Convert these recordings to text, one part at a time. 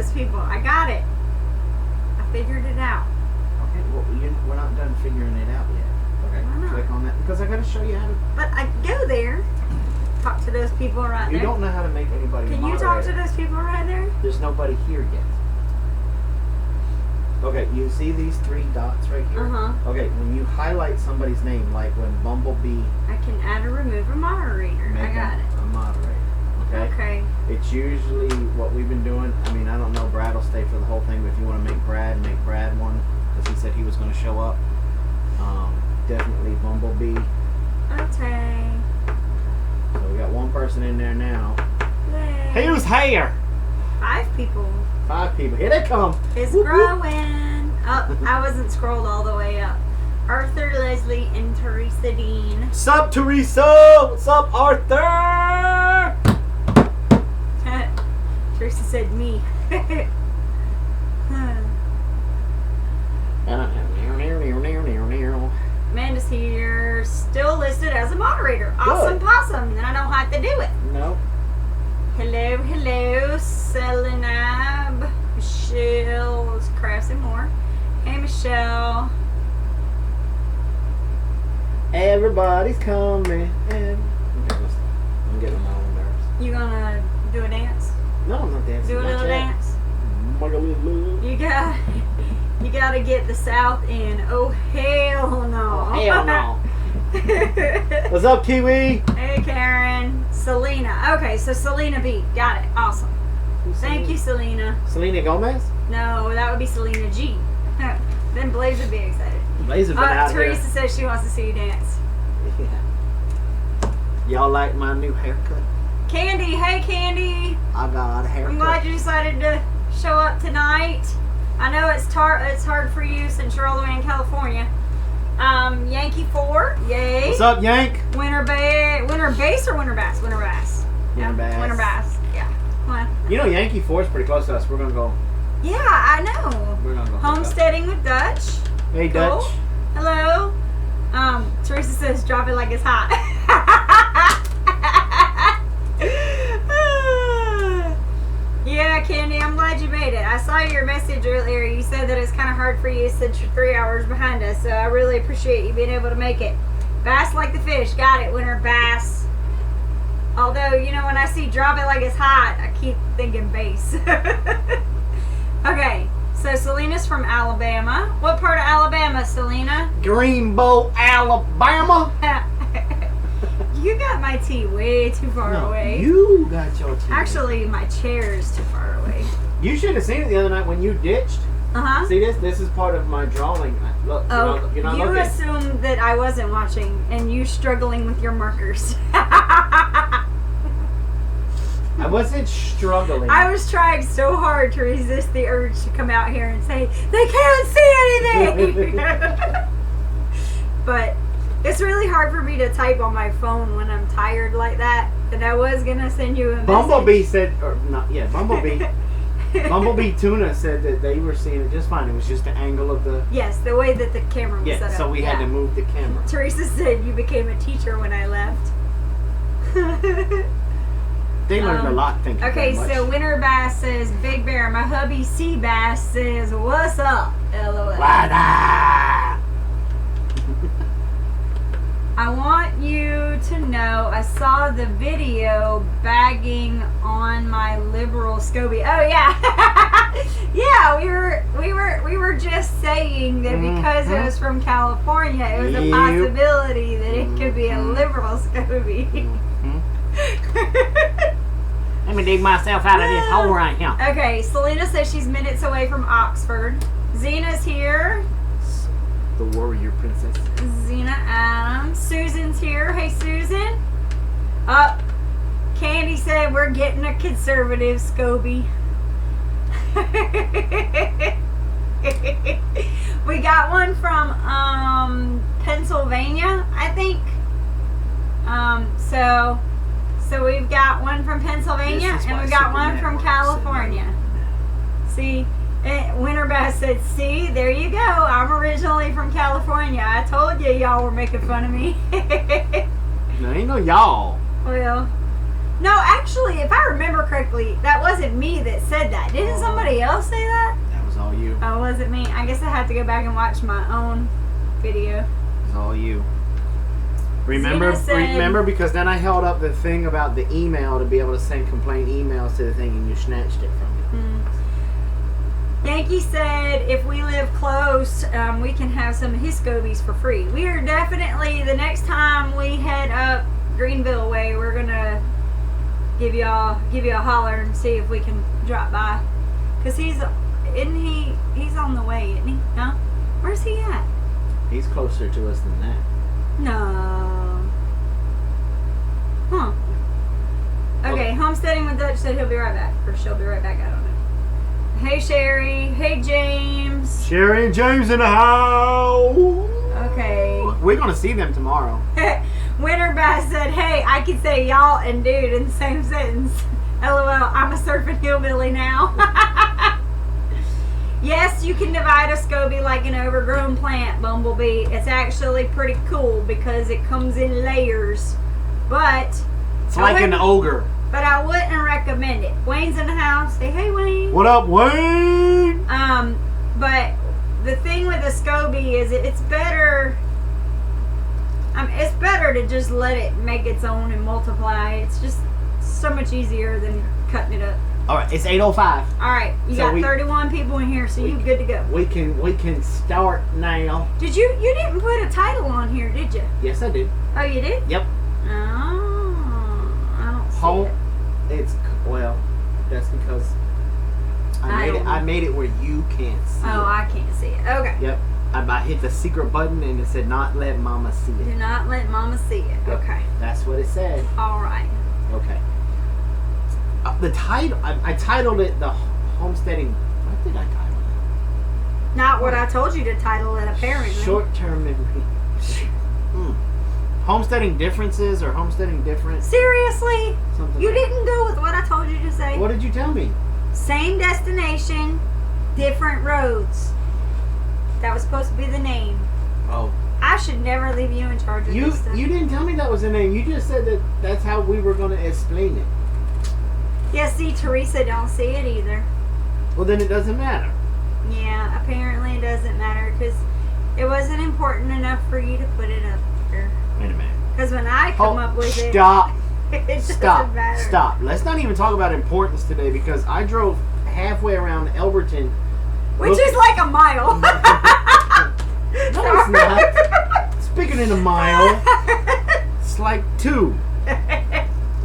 those people. I got it. I figured it out. Okay, well, we're not done figuring it out yet. Okay, Why not? click on that because I got to show you how to. But I go there, talk to those people right there. You don't know how to make anybody. Can you talk to those people right there? There's nobody here yet. Okay, you see these 3 dots right here? Uh-huh. Okay, when you highlight somebody's name, like when Bumblebee. I can add or remove a moderator. I got it. A moderator. Okay. Okay. It's usually what we've been doing. I mean, I don't know. Brad will stay for the whole thing, but if you want to make Brad one, because he said he was going to show up. Definitely Bumblebee. Okay. So we got 1 person in there now. Yay. Who's here? 5 people. 5 people. Here they come. It's Whoop, whoop. growing. Oh, I wasn't scrolled all the way up. Arthur, Leslie, and Teresa Dean. What's up, Teresa? What's up, Arthur? Teresa said me. Amanda's here, still listed as a moderator. Awesome possum, then I don't have to do it. No. Hello, Selenab. Michelle, let's craft some more. Hey, Michelle. Everybody's coming. I'm getting on my own nerves. You gonna do a dance? No, I'm not dancing. Do a little dance? You gotta get the South in. Oh, hell no. Oh, hell no. What's up, Kiwi? Hey, Karen. Selena. Okay, so Selena B. Got it. Awesome. Thank you, Selena. Selena Gomez? No, that would be Selena G. Then Blaze would be excited. Blaze has been out Teresa here. says she wants to see you dance. Yeah. Y'all like my new haircut? Candy. Hey, Candy. I got a haircut. I'm glad you decided to show up tonight. I know it's hard for you since you're all the way in California. Yankee 4, yay. What's up, Yank? Winter bass or winter bass? Winter bass. Winter bass. Winter bass. Yeah. Well, You know, Yankee 4 is pretty close to us. We're gonna go. yeah, I know. We're gonna go. Homesteading with Dutch. Hey, Cool. Dutch. Hello. Teresa says drop it like it's hot. Yeah, Candy, I'm glad you made it. I saw your message earlier. You said that it's kind of hard for you since you're 3 hours behind us, so I really appreciate you being able to make it. Bass like the fish. Got it, winter bass. Although, you know, when I see drop it like it's hot, I keep thinking bass. Okay, so Selena's from Alabama. What part of Alabama, Selena? Greenbow, Alabama. You got my tea way too far away. You got your tea. Actually, my chair is too far away. You should have seen it the other night when you ditched. Uh-huh. See this? This is part of my drawing. Look, Oh, you're not you looking. assumed that I wasn't watching and you struggling with your markers. I wasn't struggling. I was trying so hard to resist the urge to come out here and say, they can't see anything! But it's really hard for me to type on my phone when I'm tired like that. And I was going to send you a message. Bumblebee said, or not, yeah, Bumblebee. Bumblebee Tuna said that they were seeing it just fine. It was just the angle of the... Yes, the way that the camera was set up. So we had to move the camera. Teresa said you became a teacher when I left. They learned a lot, thank you Okay, very much. so Winter Bass says, Big Bear. My hubby Sea Bass says, what's up? LOL. I want you to know I saw the video bagging on my liberal SCOBY. Oh yeah. Yeah, we were just saying that because it was from California, it was a possibility that it could be a liberal SCOBY. Let me dig myself out of this hole right here. Okay, Selena says she's minutes away from Oxford. Zena's here. The warrior princess. Zena Adams. Susan's here. Hey, Susan. Candy said we're getting a conservative SCOBY. We got one from Pennsylvania, I think. So we've got one from Pennsylvania and we've got one from California. See? Winter Bass said, see, there you go. I'm originally from California. I told you y'all were making fun of me. No, ain't no y'all. Well, no, Actually, if I remember correctly, that wasn't me that said that. Didn't somebody else say that? That was all you. Oh, was it me? I guess I have to go back and watch my own video. It was all you. Remember, Zena said- remember, because then I held up the thing about the email to be able to send complaint emails to the thing, and you snatched it from me. Yankee said if we live close, we can have some of his scobies for free. We are definitely, the next time we head up Greenville way, we're gonna give you a holler and see if we can drop by. Cause he's on the way, isn't he? No? Where's he at? He's closer to us than that. No. Huh. Okay, Homesteading with Dutch said he'll be right back. Or she'll be right back, I don't know. Hey Sherry. Hey James. Sherry and James in the house. Okay. We're gonna see them tomorrow. Winter Bass said, hey, I can say y'all and dude in the same sentence. LOL, I'm a surfing hillbilly now. Yes, you can divide a SCOBY like an overgrown plant, Bumblebee. It's actually pretty cool because it comes in layers. But It's like an ogre. But I wouldn't recommend it. Wayne's in the house. Say hey, Wayne. What up, Wayne? But the thing with a SCOBY is it's better. It's better to just let it make its own and multiply. It's just so much easier than cutting it up. All right, it's 8:05. All right, you got 31 people in here, so you good to go. We can start now. Did you didn't put a title on here, did you? Yes, I did. Oh, you did? Yep. Oh, I don't see Home. it. That's because I made it where you can't see it. Oh, I can't see it. Okay. Yep. I hit the secret button and it said not let mama see Do it. not let Mama see it. Yep. Okay. That's what it said. All right. Okay. The title, I titled it the Homesteading. What did I title it? Not what I told you to title it, apparently. Short-term memory. Homesteading differences or homesteading different? Seriously? Something You like didn't go with what I told you to say? What did you tell me? Same destination, different roads. That was supposed to be the name. Oh. I should never leave you in charge of this stuff. You didn't tell me that was the name. You just said that that's how we were going to explain it. Yeah, see, Teresa don't see it either. Well, then it doesn't matter. Yeah, apparently it doesn't matter because it wasn't important enough for you to put it up here. Wait a minute. Because when I come up with Stop. it doesn't matter. Stop. Let's not even talk about importance today because I drove halfway around Elberton. Which is like a mile. No, it's not. Speaking in a mile, it's like 2.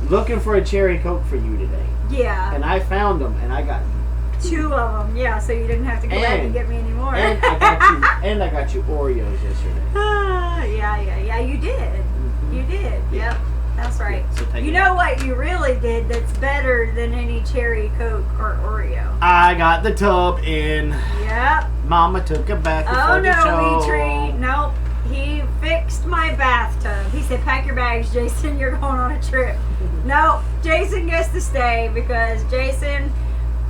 Looking for a cherry Coke for you today. Yeah. And I found them, and I got 2 of them. Yeah, so you didn't have to go back and get me any more. And I got you Oreos yesterday. Yeah, you did. Mm-hmm. You did. Yep. That's right. Yeah, so take You it know back. what you really did that's better than any cherry Coke or Oreo? I got the tub in. Yep. Mama took a bath before Oh the show. no, Weetree. Nope. He fixed my bathtub. He said, pack your bags, Jason. You're going on a trip. Nope. Jason gets to stay because Jason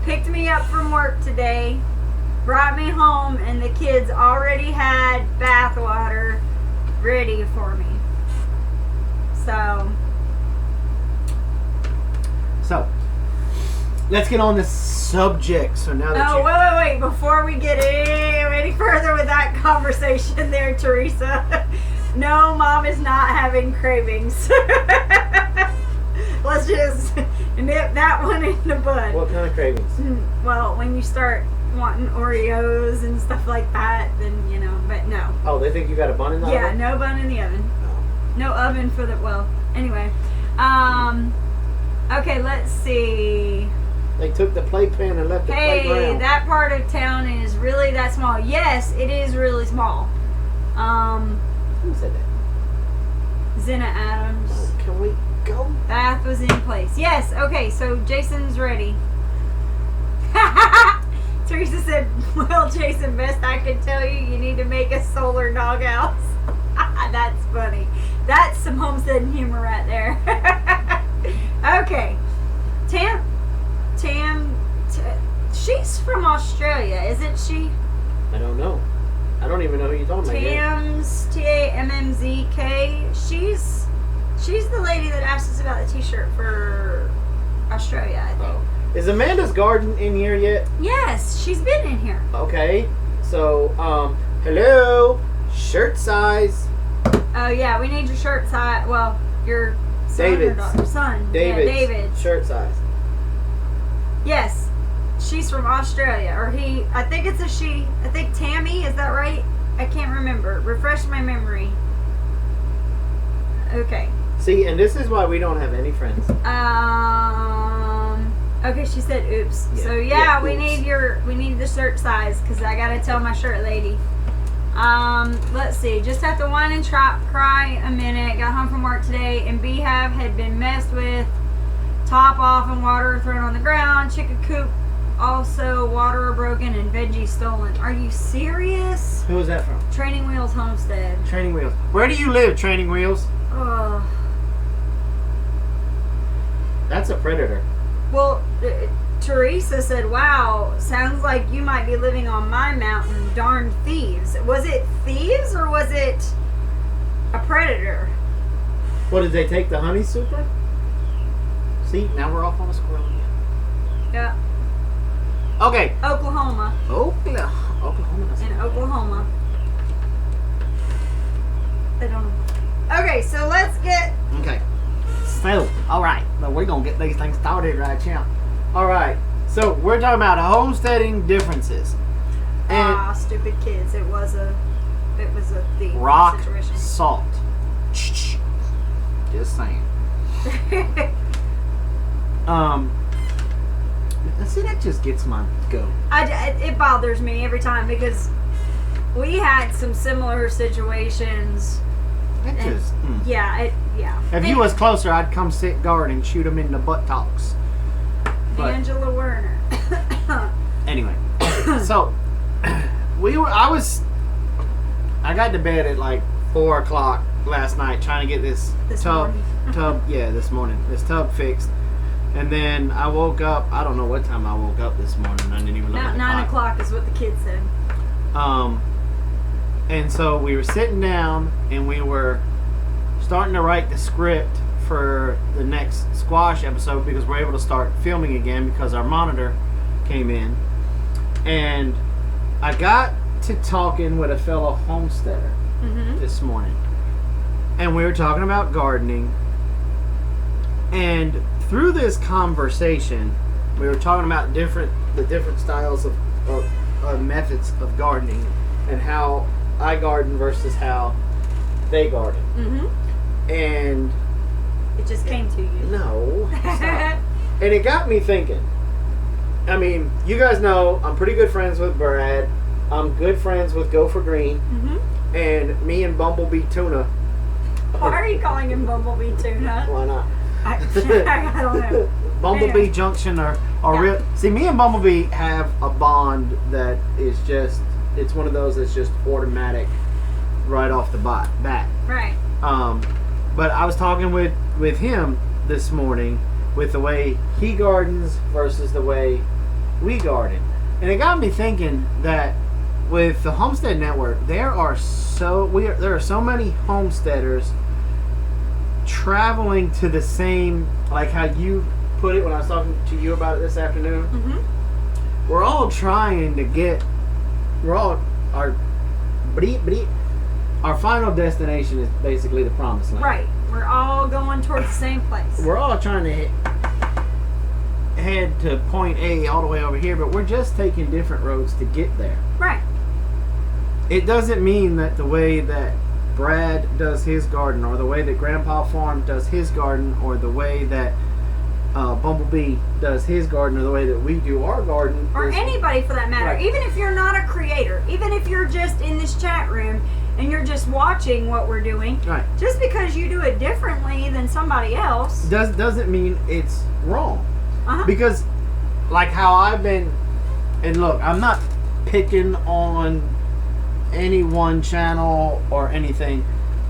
picked me up from work today, brought me home, and the kids already had bath water ready for me. So, let's get on the subject. So now that Wait. Before we get any further with that conversation there, Teresa. No, Mom is not having cravings. Let's just nip that one in the bud. What kind of cravings? Well, when you start wanting Oreos and stuff like that, then, but no. Oh, they think you got a bun in the oven? No bun in the oven. No oven for the, anyway. Okay, let's see. They took the playpen and left the playground. Hey, that part of town is really that small. Yes, it is really small. Who said that? Zena Adams. Oh, can we go? Bath was in place. Yes, okay, so Jason's ready. Teresa said, well, Jason, best I can tell you, you need to make a solar doghouse. That's funny. That's some homesteading humor right there. Okay. Tam, she's from Australia, isn't she? I don't know. I don't even know who you're talking about. Tam's Tammzk. She's the lady that asked us about the t-shirt for Australia, I think. Oh. Is Amanda's garden in here yet? Yes, she's been in here. Okay. So, hello, shirt size. Oh yeah, we need your shirt size. Well, your son or David's. daughter? Son. David's. Yeah, David's. Shirt size. Yes, she's from Australia, or he. I think it's a she. I think Tammy. Is that right? I can't remember. Refresh my memory. Okay. See, and this is why we don't have any friends. Okay, she said oops. Yeah. So Yeah, we oops. need the shirt size because I gotta tell my shirt lady. Let's see. Just have to whine and cry a minute. Got home from work today and beehive had been messed with. Top off and water thrown on the ground. Chicken coop also water broken and veggies stolen. Are you serious? Who is that from? Training Wheels Homestead. Training Wheels. Where do you live, Training Wheels? Ugh. That's a predator. Well, Teresa said, wow, sounds like you might be living on my mountain. Darn thieves. Was it thieves or was it a predator? What, did they take the honey super? See, now we're off on a squirrel again. Yeah. Okay. Oklahoma. Oklahoma. In Oklahoma. I don't know. Okay, so let's get... Okay. So, alright. Well, we're going to get these things started right now. Alright. So, we're talking about homesteading differences. And stupid kids. It was a thief rock situation. salt. Just saying. See, that just gets my goat. It bothers me every time because we had some similar situations. That just... Yeah. If you was closer, I'd come sit guard and shoot him in the buttocks. But Angela Werner. anyway, so I got to bed at like 4 o'clock last night trying to get this tub this tub fixed. And then I woke up, I don't know what time I woke up this morning. I didn't even look at the 9 clock. o'clock is what the kids said. And so we were sitting down and we were starting to write the script for the next squash episode because we're able to start filming again because our monitor came in. And I got to talking with a fellow homesteader this morning. And we were talking about gardening. And through this conversation, we were talking about the different styles of methods of gardening and how I garden versus how they garden. And it just came to you. No. Stop. And it got me thinking. I mean, you guys know I'm pretty good friends with Brad. I'm good friends with Gopher Green. And me and Bumblebee Tuna. Why are you calling him Bumblebee Tuna? Why not? I don't know. Bumblebee Junction are real. See, me and Bumblebee have a bond that is just, it's one of those that's just automatic right off the bat. Right. But I was talking with him this morning with the way he gardens versus the way we garden. And it got me thinking that with the Homestead Network, there are so many homesteaders traveling to the same, like how you put it when I was talking to you about it this afternoon. We're all trying to get, our final destination is basically the promised land. Right. We're all going towards the same place. We're all trying to head to point A all the way over here, but we're just taking different roads to get there. Right. It doesn't mean that the way that Brad does his garden, or the way that Grandpa Farm does his garden, or the way that Bumblebee does his garden, or the way that we do our garden, or anybody for that matter. Right. Even if you're not a creator, even if you're just in this chat room and you're just watching what we're doing, right? Just because you do it differently than somebody else doesn't mean it's wrong. Because, like how I've been, and look, I'm not picking on any one channel or anything,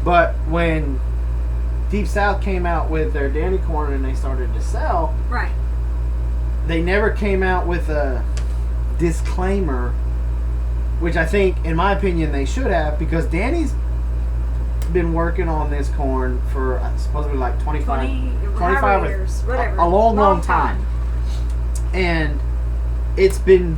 but when Deep South came out with their Danny Corn and they started to sell, right, they never came out with a disclaimer, which I think, in my opinion, they should have, because Danny's been working on this corn for supposedly like 25 years, whatever. A long time. And it's been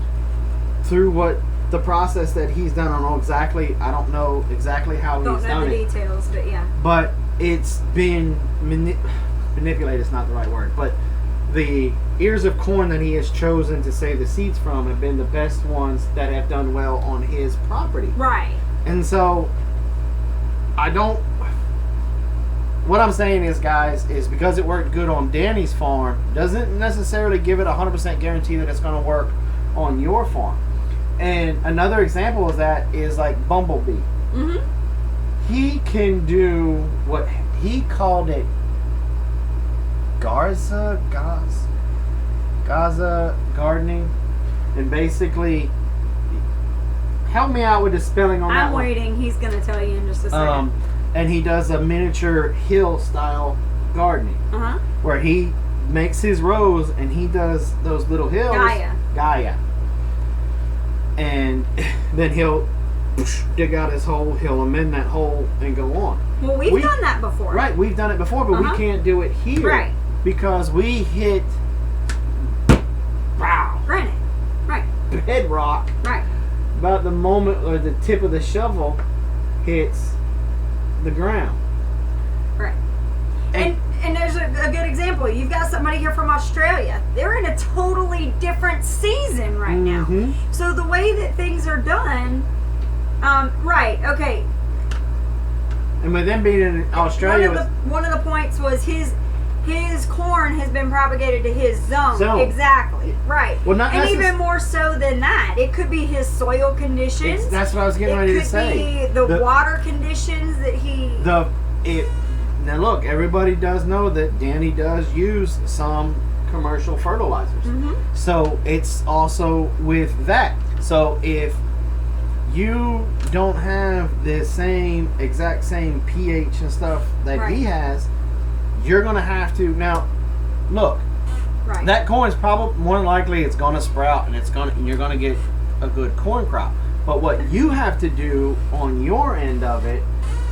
through what the process that he's done. I don't know exactly how he's done it. Don't know the details, but yeah. But it's been manipulated is not the right word, but the ears of corn that he has chosen to save the seeds from have been the best ones that have done well on his property. Right. And so what I'm saying is, guys, is because it worked good on Danny's farm doesn't necessarily give it 100% guarantee that it's going to work on your farm. And another example of that is like Bumblebee. Mm-hmm. He can do what he called it Gaza gardening, and basically, help me out with the spelling on that. I'm waiting. He's going to tell you in just a second. And he does a miniature hill style gardening, where he makes his rows and he does those little hills. Gaia. And then he'll dig out his hole, he'll amend that hole, and go on. Well, we've done that before. Right, we've done it before, but we can't do it here. Right. Because we hit granite. Right. Bedrock. Right. About the moment or the tip of the shovel hits the ground. Right. And there's a good example. You've got somebody here from Australia. They're in a totally different season right now. So the way that things are done, right, okay. And with them being in Australia, one of the points was his corn has been propagated to his zone. Exactly. Right. Well, and even more so than that, it could be his soil conditions. That's what I was getting ready to say. It could be the water conditions that he. Now look, everybody does know that Danny does use some commercial fertilizers. So it's also with that. So if you don't have the exact same pH and stuff that he has, you're going to have to now look. Right. That corn is probably more than likely it's going to sprout and you're going to get a good corn crop. But what you have to do on your end of it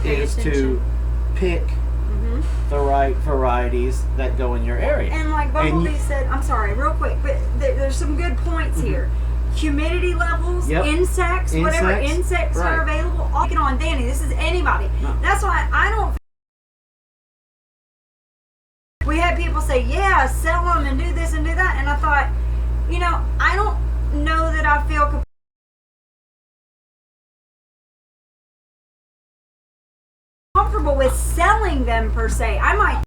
is to pick the right varieties that go in your area. And like Bumblebee said, I'm sorry, real quick, but there's some good points here. Humidity levels, insects, whatever insects are available. I'll get on Danny. This is anybody. No. That's why I don't. We had people say, yeah, sell them and do this and do that. And I thought, I don't know that I feel comfortable with selling them per se. I might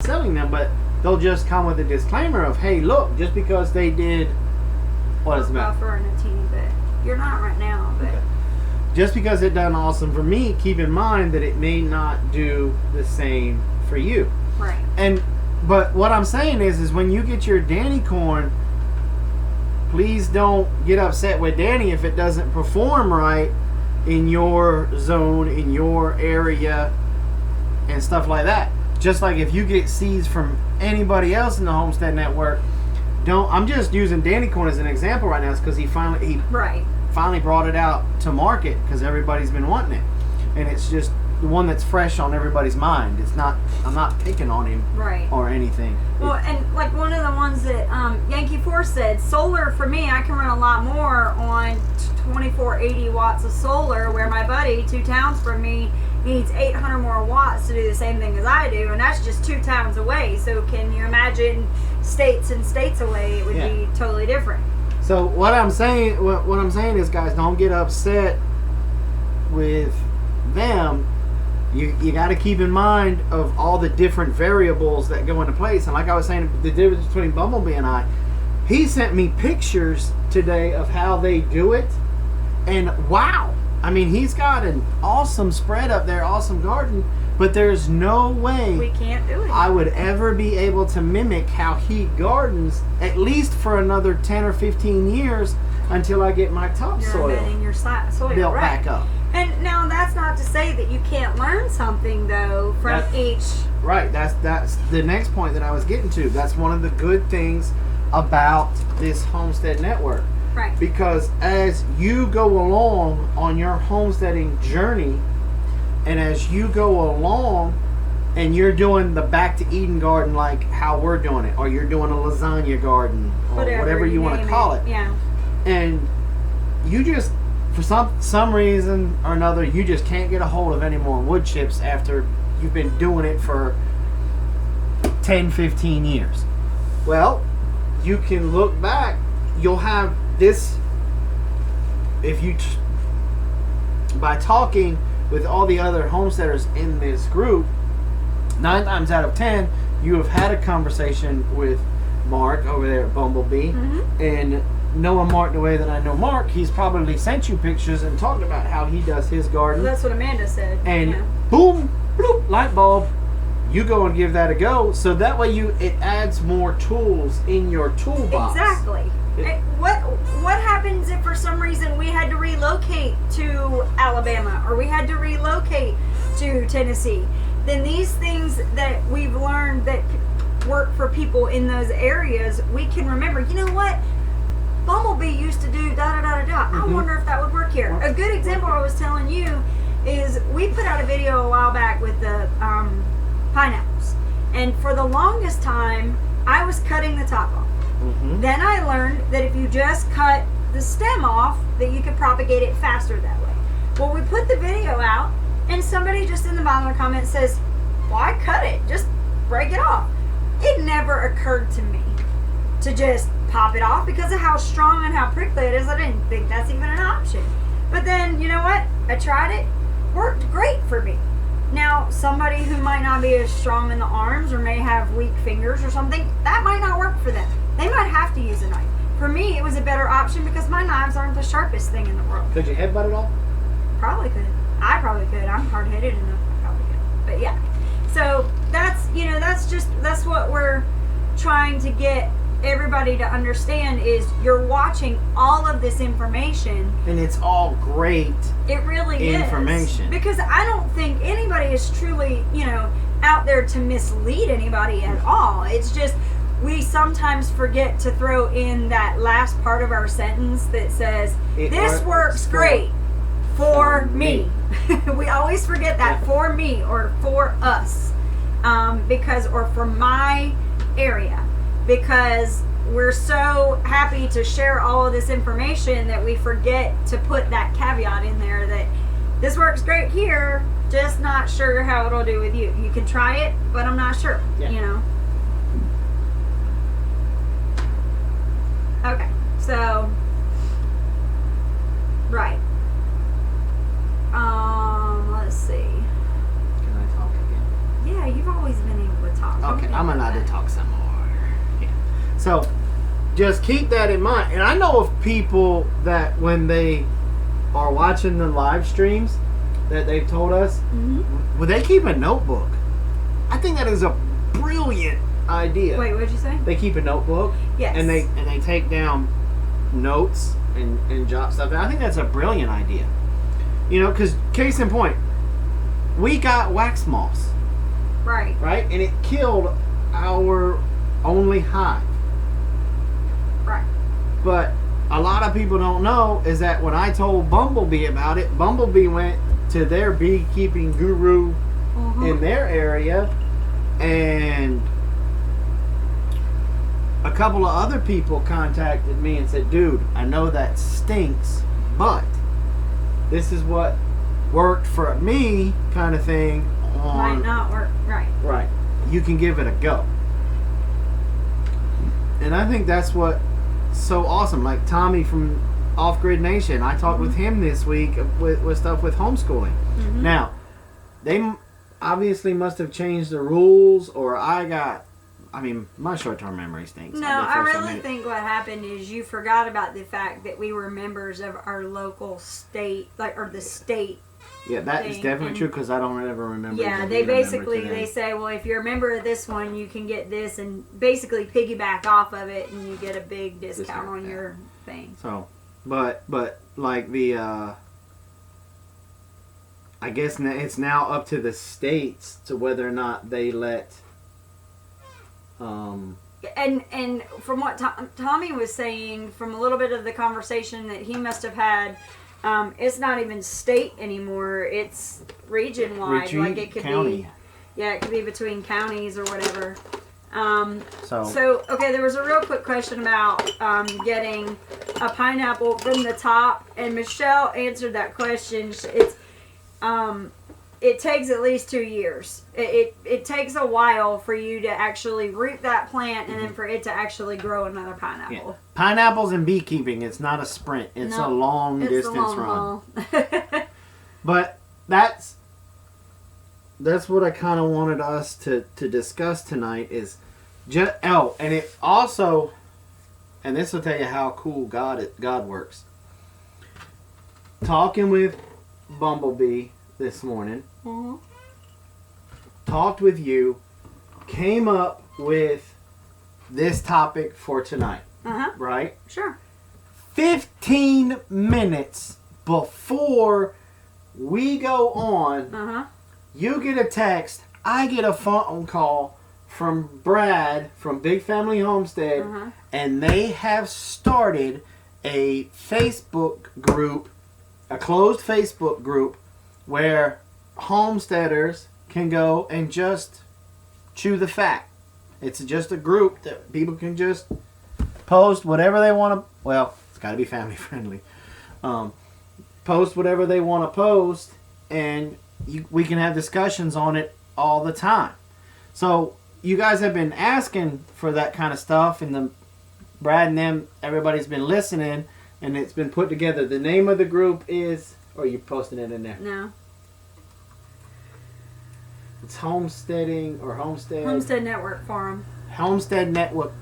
selling them, but they'll just come with a disclaimer of, hey, look, just because they did what is it? Buffer and a teeny bit. You're not right now, but just because it done awesome for me, keep in mind that it may not do the same for you. Right. But what I'm saying is when you get your Danny corn, please don't get upset with Danny if it doesn't perform right in your zone, in your area, and stuff like that. Just like if you get seeds from anybody else in the Homestead Network, I'm just using Danny corn as an example right now, because he finally brought it out to market because everybody's been wanting it, and it's just the one that's fresh on everybody's mind. I'm not picking on him or anything. Well, and like one of the ones that Yankee Force said, solar for me, I can run a lot more on 2480 watts of solar, where my buddy 2 towns from me needs 800 more watts to do the same thing as I do, and that's just 2 towns away. So can you imagine states and states away? It would be totally different. So what I'm saying is, guys, don't get upset with them. You got to keep in mind of all the different variables that go into place. And like I was saying, the difference between Bumblebee and he sent me pictures today of how they do it, and wow. I mean, he's got an awesome spread up there, awesome garden, but there's no way we can't do it. I would ever be able to mimic how he gardens, at least for another 10 or 15 years until I get my topsoil built back up. And now that's not to say that you can't learn something though from each. Right. That's the next point that I was getting to. That's one of the good things about this Homestead Network. Right. Because as you go along on your homesteading journey, And as you go along, and you're doing the back to Eden garden like how we're doing it, or you're doing a lasagna garden, or whatever you want to call it. Yeah. And you just, for some reason or another, you just can't get a hold of any more wood chips after you've been doing it for 10, 15 years. Well, you can look back. You'll have this, if you, by talking with all the other homesteaders in this group, 9 times out of 10, you have had a conversation with Mark over there at Bumblebee. Mm-hmm. And knowing Mark the way that I know Mark, he's probably sent you pictures and talked about how he does his garden. Well, that's what Amanda said. And boom, bloop, light bulb. You go and give that a go. So that way it adds more tools in your toolbox. Exactly. What happens if for some reason we had to relocate to Alabama or we had to relocate to Tennessee? Then these things that we've learned that work for people in those areas, we can remember, you know what? Bumblebee used to do da-da-da-da-da. Mm-hmm. I wonder if that would work here. A good example I was telling you is we put out a video a while back with the pineapples. And for the longest time, I was cutting the top off. Mm-hmm. Then I learned that if you just cut the stem off, that you could propagate it faster that way. Well, we put the video out, and somebody just in the bottom of the comment says, why cut it? Just break it off. It never occurred to me to just pop it off because of how strong and how prickly it is. I didn't think that's even an option. But then, you know what? I tried it. Worked great for me. Now, somebody who might not be as strong in the arms or may have weak fingers or something, that might not work for them. They might have to use a knife. For me, it was a better option because my knives aren't the sharpest thing in the world. Could you headbutt it all? Probably could. I probably could. I'm hard-headed enough. I probably could. But yeah. So that's what we're trying to get everybody to understand is you're watching all of this information. And it's all great. It really information. is. Because I don't think anybody is truly, out there to mislead anybody at all. It's just we sometimes forget to throw in that last part of our sentence that says, this works great for me. We always forget that, for me or for us. Or for my area. Because we're so happy to share all of this information that we forget to put that caveat in there that this works great here, just not sure how it'll do with you. You can try it, but I'm not sure, Okay, so, right. Let's see. Can I talk again? Yeah, you've always been able to talk. Okay, I'm allowed to talk some more. Yeah. So, just keep that in mind. And I know of people that when they are watching the live streams that they've told us, well, they keep a notebook. I think that is a brilliant idea. Wait, what'd you say? They keep a notebook. Yes. And they take down notes and jot stuff down. I think that's a brilliant idea. Because case in point, we got wax moss. Right. Right? And it killed our only hive. Right. But a lot of people don't know is that when I told Bumblebee about it, Bumblebee went to their beekeeping guru in their area, and a couple of other people contacted me and said, dude, I know that stinks, but this is what worked for me, kind of thing. Might not work. Right. Right. You can give it a go. And I think that's what's so awesome. Like Tommy from Off Grid Nation, I talked with him this week with stuff with homeschooling. Now, they obviously must have changed the rules, or my short-term memory stinks. No, I really think what happened is you forgot about the fact that we were members of our local state, or the state. Yeah, that is definitely true because I don't ever remember. Yeah, they say, well, if you're a member of this one, you can get this, and basically piggyback off of it, and you get a big discount on your thing. So, but like the, I guess it's now up to the states to whether or not they let. And from what Tommy was saying, from a little bit of the conversation that he must have had It's not even state anymore. It's region wide. Like it could county. be, it could be between counties or whatever. So okay, there was a real quick question about getting a pineapple from the top, and Michelle answered that question. It takes at least 2 years. It takes a while for you to actually root that plant and then for it to actually grow another pineapple. Yeah. Pineapples and beekeeping, it's not a sprint. It's a long distance run. But that's what I kind of wanted us to discuss tonight is and it also, and this will tell you how cool God works. Talking with Bumblebee this morning, talked with you, came up with this topic for tonight. Right? Sure. 15 minutes before we go on, you get a text, I get a phone call from Brad from Big Family Homestead, and they have started a Facebook group, a closed Facebook group, where homesteaders can go and just chew the fat. It's just a group that people can just post whatever they want to. Well, it's got to be family friendly. Post whatever they want to post, and we can have discussions on it all the time. So you guys have been asking for that kind of stuff, and Brad and them, everybody's been listening, and it's been put together. The name of the group is, or you posting it in there? No. It's Homesteading or Homestead. Homestead Network Forum. Homestead Network.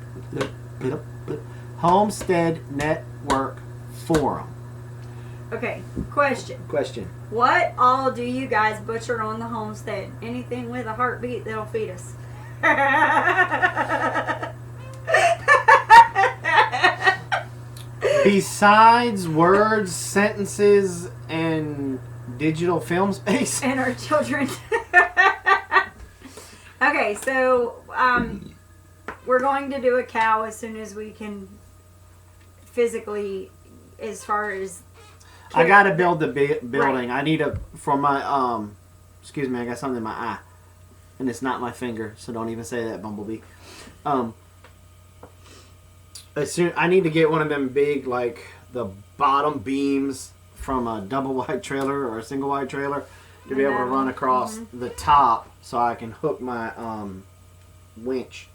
Homestead Network Forum. Okay, question. What all do you guys butcher on the homestead? Anything with a heartbeat that'll feed us. Besides words, sentences, and digital film space. And our children. Okay, so we're going to do a cow as soon as we can physically, as far as... I got to build the building. Right. I need for my, excuse me, I got something in my eye. And it's not my finger, so don't even say that, Bumblebee. I need to get one of them big, like, the bottom beams from a double wide trailer or a single wide trailer to be able to run across the top so I can hook my winch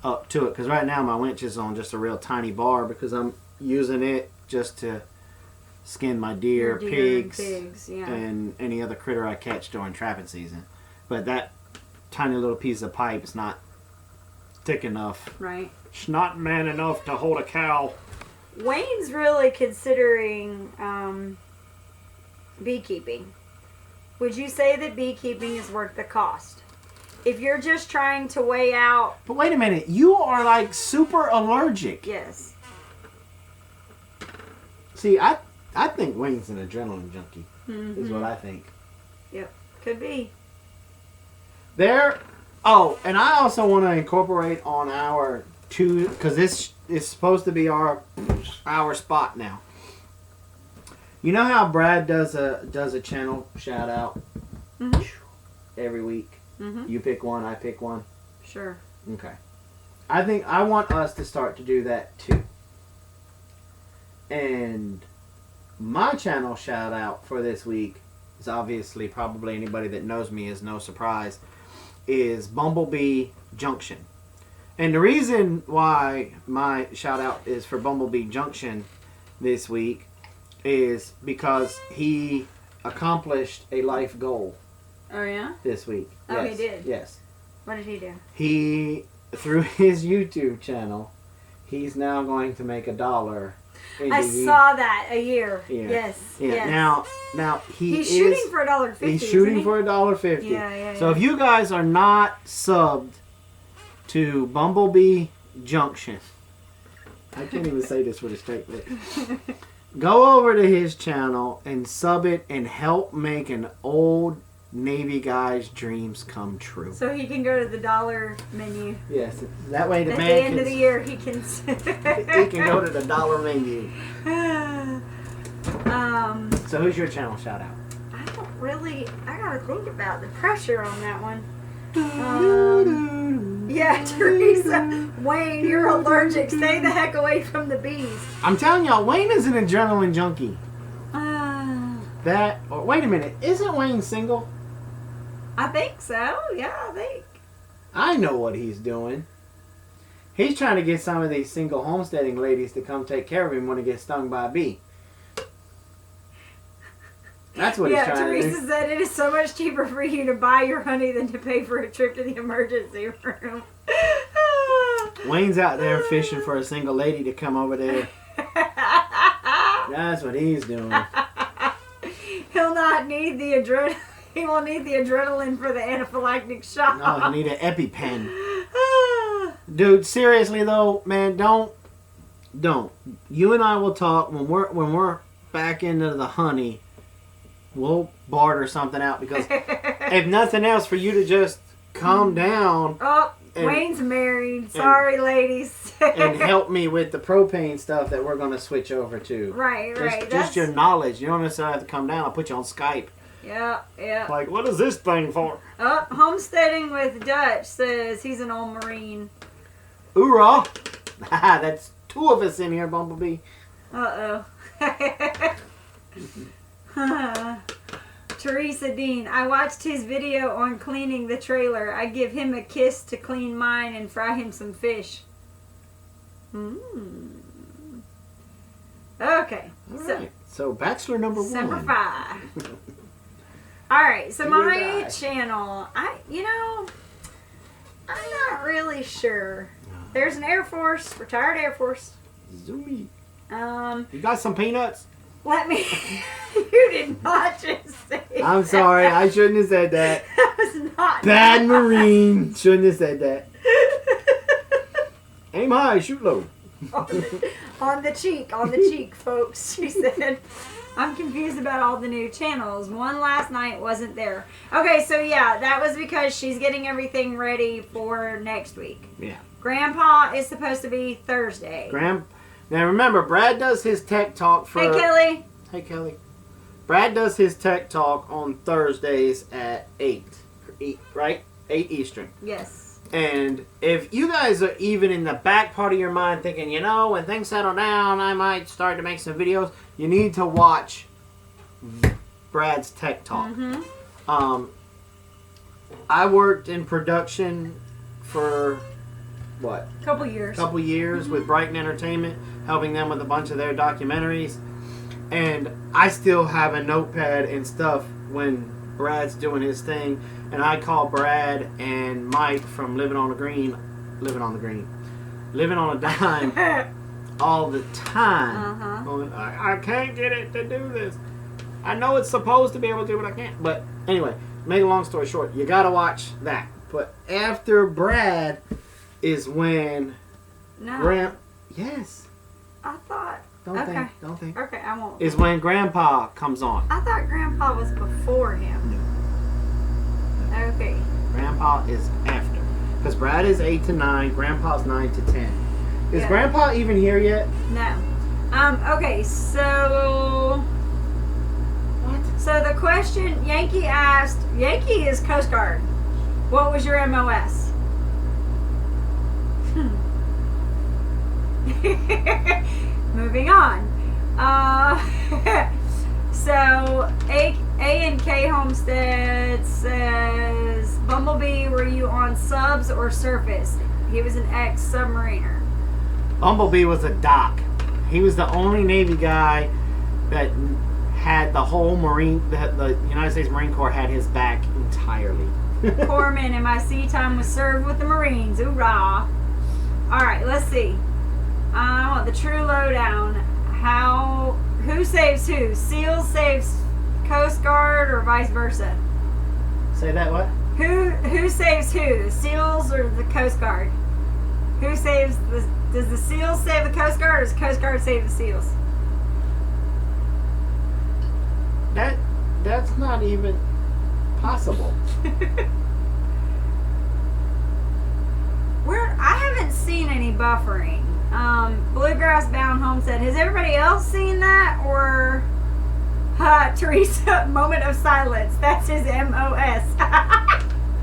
up to it. Because right now my winch is on just a real tiny bar because I'm using it just to skin my deer pigs, and any other critter I catch during trapping season. But that tiny little piece of pipe is not thick enough. Right. It's not man enough to hold a cow. Wayne's really considering beekeeping. Would you say that beekeeping is worth the cost? If you're just trying to weigh out... But wait a minute. You are like super allergic. Yes. See, I think Wayne's an adrenaline junkie. Is what I think. Yep. Could be. Oh, and I also want to incorporate on our two, because this is supposed to be our spot now. You know how Brad does a channel shout out every week? You pick one, I pick one. Sure. Okay. I think I want us to start to do that too. And my channel shout out for this week is obviously, probably anybody that knows me is no surprise, is Bumblebee Junction. And the reason why my shout out is for Bumblebee Junction this week is because he accomplished a life goal. Oh, yeah? This week. Oh, yes. he did? Yes. What did he do? He, through his YouTube channel, he's now going to make $1. I saw that a year. Yeah. Yes. Yeah. Yes. Now he's shooting for $1.50. He's shooting for $1.50. Yeah. So if you guys are not subbed to Bumblebee Junction, I can't even say this with a straight face. Go over to his channel and sub it and help make an old Navy guy's dreams come true. So he can go to the dollar menu. Yes, that way At the end of the year, he can. he can go to the dollar menu. So who's your channel shout out? I gotta think about the pressure on that one. Yeah, Teresa. Wayne, you're allergic. Stay the heck away from the bees. I'm telling y'all, Wayne is an adrenaline junkie. Wait a minute, isn't Wayne single? I think so. Yeah, I think. I know what he's doing. He's trying to get some of these single homesteading ladies to come take care of him when he gets stung by a bee. That's what he's trying Teresa to do. said it is so much cheaper for you to buy your honey than to pay for a trip to the emergency room. Wayne's out there fishing for a single lady to come over there. That's what he's doing. He'll not need the adrenaline. He won't need the adrenaline for the anaphylactic shock. No, he need an EpiPen. Dude, seriously though, man, don't. You and I will talk when we're back into the honey. We'll barter something out because if nothing else, for you to just calm down. Oh, Wayne's married. Sorry, ladies. And help me with the propane stuff that we're going to switch over to. Right. Just your knowledge. You don't necessarily have to come down. I'll put you on Skype. Yeah. Like, what is this thing for? Oh, Homesteading with Dutch says he's an old Marine. Hoorah! That's two of us in here, Bumblebee. Uh-oh. Teresa Dean, I watched his video on cleaning the trailer. I give him a kiss to clean mine and fry him some fish. Okay. All right. So bachelor number 1. Number 5. Alright, so my channel, I'm not really sure. There's an retired Air Force. Zoomy. You got some peanuts? Let me. You did not just say. I'm sorry. I shouldn't have said that. That was not. Bad Marine. Shouldn't have said that. Aim high, shoot low. on the cheek, folks. She said. I'm confused about all the new channels. One last night wasn't there. Okay, so yeah, that was because she's getting everything ready for next week. Yeah. Grandpa is supposed to be Thursday. Now remember, Brad does his tech talk for... Hey, Kelly. Hey, Kelly. Brad does his tech talk on Thursdays at 8, right? 8 Eastern. Yes. And if you guys are even in the back part of your mind thinking, when things settle down, I might start to make some videos, you need to watch Brad's tech talk. Mm-hmm. I worked in production for... what? Couple years mm-hmm. with Brighton Entertainment, helping them with a bunch of their documentaries. And I still have a notepad and stuff when Brad's doing his thing. And I call Brad and Mike from Living on a Dime all the time. Going, I can't get it to do this. I know it's supposed to be able to do, but I can't. But anyway, make a long story short, you got to watch that. But after Brad... is when yes. I thought. Don't think. Okay, I won't. Is when Grandpa comes on. I thought Grandpa was before him. No. Okay. Grandpa is after. Because Brad is 8 to 9, Grandpa's 9 to 10. Is Grandpa even here yet? No. Okay, so... What? So the question Yankee asked... Yankee is Coast Guard. What was your MOS? Moving on. So A&K Homestead says, Bumblebee, were you on subs or surface? He was an ex-submariner. Bumblebee was a doc. He was the only Navy guy that had the whole the United States Marine Corps had his back entirely. Corpsman, and my sea time was served with the Marines. Hoorah! Alright, let's see. I want the true lowdown. Who saves who? SEALs saves Coast Guard or vice versa? Say that what? Who saves who? The SEALs or the Coast Guard? Does the SEALs save the Coast Guard or does the Coast Guard save the SEALs? That's not even possible. I haven't seen any buffering. Bluegrass Bound Homestead. Has everybody else seen that, or Teresa, moment of silence. That's his MOS.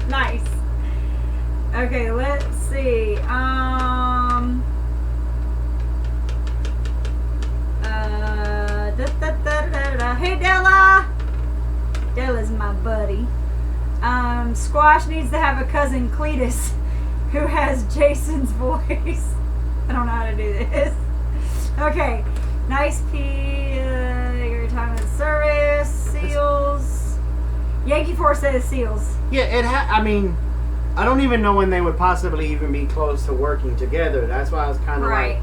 Nice. Okay, let's see. Hey, Della. Della's my buddy. Squash needs to have a cousin, Cletus, who has Jason's voice. I don't know how to do this. Okay. Nice your time of service. Seals. Yankee 4 says seals. Yeah, I mean, I don't even know when they would possibly even be close to working together. That's why I was kind of right. like...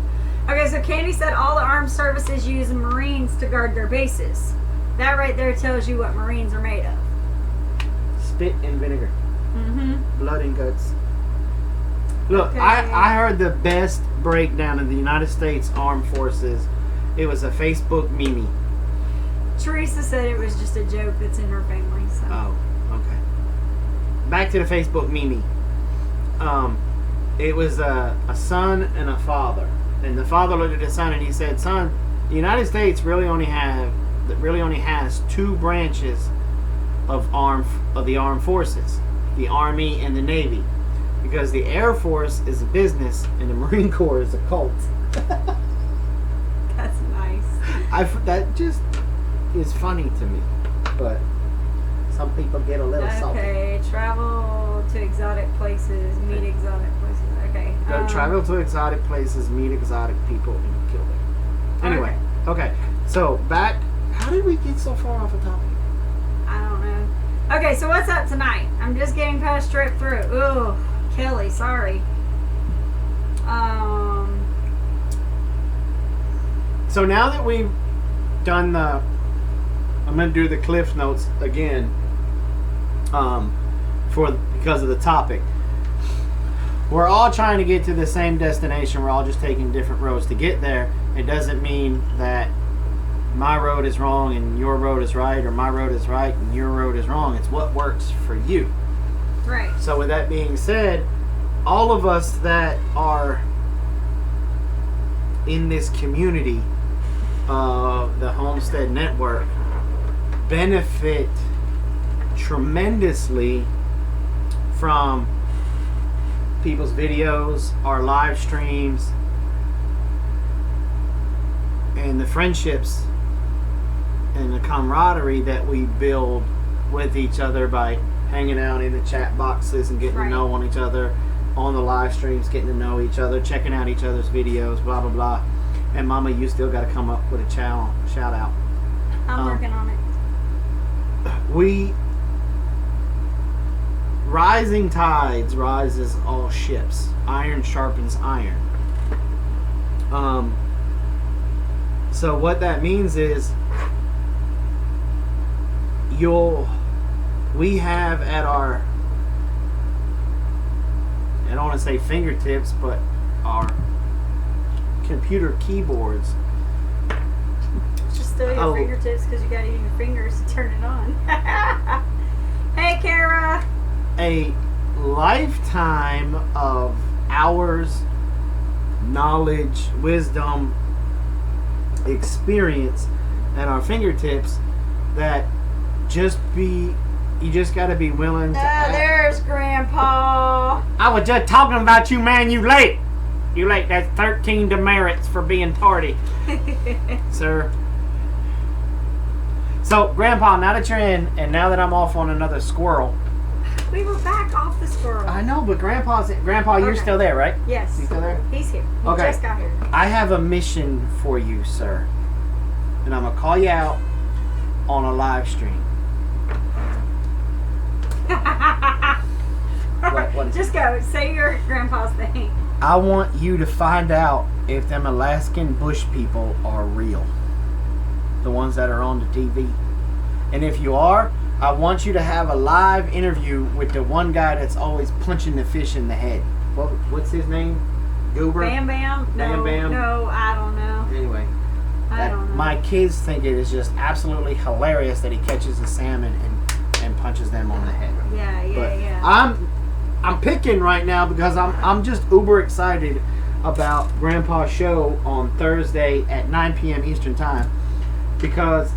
Okay, so Candy said all the armed services use Marines to guard their bases. That right there tells you what Marines are made of. Spit and vinegar. Mm-hmm. Blood and guts. Look, Okay. I heard the best breakdown of the United States Armed Forces. It was a Facebook meme. Teresa said it was just a joke that's in her family. So. Oh, okay. Back to the Facebook meme. It was a son and a father. And the father looked at the son and he said, "Son, the United States really only has two branches of the armed forces, the Army and the Navy, because the Air Force is a business and the Marine Corps is a cult." That's nice. That just is funny to me, but some people get a little salty. Okay, travel to exotic places, meet exotic places. Okay. Go travel to exotic places, meet exotic people, and kill them. Anyway, okay. So back. How did we get so far off the topic? I don't know. Okay, so what's up tonight? I'm just getting past straight through. Ooh, Kelly, sorry. So now that we've done I'm gonna do the Cliff Notes again. Because of the topic. We're all trying to get to the same destination. We're all just taking different roads to get there. It doesn't mean that my road is wrong and your road is right, or my road is right and your road is wrong. It's what works for you. Right. So with that being said, all of us that are in this community of the Homestead Network benefit tremendously from people's videos, our live streams, and the friendships and the camaraderie that we build with each other by hanging out in the chat boxes and getting to know on each other, on the live streams, getting to know each other, checking out each other's videos, blah, blah, blah. And Mama, you still got to come up with a shout out. I'm working on it. Rising tides rises all ships. Iron sharpens iron. So what that means is we have at our, I don't want to say fingertips, but our computer keyboards. Just still your fingertips because you got to use your fingers to turn it on. Hey, Kara. A lifetime of hours, knowledge, wisdom, experience at our fingertips that you just got to be willing to there's Grandpa. I was just talking about you, man. You late. That's 13 demerits for being tardy. Sir. So Grandpa, now that you're in and now that I'm off on another squirrel, we were back off the squirrel. I know, but Grandpa, you're still there, right? Yes. You still there? He's here. He just got here. I have a mission for you, sir. And I'm going to call you out on a live stream. What Just go. Say your grandpa's thing. I want you to find out if them Alaskan bush people are real. The ones that are on the TV. And if you are, I want you to have a live interview with the one guy that's always punching the fish in the head. What's his name? Goober? Bam Bam? Bam Bam? No, I don't know. Anyway. I don't know. My kids think it is just absolutely hilarious that he catches a salmon and punches them on the head. Yeah. I'm picking right now because I'm just uber excited about Grandpa's show on Thursday at 9 p.m. Eastern Time because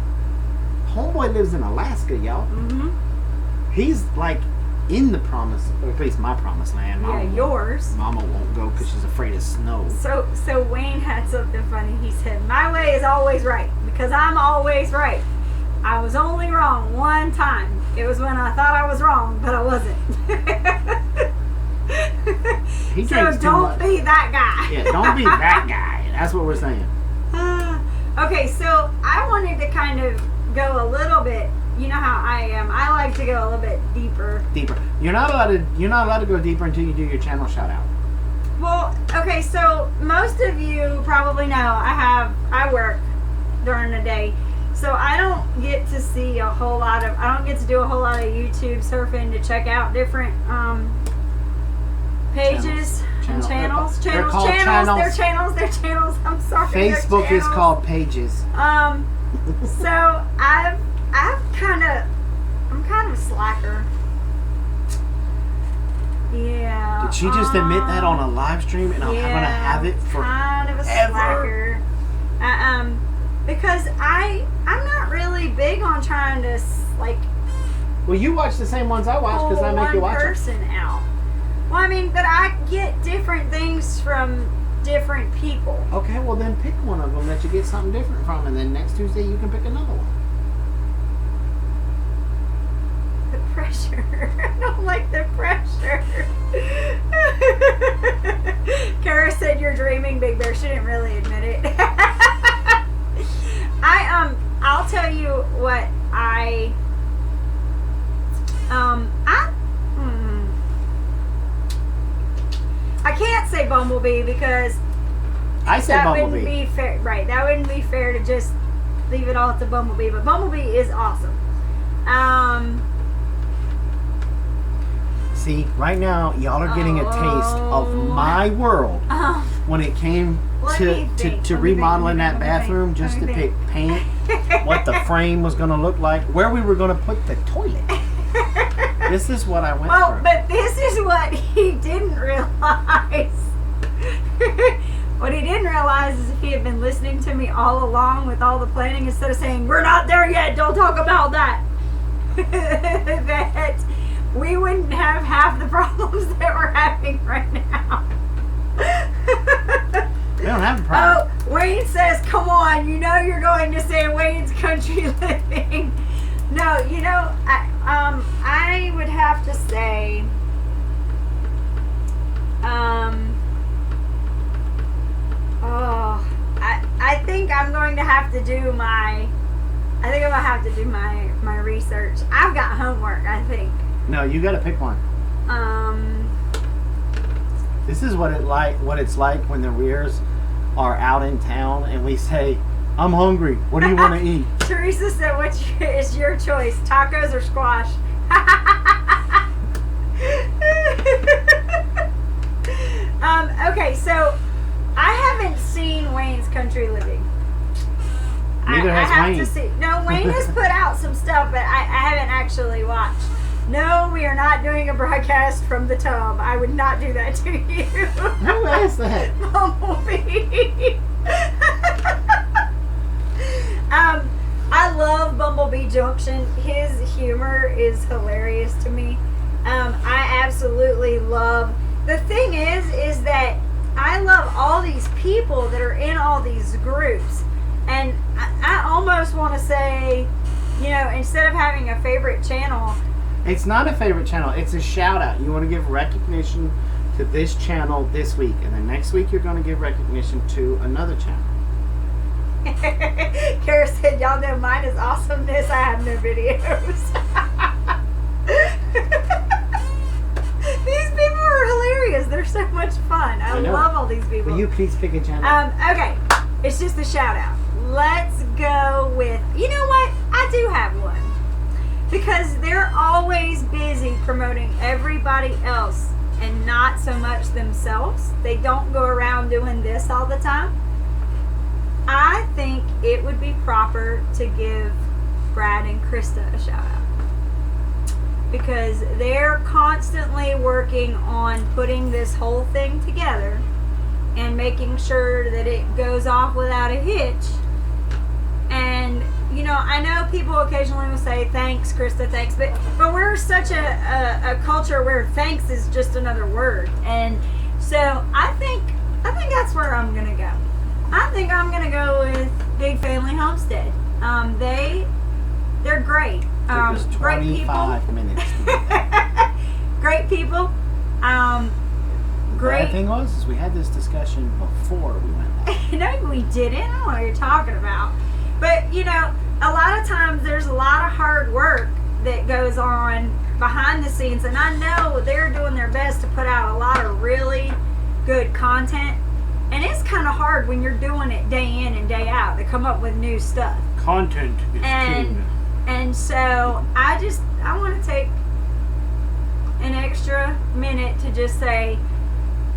Homeboy lives in Alaska, y'all. Mm-hmm. He's like in the promise, or at least my promised land. Yours. Mama won't go because she's afraid of snow. So Wayne had something funny. He said, "My way is always right because I'm always right. I was only wrong one time. It was when I thought I was wrong, but I wasn't." He So drinks too don't much. be that guy. Yeah, don't be that guy. That's what we're saying. Okay, so I wanted to kind of go a little bit. You know how I am. I like to go a little bit deeper. Deeper. You're not allowed to go deeper until you do your channel shout out. Well, okay, so most of you probably know I work during the day. So I don't get to see I don't get to do a whole lot of YouTube surfing to check out different pages and channels. They're called channels. They're channels. I'm sorry. Facebook is called pages. So I'm kind of a slacker. Yeah. Did she just admit that on a live stream, and I'm gonna have it for kind of a slacker. Because I'm not really big on trying to like. Well, you watch the same ones I watch because I make you watch one person out. Well, I mean, but I get different things from different people. Okay, well then pick one of them that you get something different from, and then next Tuesday you can pick another one. The pressure. I don't like the pressure. Kara said you're dreaming, Big Bear. She didn't really admit it. I'll tell you what I can't say Bumblebee because I said that Bumblebee. wouldn't be fair. Right, that wouldn't be fair to just leave it all to Bumblebee. But Bumblebee is awesome. See, right now y'all are getting a taste of my world when it came to remodeling that bathroom, just to pick paint, what the frame was going to look like, where we were going to put the toilet. This is what I went through. But this is what he didn't realize. What he didn't realize is if he had been listening to me all along with all the planning, instead of saying, "We're not there yet, don't talk about that," that we wouldn't have half the problems that we're having right now. We don't have a problem. Oh, Wayne says, "Come on, you know you're going to say Wayne's Country Living." No, you know, I would have to say, I think I'm going to have to do my research. I've got homework, I think. No, you got to pick one. This is what it's like when the Rears are out in town and we say, "I'm hungry. What do you want to eat?" Teresa said, "Which is your choice, tacos or squash?" Okay, so I haven't seen Wayne's Country Living. Neither has Wayne. To see. No, Wayne has put out some stuff, but I haven't actually watched. No, we are not doing a broadcast from the tub. I would not do that to you. Who asked that? Bumblebee. I love Bumblebee Junction. His humor is hilarious to me. I absolutely love. The thing is that I love all these people that are in all these groups, and I almost want to say, you know, instead of having a favorite channel. It's not a favorite channel. It's a shout out. You want to give recognition to this channel this week, and then next week you're going to give recognition to another channel. Kara said, "Y'all know mine is awesomeness. I have no videos." These people are hilarious. They're so much fun. I love all these people. Will you please pick a channel? Okay, it's just a shout out. Let's go with, you know what? I do have one. Because they're always busy promoting everybody else and not so much themselves. They don't go around doing this all the time. I think it would be proper to give Brad and Krista a shout out. Because they're constantly working on putting this whole thing together and making sure that it goes off without a hitch. And, I know people occasionally will say thanks, Krista, thanks, but we're such a culture where thanks is just another word, and so I think that's where I'm gonna go. I think I'm gonna go with Big Family Homestead. They're great. Took us 25 minutes to get there. Great people. Great. The thing was we had this discussion before we went there. No, we didn't. I don't know what you're talking about. But, a lot of times there's a lot of hard work that goes on behind the scenes. And I know they're doing their best to put out a lot of really good content. And it's kind of hard when you're doing it day in and day out to come up with new stuff. Content is king. And so I want to take an extra minute to just say,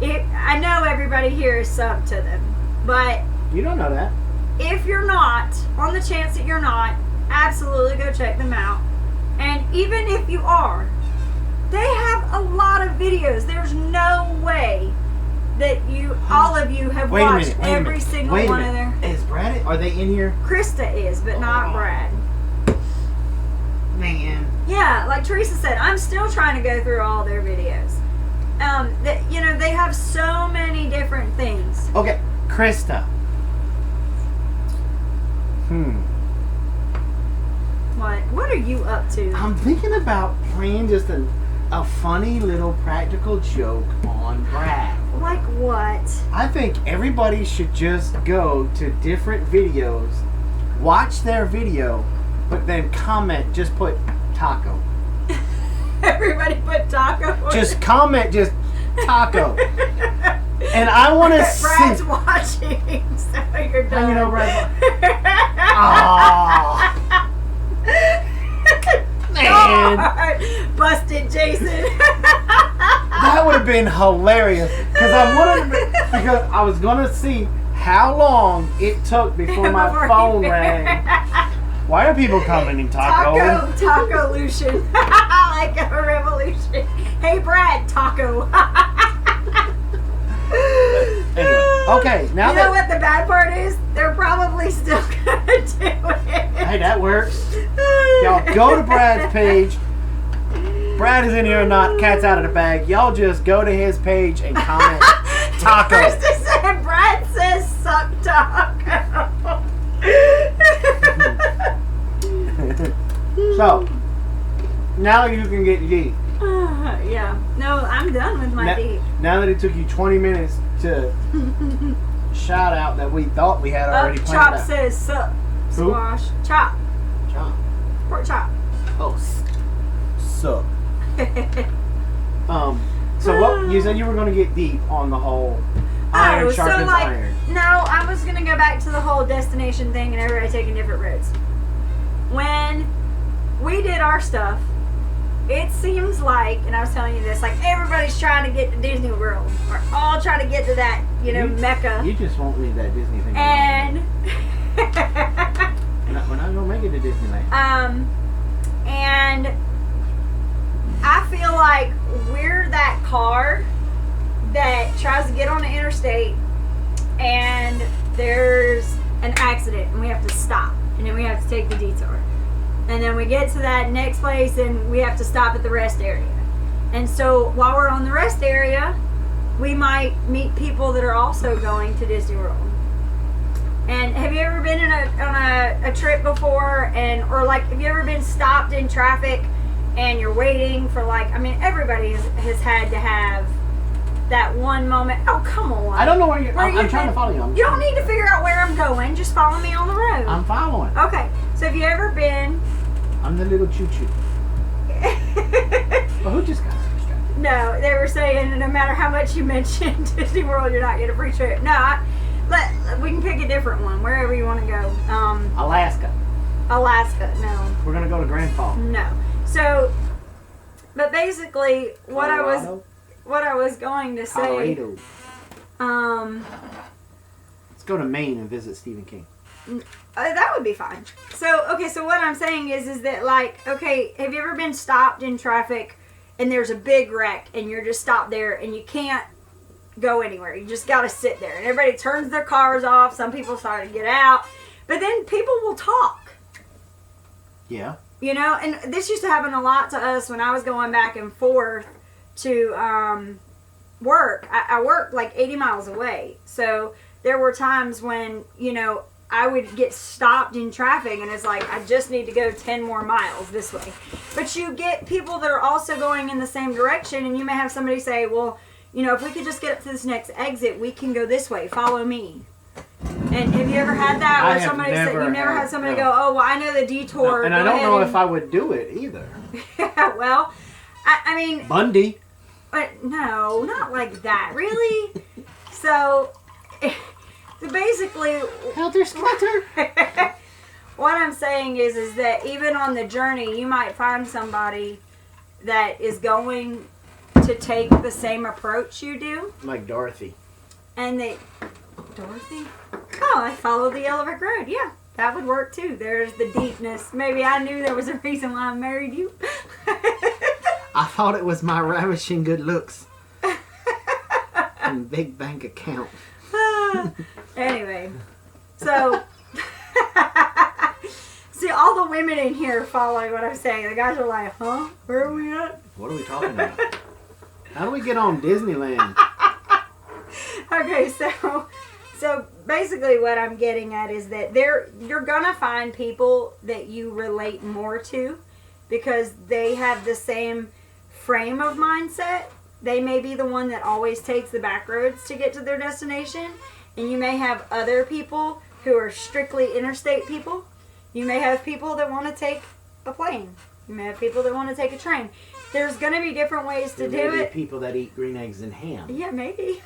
I know everybody here is sub to them, but You don't know that. if you're not, on the chance that you're not, absolutely go check them out. And even if you are, they have a lot of videos. There's no way that all of you have watched every single one of their. Is Brad? Are they in here? Krista is, but not Brad. Man. Yeah, like Teresa said, I'm still trying to go through all their videos. They have so many different things. Okay, Krista. What are you up to? I'm thinking about playing just a funny little practical joke on Brad. Like what? I think everybody should just go to different videos, watch their video, but then comment, just put taco. Everybody put taco. Just comment, just taco. And I want to see. Brad's watching, so you're done. How you know Brad's watching? Man. Busted Jason. That would have been hilarious. Because I was gonna see how long it took before my phone rang. Why are people commenting taco? Taco Lucian. Like a revolution. Hey Brad, taco. Anyway, okay, now you know what the bad part is? They're probably still gonna do it. Hey, that works. Y'all go to Brad's page. Brad is in here or not, cat's out of the bag. Y'all just go to his page and comment taco. First it said Brad says suck taco. So, now you can get deep. Yeah. No, I'm done with my deep. Now that it took you 20 minutes to shout out that we thought we had already planned Chop out. says sup. Squash. Chop. Chop. Pork chop. Oh, sup. So what you said you were going to get deep on the whole iron sharpens iron. No, I was going to go back to the whole destination thing and everybody taking different roads. When we did our stuff, it seems like, and I was telling you this, like everybody's trying to get to Disney World. We're all trying to get to that, Mecca. You just won't leave that Disney thing alone. And we're not gonna make it to Disneyland. And I feel like we're that car that tries to get on the interstate and there's an accident and we have to stop and then we have to take the detour. And then we get to that next place and we have to stop at the rest area. And so while we're on the rest area, we might meet people that are also going to Disney World. And have you ever been on a trip before or have you ever been stopped in traffic and you're waiting for everybody has had to have that one moment. Oh, come on. I don't know where you're I'm trying to follow you. You don't need to figure out where I'm going. Just follow me on the road. I'm following. Okay. So have you ever been... I'm the little choo-choo. Well, who just got distracted? No, they were saying no matter how much you mention Disney World, you're not getting a free trip. No, we can pick a different one, wherever you want to go. Alaska. No. We're going to go to Grand Falls. No. So, but basically, what I was going to say... Colorado. Let's go to Maine and visit Stephen King. That would be fine. So what I'm saying is that have you ever been stopped in traffic and there's a big wreck and you're just stopped there and you can't go anywhere. You just got to sit there and everybody turns their cars off. Some people start to get out, but then people will talk Yeah. You know, and this used to happen a lot to us when I was going back and forth to work. I worked like 80 miles away. So there were times when, you know, I would get stopped in traffic and it's like, I just need to go 10 more miles this way. But you get people that are also going in the same direction, and you may have somebody say, well, you know, if we could just get up to this next exit, we can go this way. Follow me. And have you ever had that where somebody said, you never had somebody go, oh, well, I know the detour. No, and I don't know if I would do it either. Well, I mean. Bundy. But no, not like that. Really? So basically. Helter Skelter. What I'm saying is that even on the journey, you might find somebody that is going to take the same approach you do. Like Dorothy. And Dorothy? Oh, I follow the yellow brick road. Yeah, that would work too. There's the deepness. Maybe I knew there was a reason why I married you. I thought it was my ravishing good looks and big bank account. Anyway, so see, all the women in here following what I'm saying. The guys are like, huh? Where are we at? What are we talking about? How do we get on Disneyland? Okay, so basically what I'm getting at is that you're gonna find people that you relate more to because they have the same frame of mindset. They may be the one that always takes the back roads to get to their destination, and you may have other people who are strictly interstate people. You may have people that want to take a plane. You may have people that want to take a train. There's going to be different ways to do it. People that eat green eggs and ham. Yeah, maybe.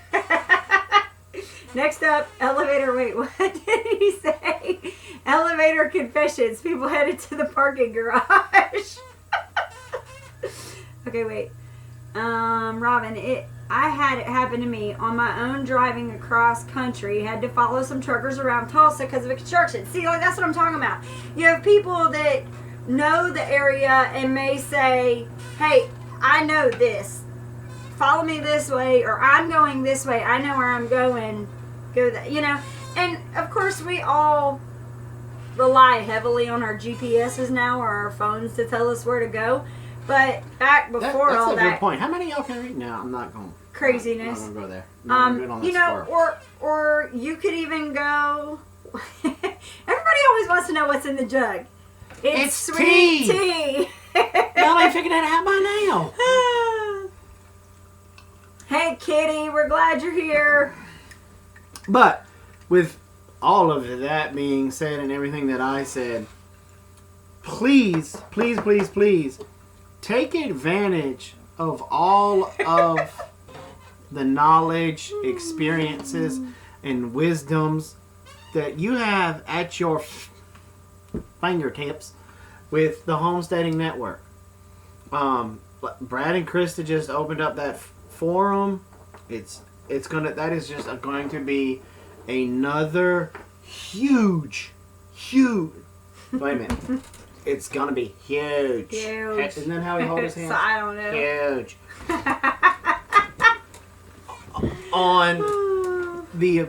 Next up, elevator. Wait, what did he say? Elevator confessions. People headed to the parking garage. Okay, wait. Robin, I had it happen to me on my own driving across country. Had to follow some truckers around Tulsa because of a construction. See, like, that's what I'm talking about. You have people that know the area and may say, hey, I know this. Follow me this way, or I'm going this way. I know where I'm going. Go that, you know. And of course, we all rely heavily on our GPSs now or our phones to tell us where to go. But back before all that, that's a good point. How many of y'all can read now? I'm not going. Craziness. I'm not going to go there. You know, or you could even go. Everybody always wants to know what's in the jug. It's sweet tea. Y'all ain't figured that out by now. Hey, Kitty, we're glad you're here. But with all of that being said and everything that I said, please, please, please, please take advantage of all of the knowledge, experiences, and wisdoms that you have at your fingertips with the Homesteading Network. Brad and Krista just opened up that forum. That is just going to be another huge. Wait a minute. It's gonna be huge. Isn't that how he holds his hands? I don't know. Huge. On the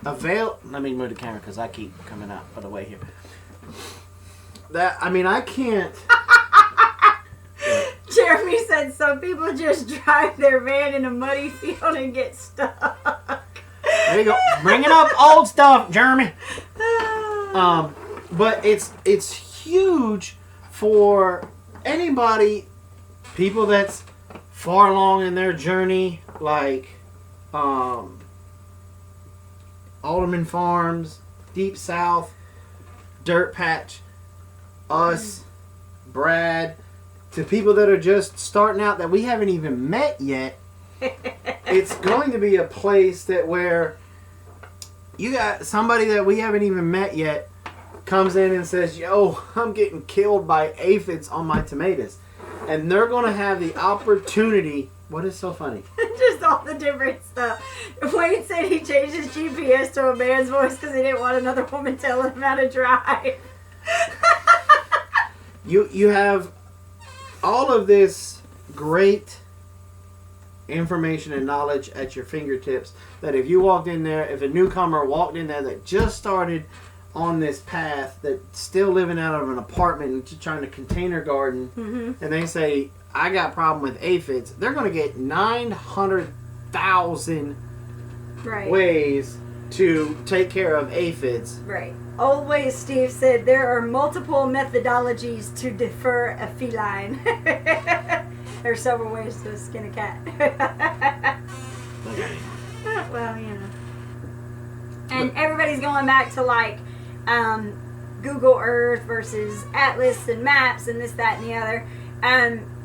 let me move the camera because I keep coming out of the way here. I can't. Jeremy said some people just drive their van in a muddy field and get stuck. There you go. Bringing up old stuff, Jeremy. But it's huge for anybody, people that's far along in their journey, like Alderman Farms, Deep South, Dirt Patch, us, Brad, to people that are just starting out that we haven't even met yet. It's going to be a place that where you got somebody that we haven't even met yet comes in and says, yo, I'm getting killed by aphids on my tomatoes. And they're going to have the opportunity. What is so funny? Just all the different stuff. Wayne said he changed his GPS to a man's voice because he didn't want another woman telling him how to drive. You have all of this great information and knowledge at your fingertips that if you walked in there, if a newcomer walked in there that just started on this path that's still living out of an apartment and trying to container garden, and they say, I got a problem with aphids, they're going to get 900,000 ways to take care of aphids. Right. Always, Steve said, there are multiple methodologies to defer a feline. There are several ways to skin a cat. Okay. Well, you know. And everybody's going back to like Google Earth versus Atlas and maps and this, that, and the other.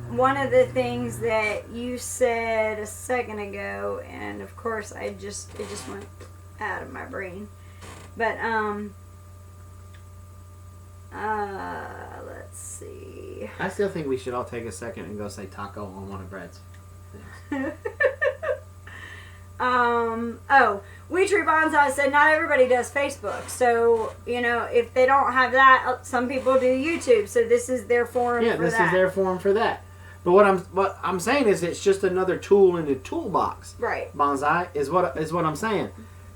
One of the things that you said a second ago, and of course it just went out of my brain. But let's see. I still think we should all take a second and go say taco on one of Brad's things. Weetree Bonsai said not everybody does Facebook. So, you know, if they don't have that, some people do YouTube. So this is their forum for that. Yeah, this is their forum for that. But what I'm saying is it's just another tool in the toolbox. Right. Bonsai is what I'm saying.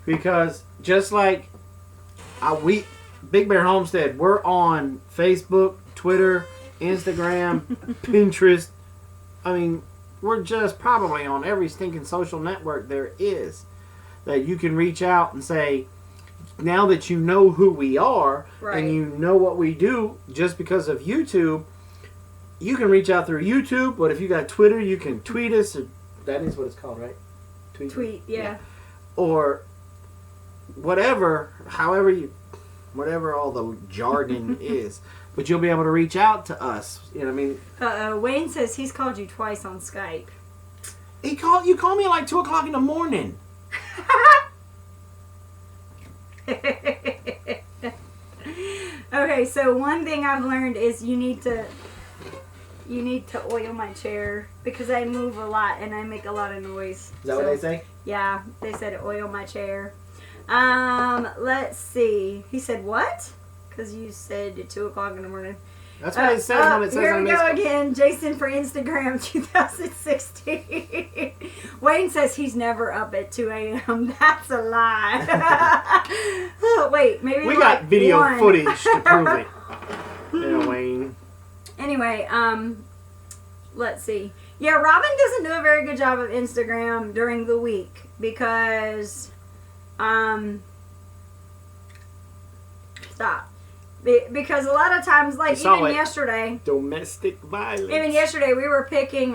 Because just like Big Bear Homestead, we're on Facebook, Twitter, Instagram, Pinterest. I mean, we're just probably on every stinking social network there is that you can reach out and say, now that you know who we are and you know what we do just because of YouTube, you can reach out through YouTube. But if you got Twitter, you can tweet us. That is what it's called, right? Tweet, yeah. Or whatever, whatever all the jargon is. But you'll be able to reach out to us. You know what I mean? Wayne says he's called you twice on Skype. You called me at like 2 o'clock in the morning. Okay, so one thing I've learned is you need to oil my chair because I move a lot and I make a lot of noise. Is that what they say? Yeah, they said oil my chair. Let's see. He said what? Because you said at 2 o'clock in the morning. That's what it says when it says here on we this. go again. Jason for Instagram 2016. Wayne says he's never up at 2 a.m. That's a lie. Wait, maybe we got video footage to prove it. Yeah, Wayne. Anyway, let's see. Yeah, Robin doesn't do a very good job of Instagram during the week because, stop. Because a lot of times, like even yesterday, domestic violence. Even yesterday, we were picking,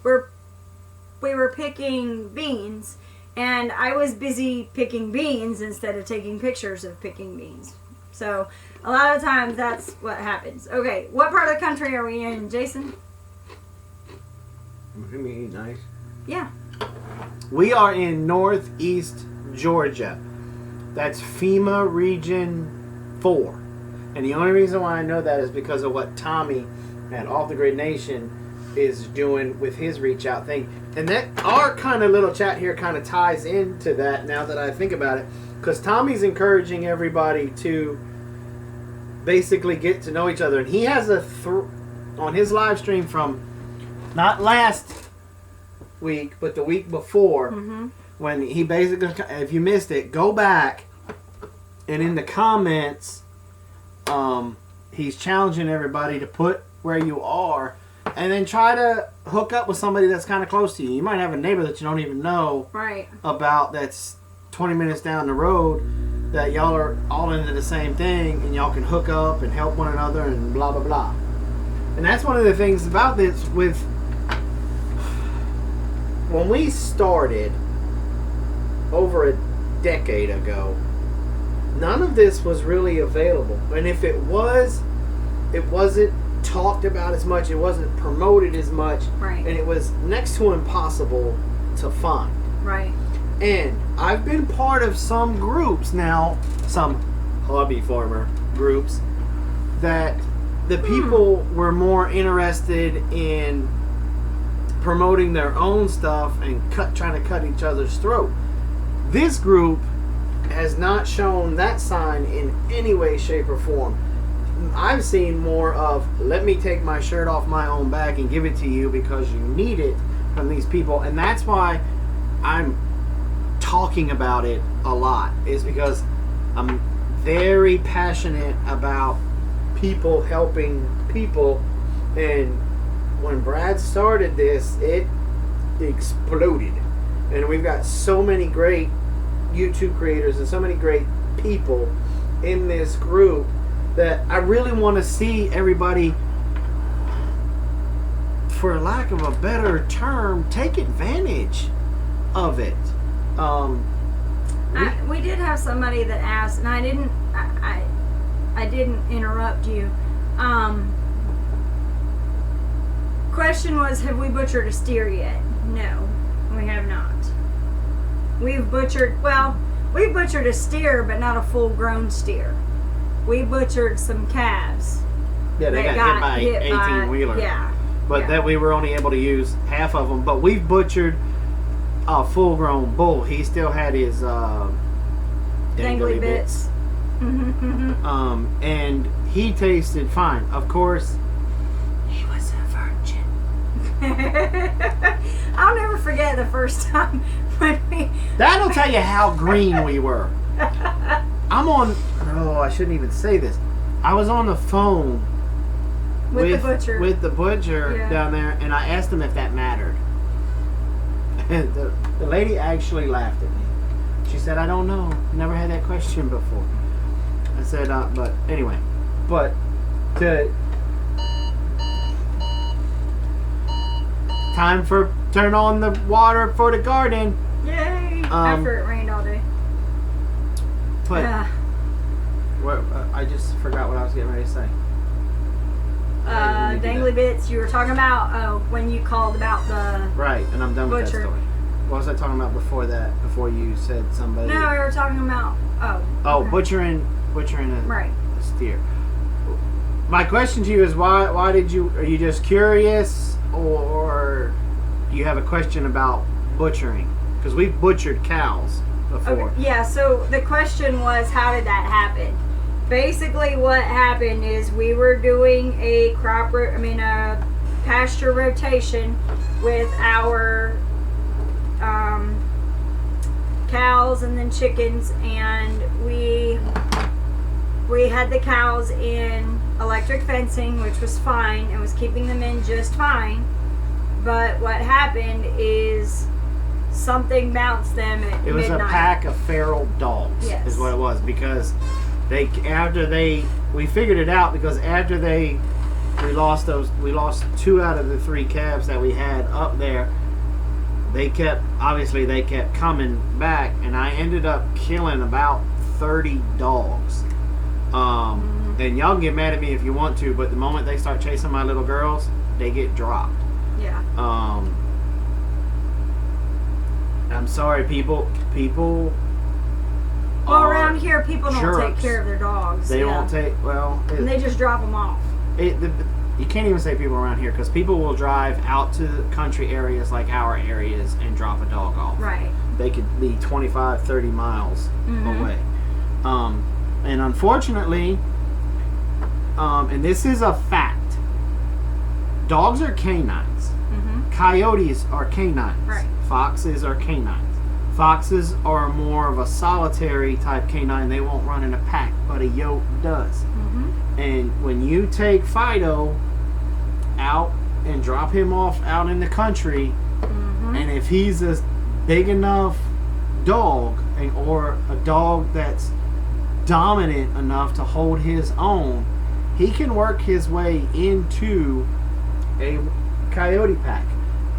we were picking beans, and I was busy picking beans instead of taking pictures of picking beans. So a lot of times that's what happens. Okay, what part of the country are we in, Jason? Nice. Yeah. We are in northeast Georgia. That's FEMA Region 4. And the only reason why I know that is because of what Tommy at Off the Grid Nation is doing with his reach out thing. And that our kind of little chat here kind of ties into that now that I think about it. Because Tommy's encouraging everybody to basically get to know each other. And he has on his live stream from not last week, but the week before. Mm-hmm. When he basically, if you missed it, go back and in the comments, he's challenging everybody to put where you are and then try to hook up with somebody that's kind of close to you. You might have a neighbor that you don't even know about that's 20 minutes down the road that y'all are all into the same thing and y'all can hook up and help one another and blah, blah, blah. And that's one of the things about this with when we started over a decade ago, none of this was really available. And if it was, it wasn't talked about as much, it wasn't promoted as much, and it was next to impossible to find. Right. And I've been part of some groups now, some hobby farmer groups, that the people were more interested in promoting their own stuff and trying to cut each other's throat. This group has not shown that sign in any way, shape, or form. I've seen more of, let me take my shirt off my own back and give it to you because you need it from these people. And that's why I'm talking about it a lot, is because I'm very passionate about people helping people, and when Brad started this, it exploded. And we've got so many great YouTube creators and so many great people in this group that I really want to see everybody, for lack of a better term, take advantage of it. We did have somebody that asked, and I didn't interrupt you. Question was, have we butchered a steer yet? No, we have not. We've butchered a steer, but not a full-grown steer. We butchered some calves. Yeah, they got hit by 18-wheeler. Yeah. But that we were only able to use half of them. But we've butchered a full-grown bull. He still had his dangly bits. And he tasted fine. Of course, he was a virgin. I'll never forget the first time when we... That'll tell you how green we were. I shouldn't even say this. I was on the phone with the butcher down there, and I asked him if that mattered. And the lady actually laughed at me. She said, I don't know. Never had that question before. I said, but anyway. But time for turn on the water for the garden. Yay! After it rained all day. But I just forgot what I was getting ready to say. Dangly bits. You were talking about when you called about the right, and I'm done with that butcher. story. What was I talking about before that? Before you said somebody? No, we were talking about okay. Butchering right. a steer. My question to you is why did you? Are you just curious, or do you have a question about butchering? Because we've butchered cows before. Okay. Yeah. So the question was, how did that happen? Basically, what happened is we were doing a pasture rotation with our cows and then chickens, and we had the cows in electric fencing, which was fine and was keeping them in just fine. But what happened is something bounced them at midnight. It was a pack of feral dogs. Yes. Is what it was, because we figured it out because after we lost 2 out of the 3 calves that we had up there. They kept coming back, and I ended up killing about 30 dogs. And y'all can get mad at me if you want to, but the moment they start chasing my little girls, they get dropped. Yeah. I'm sorry, people. Well, around here, people don't jerks. take care of their dogs. They won't take. And they just drop them off. You can't even say people around here, because people will drive out to country areas like our areas and drop a dog off. Right. They could be 25, 30 miles away. And unfortunately, and this is a fact, dogs are canines. Coyotes are canines. Right. Foxes are canines. Foxes are more of a solitary type canine. They won't run in a pack, but a yoke does. And when you take Fido out and drop him off out in the country, and if he's a big enough dog, or a dog that's dominant enough to hold his own, he can work his way into a coyote pack.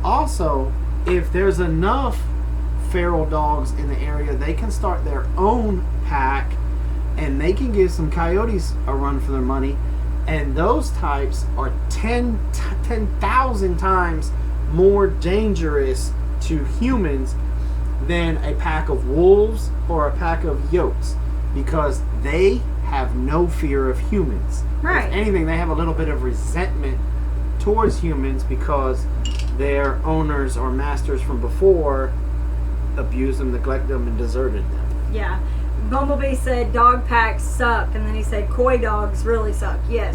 Also, if there's enough feral dogs in the area, they can start their own pack, and they can give some coyotes a run for their money. And those types are 10,000 times more dangerous to humans than a pack of wolves or a pack of yotes, because they have no fear of humans. Right. If anything, they have a little bit of resentment towards humans because their owners or masters from before abused them, neglected them, and deserted them. Yeah. Bumblebee said dog packs suck, and then he said coy dogs really suck. Yes.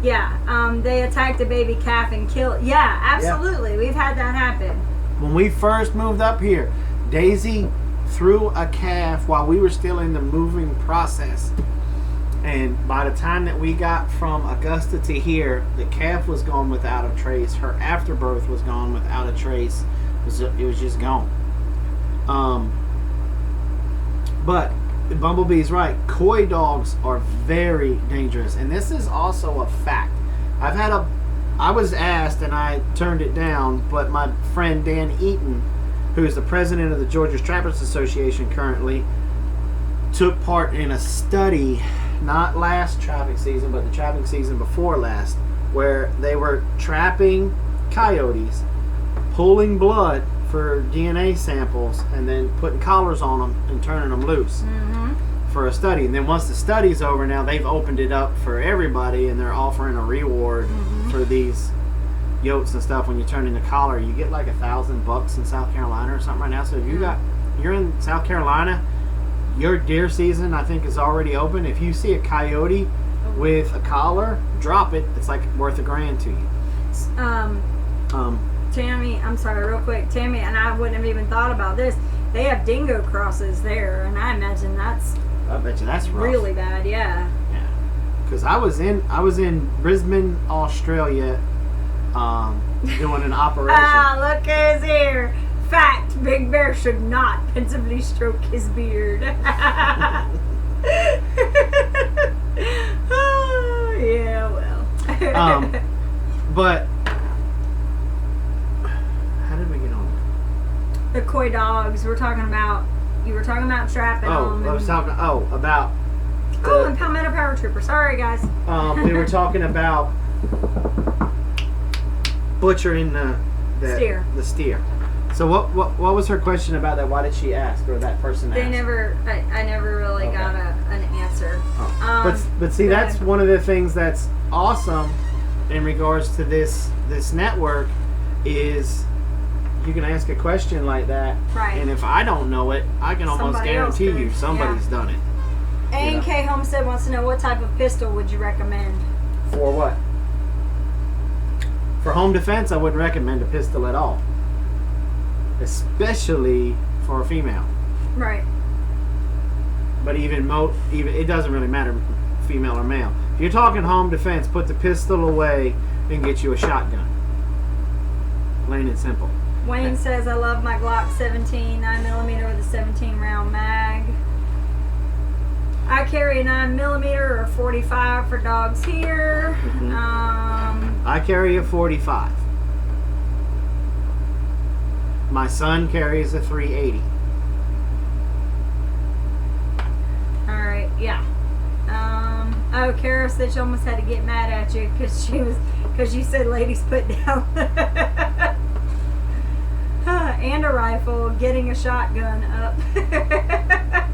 Yeah. They attacked a baby calf and killed it. Yeah, absolutely. Yeah. We've had that happen. When we first moved up here, Daisy threw a calf while we were still in the moving process. And by the time that we got from Augusta to here, the calf was gone without a trace. Her afterbirth was gone without a trace. It was just gone. But Bumblebee's right. Coy dogs are very dangerous. And this is also a fact. I was asked and I turned it down, but my friend Dan Eaton, who is the president of the Georgia Trappers Association currently, took part in a study, not last trapping season, but the trapping season before last, where they were trapping coyotes, pulling blood for DNA samples, and then putting collars on them and turning them loose for a study. And then once the study's over, now they've opened it up for everybody, and they're offering a reward for these yotes and stuff. When you turn in the collar, you get like $1,000 in South Carolina or something right now. So if you're in South Carolina, your deer season I think is already open. If you see a coyote with a collar, drop it. It's like worth $1,000 to you. Tammy, I'm sorry, real quick. Tammy and I wouldn't have even thought about this. They have dingo crosses there, and I imagine I bet you that's rough. really bad. Yeah. Yeah. Because I was in Brisbane, Australia, doing an operation. Look who's here. Fact: Big Bear should not pensively stroke his beard. Oh, yeah, well. But how did we get on? The coy dogs. You were talking about trapping them. I was talking. About. And Palmetto Paratrooper. Sorry, guys. We were talking about butchering the steer. The steer. So what was her question about that? Why did she ask, or that person asked? I never really got an answer. But see, that's one of the things that's awesome in regards to this network is you can ask a question like that, right? And if I don't know it, I can almost guarantee you somebody's done it. A&K Homestead wants to know, what type of pistol would you recommend? For what? For home defense, I wouldn't recommend a pistol at all. Especially for a female. Right. But even it doesn't really matter, female or male. If you're talking home defense, put the pistol away and get you a shotgun. Plain and simple. Wayne says, I love my Glock 17 9mm with a 17 round mag. I carry a 9mm or 45 for dogs here. I carry a 45. My son carries a 380. Alright, yeah. Kara said she almost had to get mad at you because you said ladies put down and a rifle, getting a shotgun up. Yeah.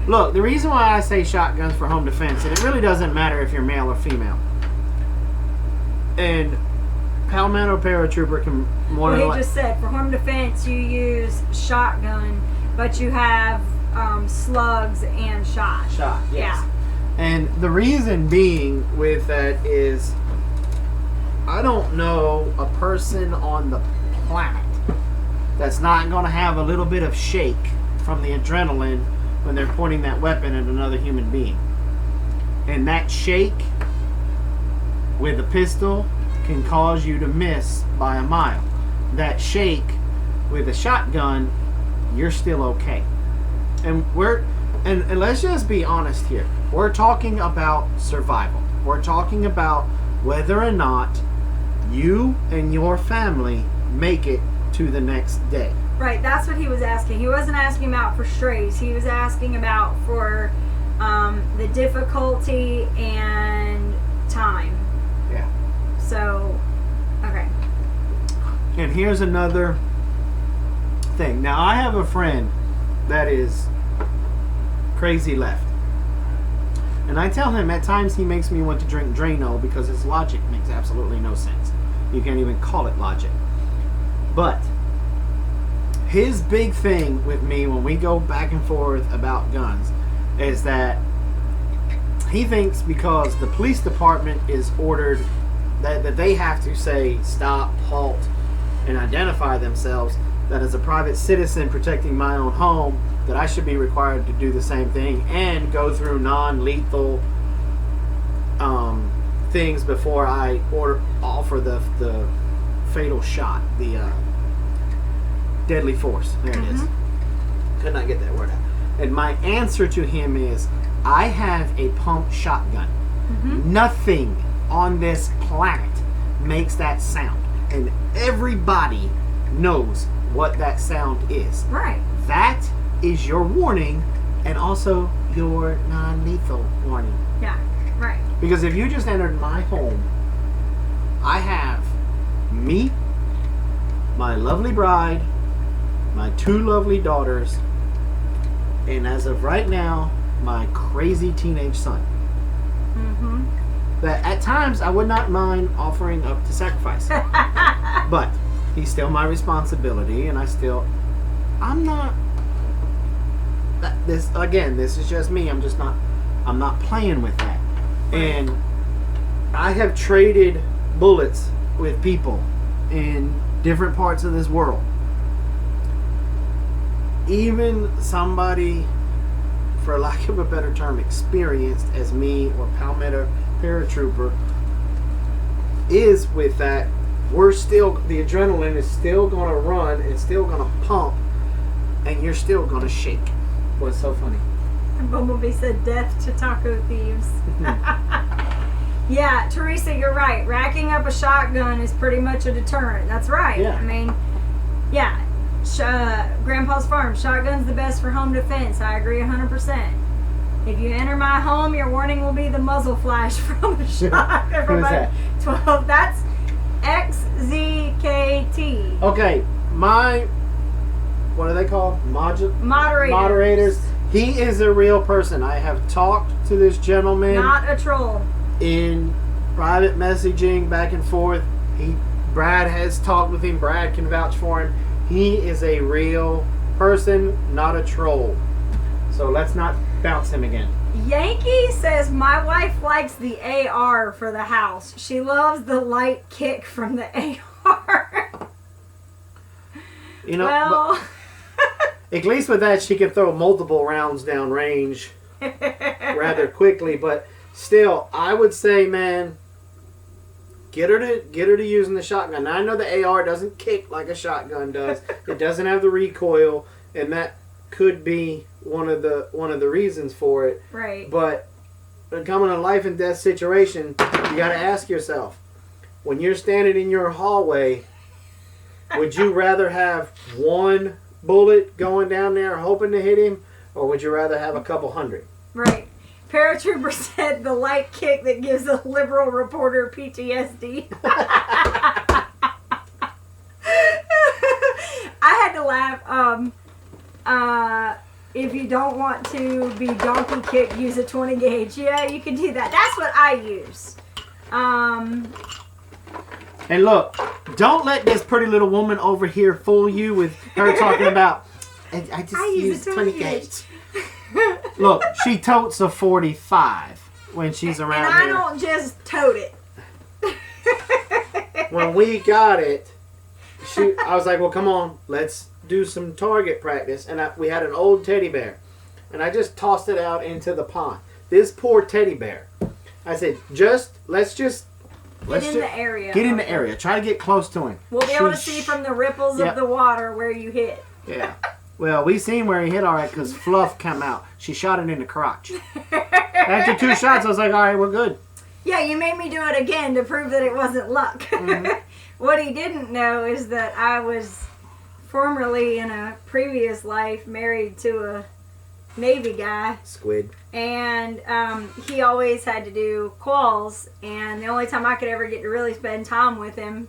Look, the reason why I say shotguns for home defense, and it really doesn't matter if you're male or female. And Palmetto Paratrooper can more than he just said for home defense you use shotgun, but you have slugs and shot. Shot, yes. Yeah. And the reason being with that is I don't know a person on the planet that's not going to have a little bit of shake from the adrenaline when they're pointing that weapon at another human being. And that shake with a pistol can cause you to miss by a mile. That shake with a shotgun, you're still okay. And and let's just be honest here. We're talking about survival. We're talking about whether or not you and your family make it to the next day. Right, that's what he was asking. He wasn't asking about for strays. He was asking about for the difficulty and time. Yeah. So, okay. And here's another thing. Now, I have a friend that is crazy left. And I tell him at times he makes me want to drink Drano because his logic makes absolutely no sense. You can't even call it logic. But his big thing with me when we go back and forth about guns is that he thinks because the police department is ordered that they have to say stop, halt, and identify themselves, that as a private citizen protecting my own home, that I should be required to do the same thing and go through non-lethal things before I offer the fatal shot, the deadly force. There it is. Could not get that word out. And my answer to him is, I have a pump shotgun. Nothing on this planet makes that sound, and everybody knows what that sound is. Right. That is your warning, and also your non-lethal warning. Yeah. Right. Because if you just entered my home, I have me, my lovely bride, my 2 lovely daughters, and as of right now, my crazy teenage son. That at times I would not mind offering up to sacrifice. But he's still my responsibility, and I'm not, this is just me. I'm not playing with that. And I have traded bullets with people in different parts of this world. Even somebody, for lack of a better term, experienced as me or Palmetto paratrooper is with that, the adrenaline is still going to run, it's still going to pump, and you're still going to shake. What's so funny? Bumblebee said death to taco thieves. Yeah, Teresa, you're right. Racking up a shotgun is pretty much a deterrent. That's right. Yeah. I mean, yeah. Grandpa's Farm, shotgun's the best for home defense. I agree 100%. If you enter my home, your warning will be the muzzle flash from a shotgun. Who's that? 12. That's XZKT. Okay, what are they called? Moderators. He is a real person. I have talked to this gentleman. Not a troll. In private messaging, back and forth. Brad has talked with him. Brad can vouch for him. He is a real person, not a troll. So let's not bounce him again. Yankee says, my wife likes the AR for the house. She loves the light kick from the AR. You know, well, at least with that, she can throw multiple rounds down range rather quickly. But still, I would say, man, get her to using the shotgun. Now, I know the AR doesn't kick like a shotgun does. It doesn't have the recoil, and that could be one of the reasons for it. Right. But when coming to a life and death situation, you got to ask yourself, when you're standing in your hallway, would you rather have one bullet going down there hoping to hit him, or would you rather have a couple hundred? Right. Paratrooper said the light kick that gives a liberal reporter PTSD. I had to laugh. If you don't want to be donkey kicked, use a 20 gauge. Yeah, you can do that. That's what I use. And look, don't let this pretty little woman over here fool you with her talking about, I just use 20 gauge. Look, she totes a 45 when she's around and here. I don't just tote it. When we got it, I was like, well, come on, let's do some target practice. And we had an old teddy bear. And I just tossed it out into the pond. This poor teddy bear. I said, let's get in the area. Get in the area. Try to get close to him. We'll be able to see from the ripples of the water where you hit. Yeah. Well, we seen where he hit all right because Fluff come out. She shot it in the crotch. After 2 shots, I was like, all right, we're good. Yeah, you made me do it again to prove that it wasn't luck. Mm-hmm. What he didn't know is that I was formerly in a previous life married to a Navy guy. Squid. And he always had to do quals, and the only time I could ever get to really spend time with him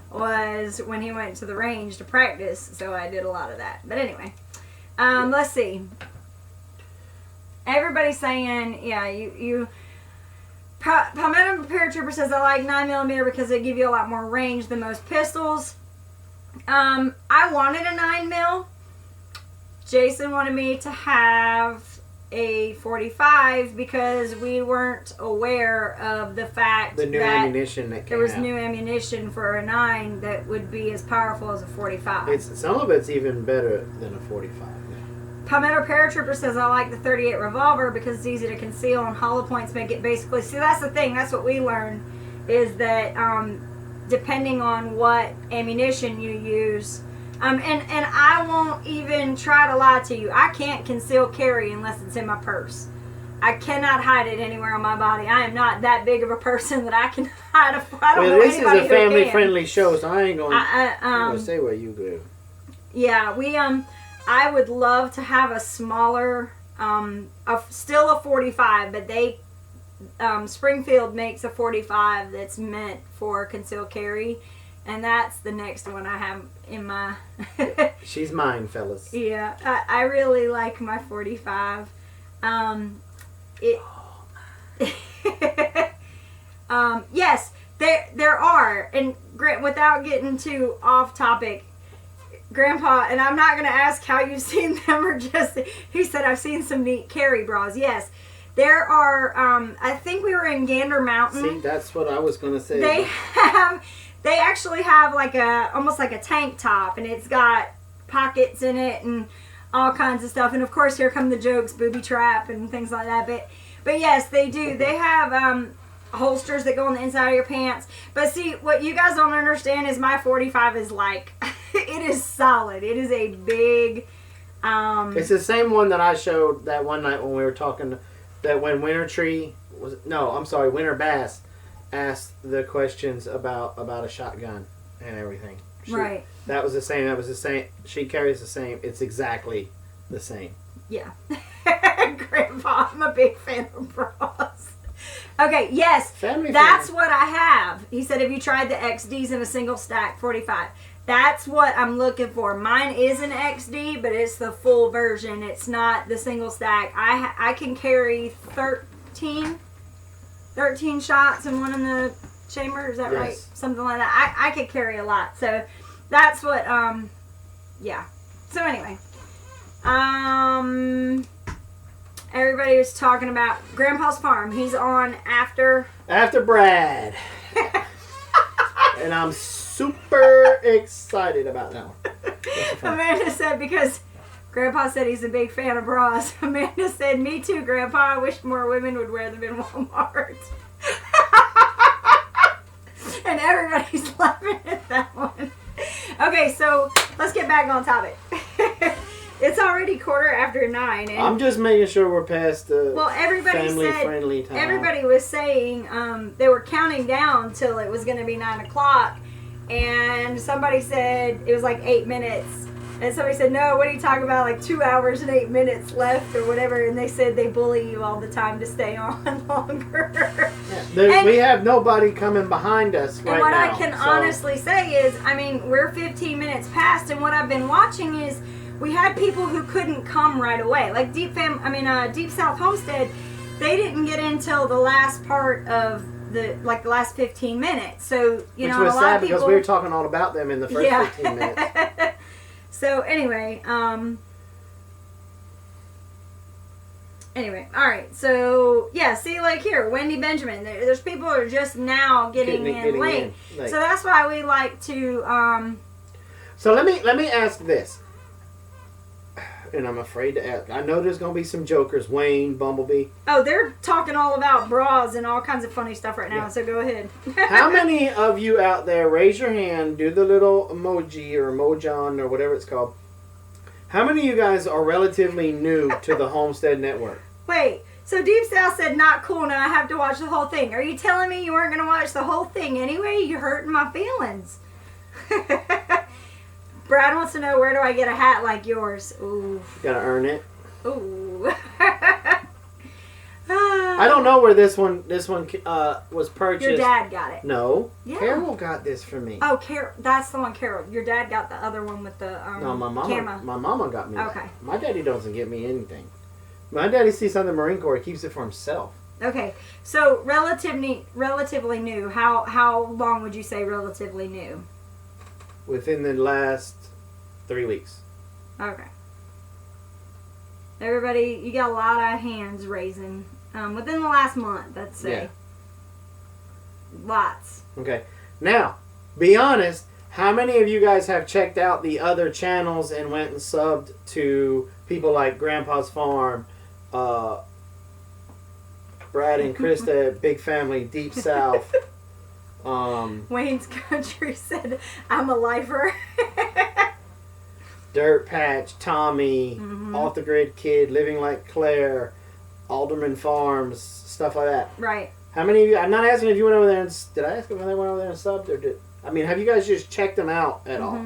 was when he went to the range to practice, so I did a lot of that. But anyway, let's see. Everybody's saying, yeah, Palmetto Paratrooper says, I like 9mm because they give you a lot more range than most pistols. I wanted a 9mm. Jason wanted me to have a 45 because we weren't aware of the fact that ammunition that there was new ammunition for a 9 that would be as powerful as a 45. Some of it's even better than a 45. Palmetto Paratrooper says, I like the 38 revolver because it's easy to conceal and hollow points make it basically... See, that's the thing. That's what we learned is that depending on what ammunition you use... and I won't even try to lie to you. I can't conceal carry unless it's in my purse. I cannot hide it anywhere on my body. I am not that big of a person that I can hide a... I don't know this is anybody a who can. family-friendly show, so I ain't going to say where you go. Yeah, I would love to have a smaller, still a 45, but they, Springfield makes a 45 that's meant for concealed carry, and that's the next one I have in my... She's mine, fellas. Yeah, I really like my 45. Yes, there are, and without getting too off topic, Grandpa, and I'm not going to ask how you've seen them or just, he said, I've seen some neat carry bras. Yes, there are, I think we were in Gander Mountain. See, that's what I was going to say. They actually have like almost like a tank top, and it's got pockets in it and all kinds of stuff. And of course, here come the jokes, booby trap and things like that. But yes, they do. They have, holsters that go on the inside of your pants. But see, what you guys don't understand is my 45 is like, it is solid. It is a big... it's the same one that I showed that one night when we were talking, that when Winter Bass asked the questions about a shotgun and everything. Right. That was the same. She carries the same. It's exactly the same. Yeah. Grandpa, I'm a big fan of bras. Okay, yes, that's what I have. He said, have you tried the XDs in a single stack 45? That's what I'm looking for. Mine is an XD, but it's the full version. It's not the single stack. I can carry 13 shots and one in the chamber. Is that right? Something like that. I could carry a lot. So that's what, yeah. So anyway, everybody was talking about Grandpa's farm. He's on after Brad. And I'm super excited about that one. Amanda said, because Grandpa said he's a big fan of bras. Amanda said, me too, Grandpa. I wish more women would wear them in Walmart. And everybody's laughing at that one. Okay, so let's get back on topic. It's already 9:15. And I'm just making sure we're past the family-friendly time. Everybody was saying they were counting down till it was going to be 9 o'clock. And somebody said it was like 8 minutes. And somebody said, no, what are you talking about? Like 2 hours and 8 minutes left or whatever. And they said they bully you all the time to stay on longer. Yeah, we have nobody coming behind us right now. And what I can honestly say is, I mean, we're 15 minutes past. And what I've been watching is we had people who couldn't come right away. Like Deep South Homestead, they didn't get in till the last part of the last 15 minutes. So, Which was a lot sad of people, because we were talking all about them in the first 15 minutes. So anyway, all right. So yeah, see, like here, Wendy Benjamin. There's people who are just now getting in late. So that's why we like to. So let me ask this, and I'm afraid to ask. I know there's gonna be some jokers. Wayne, Bumblebee. Oh, they're talking all about bras and all kinds of funny stuff right now. Yeah. So go ahead. How many of you out there, raise your hand, do the little emoji or emojon or whatever it's called. How many of you guys are relatively new to the Homestead Network? Wait, so Deep South said not cool, now I have to watch the whole thing. Are you telling me you weren't going to watch the whole thing anyway? You're hurting my feelings. Brad wants to know, where do I get a hat like yours? Ooh. Gotta earn it. Ooh. I don't know where this one was purchased. Your dad got it. No. Yeah. Carol got this for me. Oh, Carol. That's the one, Carol. Your dad got the other one with the no, my mama got me. Okay. My daddy doesn't get me anything. My daddy sees something in the Marine Corps, he keeps it for himself. Okay. So relatively new. How long would you say relatively new? Within the last 3 weeks. Okay. Everybody, you got a lot of hands raising. Within the last month, let's say. Yeah. Lots. Okay. Now, be honest, How many of you guys have checked out the other channels and went and subbed to people like Grandpa's Farm, Brad and Krista, Big Family, Deep South? Wayne's Country said, I'm a lifer. Dirt Patch, Tommy, Off the Grid Kid, Living Like Claire, Alderman Farms, stuff like that. Right. How many of you, I'm not asking if you went over there and, did I ask if they went over there and subbed or did, I mean, have you guys just checked them out at all?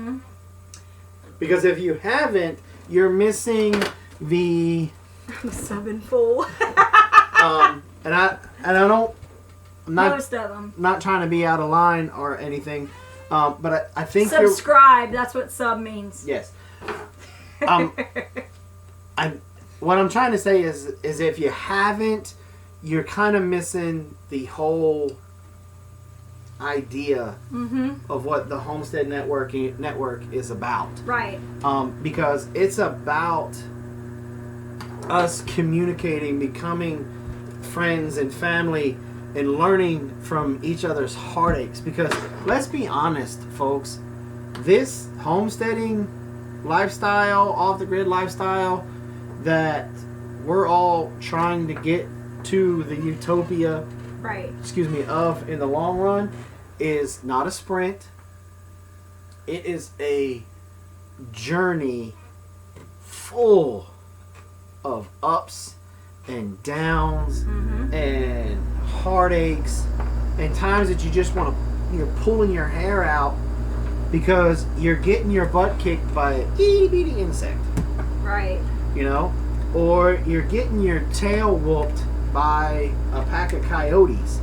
Because if you haven't, you're missing the... I'm subbing full. and I don't, I'm not, most of them. Not trying to be out of line or anything, but I think subscribe. That's what sub means. Yes. What I'm trying to say is if you haven't, you're kind of missing the whole idea of what the Homestead Network is about. Right. Because it's about us communicating, becoming friends and family, and learning from each other's heartaches. Because let's be honest, folks, this homesteading lifestyle, off the grid lifestyle that we're all trying to get to the utopia, of in the long run, is not a sprint. It is a journey full of ups and downs and heartaches and times that you just want to, you're pulling your hair out because you're getting your butt kicked by an itty bitty insect. Right. You know? Or you're getting your tail whooped by a pack of coyotes.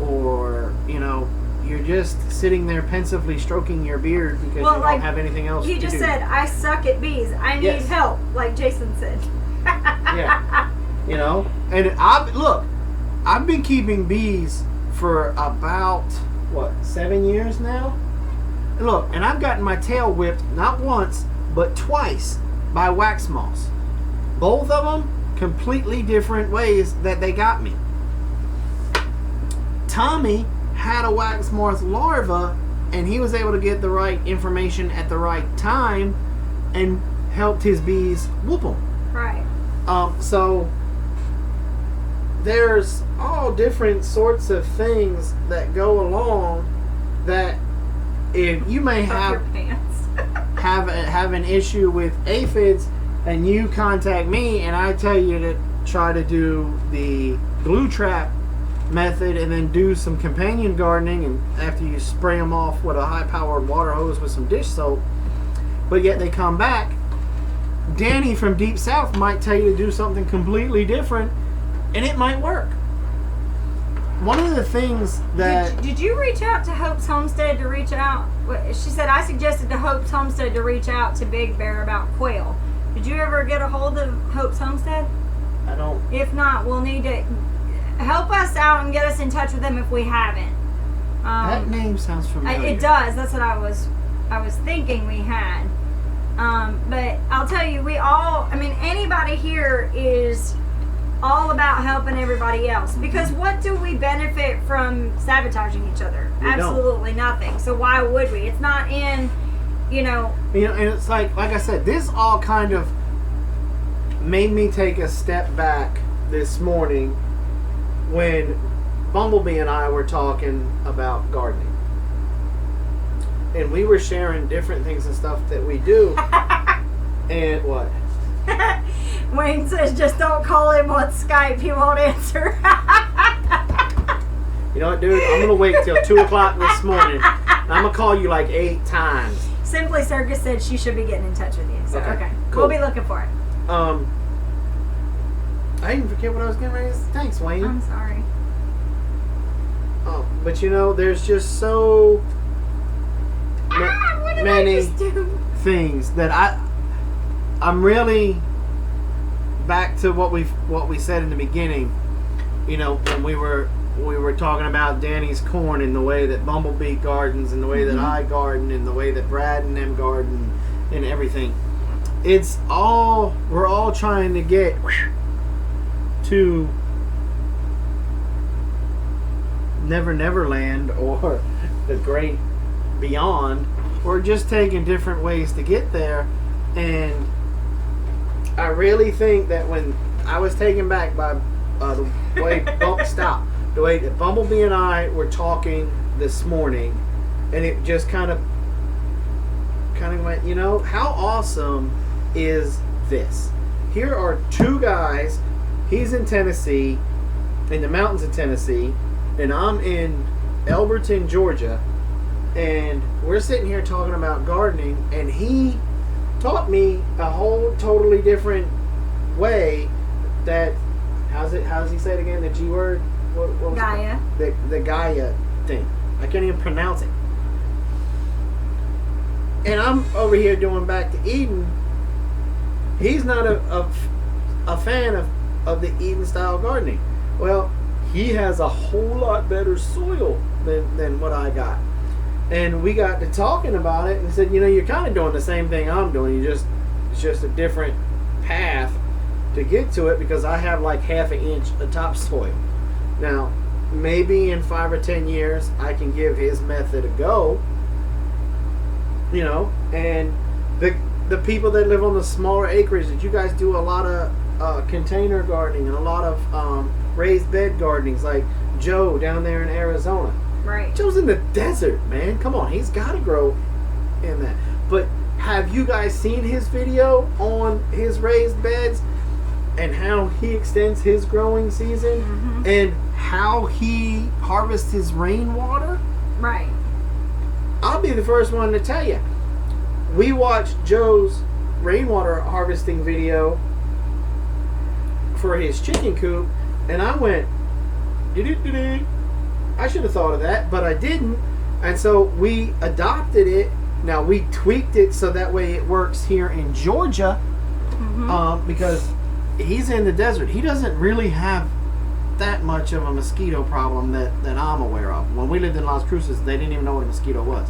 Or, you know, you're just sitting there pensively stroking your beard because you don't have anything else to do. You just said, I suck at bees. I need help, like Jason said. Yeah. You know? And I've been keeping bees for about, 7 years now? And look, and I've gotten my tail whipped not once, but twice by wax moths. Both of them completely different ways that they got me. Tommy had a wax moth larva, and he was able to get the right information at the right time and helped his bees whoop them. Right. So there's all different sorts of things that go along that if you may have have an issue with aphids and you contact me and I tell you to try to do the glue trap method and then do some companion gardening, and after you spray them off with a high-powered water hose with some dish soap, but yet they come back, Danny from Deep South might tell you to do something completely different and it might work. One of the things that... Did you reach out to Hope's Homestead to reach out? She said, I suggested to Hope's Homestead to reach out to Big Bear about quail. Did you ever get a hold of Hope's Homestead? I don't... If not, we'll need to help us out and get us in touch with them if we haven't. That name sounds familiar. It does. That's what I was thinking we had. But I'll tell you, anybody here is all about helping everybody else, because what do we benefit from sabotaging each other? Absolutely nothing. So why would we? It's not in, and it's like I said, this all kind of made me take a step back this morning when Bumblebee and I were talking about gardening, and we were sharing different things and stuff that we do. And what? Wayne says, just don't call him on Skype. He won't answer. You know what, dude? I'm going to wait till 2 o'clock this morning. I'm going to call you like 8 times. Simply Circus said she should be getting in touch with you. So, okay. Cool. We'll be looking for it. I didn't forget what I was getting ready to say. Thanks, Wayne. I'm sorry. But there's just so many things that I'm really back to what we said in the beginning. When we were talking about Danny's corn and the way that Bumblebee gardens and the way that I garden and the way that Brad and them garden and everything. We're all trying to get to Never Land or the great beyond, we're just taking different ways to get there. And I really think that when I was taken back by the way the way that Bumblebee and I were talking this morning, and it just kind of went, you know, how awesome is this? Here are two guys. He's in Tennessee, in the mountains of Tennessee, and I'm in Elberton, Georgia, and we're sitting here talking about gardening, and he taught me a whole totally different way that, how does he say it again, the G word? What was Gaia. The Gaia thing. I can't even pronounce it. And I'm over here doing Back to Eden. He's not a fan of the Eden style gardening. Well, he has a whole lot better soil than what I got. And we got to talking about it and said, you know, you're kind of doing the same thing I'm doing. It's just a different path to get to it, because I have like half an inch of topsoil. Now, maybe in 5 or 10 years, I can give his method a go. You know, and the people that live on the smaller acreage, that you guys do a lot of container gardening and a lot of raised bed gardenings, like Joe down there in Arizona. Right. Joe's in the desert, man. Come on, he's got to grow in that. But have you guys seen his video on his raised beds and how he extends his growing season, Mm-hmm. and how he harvests his rainwater? Right. I'll be the first one to tell you. We watched Joe's rainwater harvesting video for his chicken coop, and I went, doo-doo-doo-doo. I should have thought of that, but I didn't. And so we adopted it. Now we tweaked it so that way it works here in Georgia, because he's in the desert. He doesn't really have that much of a mosquito problem that I'm aware of. When we lived in Las Cruces, they didn't even know what a mosquito was.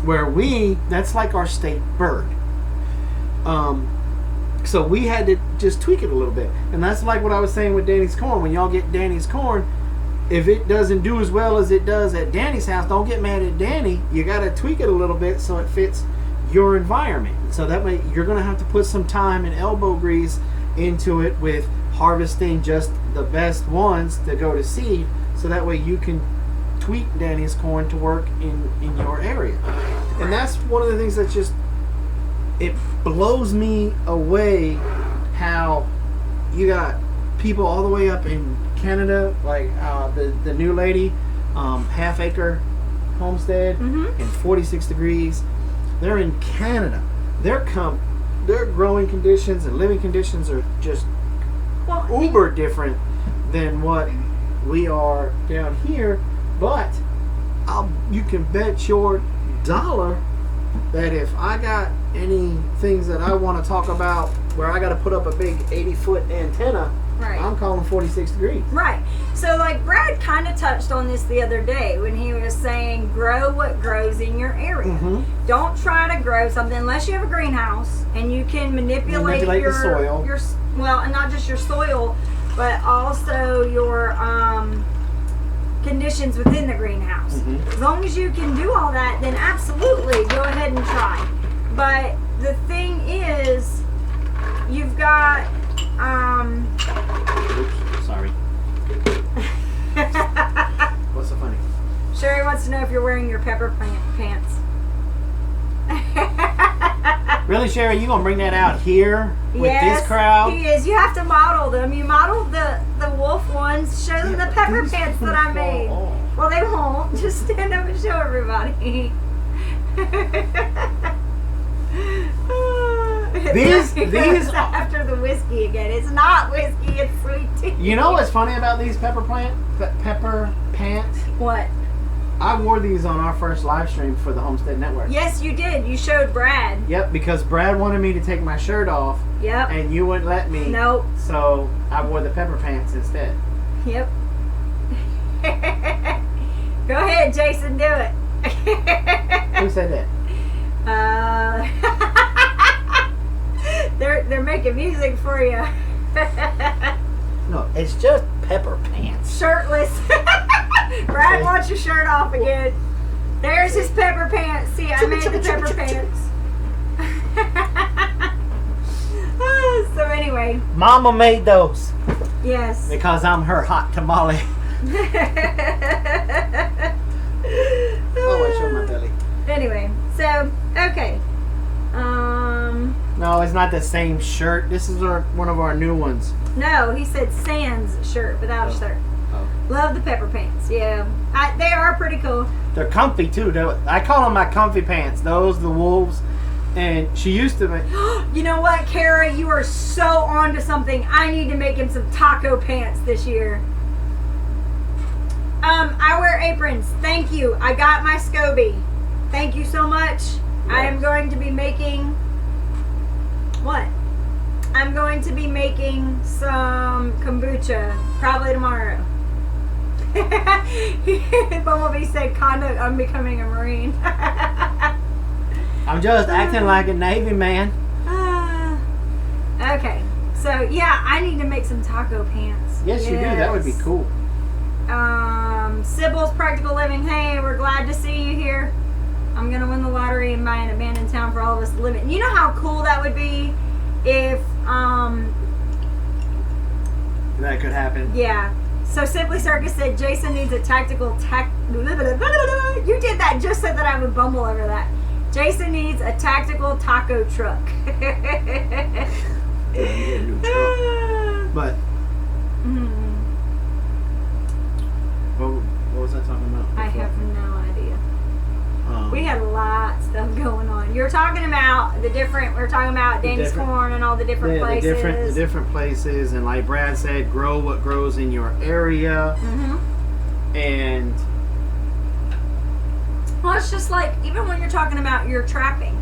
Where that's like our state bird. So we had to just tweak it a little bit. And that's like what I was saying with Danny's corn. When y'all get Danny's corn, if it doesn't do as well as it does at Danny's house, don't get mad at Danny. You got to tweak it a little bit so it fits your environment. So that way you're going to have to put some time and elbow grease into it with harvesting just the best ones to go to seed, so that way you can tweak Danny's corn to work in your area. And that's one of the things that just, it blows me away how you got people all the way up in Canada, like the new lady, half acre homestead in 46 degrees. They're in Canada. Their growing conditions and living conditions are just uber different than what we are down here. But you can bet your dollar that if I got any things that I want to talk about where I got to put up a big 80-foot antenna, Right. I'm calling 46 degrees. Right. So, like, Brad kind of touched on this the other day when he was saying, grow what grows in your area. Don't try to grow something unless you have a greenhouse and you can manipulate your the soil. Well, and not just your soil, but also your conditions within the greenhouse. As long as you can do all that, then absolutely go ahead and try. But the thing is, you've got Oops, sorry. What's so funny? Sherry wants to know if you're wearing your pepper plant pants. Really, Sherry, you gonna bring that out here with Yes, this crowd? he is. You have to model them. You modeled the wolf ones. Show them the pepper pants that I made. Well, they won't. Just stand up and show everybody. These after the whiskey again. It's not whiskey. It's sweet tea. You know what's funny about these pepper pants? What? I wore these on our first live stream for the Homestead Network. Yes, you did. You showed Brad. Yep, because Brad wanted me to take my shirt off. Yep. And you wouldn't let me. Nope. So I wore the pepper pants instead. Yep. Go ahead, Jason. Do it. Who said that? They're making music for you. No, it's just pepper pants. Shirtless. Brad wants your shirt off again. There's his pepper pants. See, I made the pepper pants. So anyway. Mama made those. Yes. Because I'm her hot tamale. Oh, I showed my belly. Anyway, so, okay. No, it's not the same shirt. This is one of our new ones. No, he said Sans shirt without a shirt. Oh. Love the pepper pants. Yeah. They are pretty cool. They're comfy too. I call them my comfy pants. Those, the wolves. And she used to make... You know what, Kara? You are so onto something. I need to make him some taco pants this year. I wear aprons. Thank you. I got my SCOBY. Thank you so much. Yes. I am going to be making... What? I'm going to be making some kombucha probably tomorrow. Bumblebee said, "Conduct, I'm becoming a Marine." I'm just acting like a Navy man. Okay, so yeah, I need to make some taco pants. Yes, you do. That would be cool. Sybil's Practical Living. Hey, we're glad to see you here. I'm gonna win the lottery and buy an abandoned town for all of us to live in. You know how cool that would be if that could happen. Yeah. So Simply Circus said Jason needs a tactical You did that just so that I would bumble over that. Jason needs a tactical taco truck. But what was I talking about before? I have no idea. We had a lot of stuff going on. You're talking about we're talking about Danny's Corn and all the different places. The different places, and like Brad said, grow what grows in your area. Mm-hmm. And well, it's just like, even when you're talking about your trapping,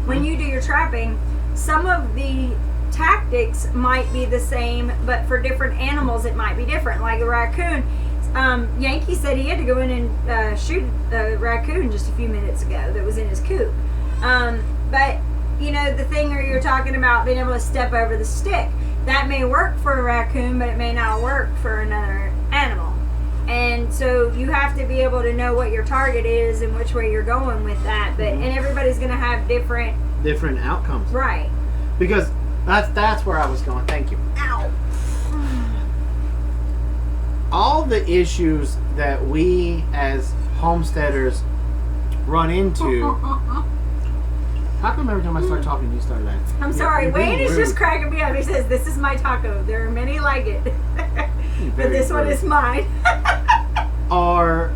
when you do your trapping, some of the tactics might be the same, but for different animals it might be different. Like a raccoon. Yankee said he had to go in and shoot a raccoon just a few minutes ago that was in his coop. But, you know, the thing where you're talking about being able to step over the stick, that may work for a raccoon, but it may not work for another animal. And so you have to be able to know what your target is and which way you're going with that. But and everybody's going to have different outcomes. Right. Because that's where I was going. Thank you. Ow. All the issues that we as homesteaders run into. How come every time I start talking, you start laughing? I'm sorry. Wayne is just cracking me up. He says, "This is my taco. There are many like it, but this one is mine." Are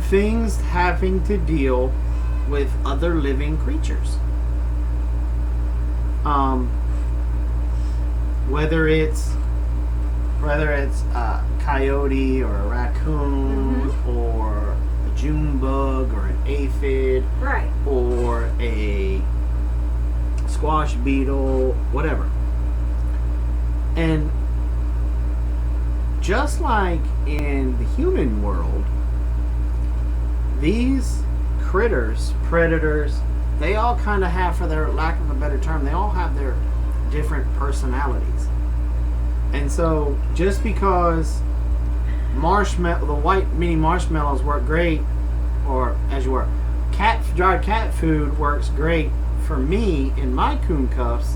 things having to deal with other living creatures. Whether it's a coyote or a raccoon or a June bug or an aphid, right, or a squash beetle, whatever. And just like in the human world, these critters, predators, they all kind of have, for their lack of a better term, they all have their different personalities. And so just because the white mini marshmallows work great, or as you were, dried cat food works great for me in my coon cuffs,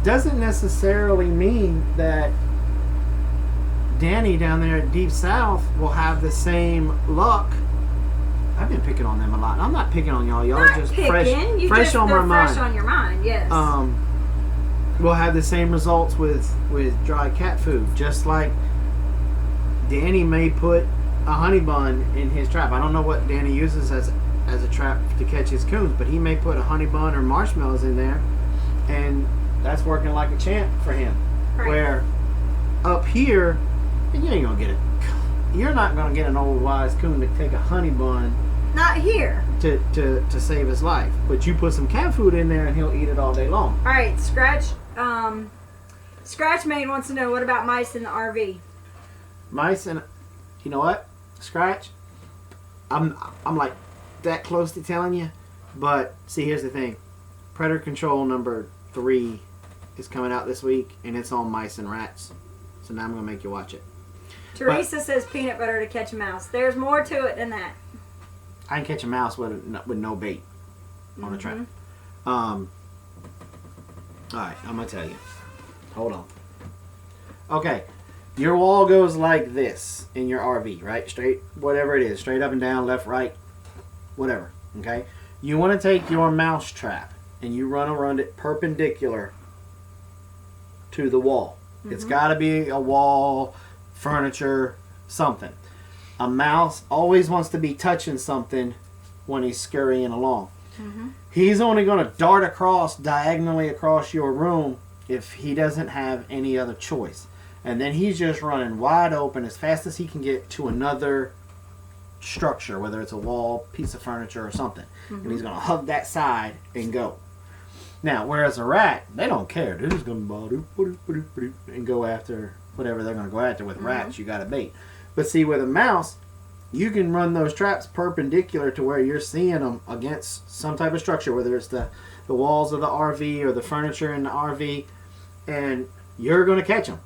doesn't necessarily mean that Danny down there at Deep South will have the same luck. I've been picking on them a lot. I'm not picking on y'all. Y'all are just fresh on my mind. Fresh on your mind, yes. We'll have the same results with dry cat food. Just like Danny may put a honey bun in his trap. I don't know what Danny uses as a trap to catch his coons, but he may put a honey bun or marshmallows in there, and that's working like a champ for him. Right. Where up here, you ain't gonna get it. You're not gonna get an old wise coon to take a honey bun. Not here. To save his life. But you put some cat food in there and he'll eat it all day long. All right, Scratch Main wants to know, what about mice in the RV? Mice and, you know what, Scratch, I'm like that close to telling you, but see, here's the thing. Predator Control number 3 is coming out this week, and it's on mice and rats. So now I'm gonna make you watch it. Teresa says peanut butter to catch a mouse. There's more to it than that. I can catch a mouse with no bait on a trap. All right, I'm gonna tell you. Hold on. Okay, your wall goes like this in your RV, right? Straight, whatever it is, straight up and down, left, right, whatever. Okay, you want to take your mouse trap and you run around it perpendicular to the wall. It's got to be a wall, furniture, something. A mouse always wants to be touching something when he's scurrying along. He's only going to dart across diagonally across your room if he doesn't have any other choice. And then he's just running wide open as fast as he can get to another structure, whether it's a wall, piece of furniture, or something. And he's going to hug that side and go. Now, whereas a rat, they don't care. They're just going to and go after whatever they're going to go after. With rats, you got a bait. But see, with a mouse, you can run those traps perpendicular to where you're seeing them against some type of structure, whether it's the walls of the RV or the furniture in the RV, and you're going to catch them.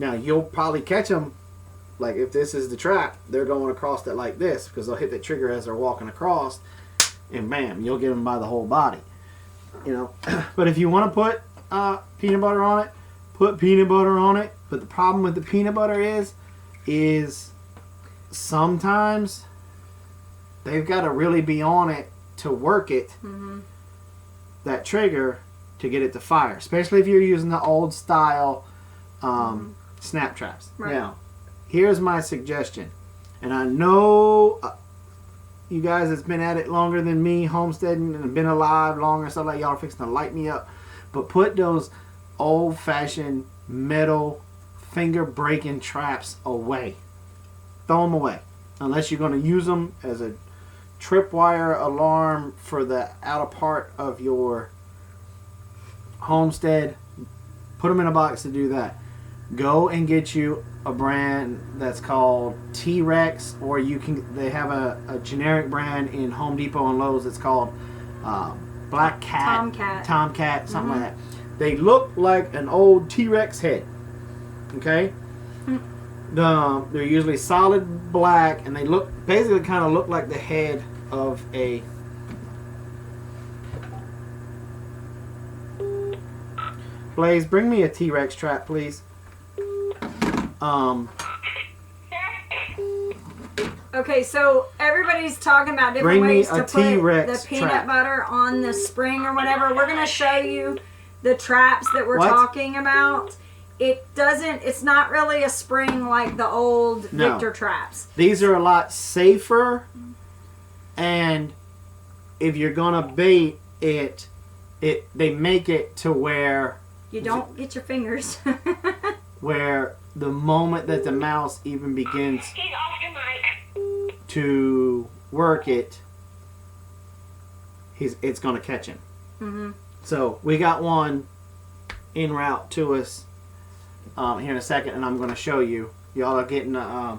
Now, you'll probably catch them, like if this is the trap, they're going across it like this because they'll hit the trigger as they're walking across, and bam, you'll get them by the whole body. You know, but if you want to put peanut butter on it, put peanut butter on it. But the problem with the peanut butter is sometimes they've got to really be on it to work it, that trigger, to get it to fire. Especially if you're using the old style snap traps. Right. Now, here's my suggestion. And I know you guys that's been at it longer than me, homesteading, and been alive longer, stuff like y'all are fixing to light me up. But put those old-fashioned metal finger-breaking traps away. Throw them away. Unless you're going to use them as a tripwire alarm for the outer part of your homestead. Put them in a box to do that. Go and get you a brand that's called T-Rex, or they have a generic brand in Home Depot and Lowe's that's called Black Cat, Tomcat, something like that. They look like an old T-Rex head. Okay, they're usually solid black, and they basically kind of look like the head of a Blaze. Bring me a T-Rex trap, please. Okay, so everybody's talking about different ways to put the peanut butter on the spring or whatever. We're going to show you the traps that we're talking about. It's not really a spring like the old Victor traps. These are a lot safer, and if you're going to bait it, they make it to where you don't get your fingers. Where the moment that the mouse even begins to work it, it's going to catch him. So we got one en route to us here in a second, and I'm going to show you. Y'all are getting Palmetto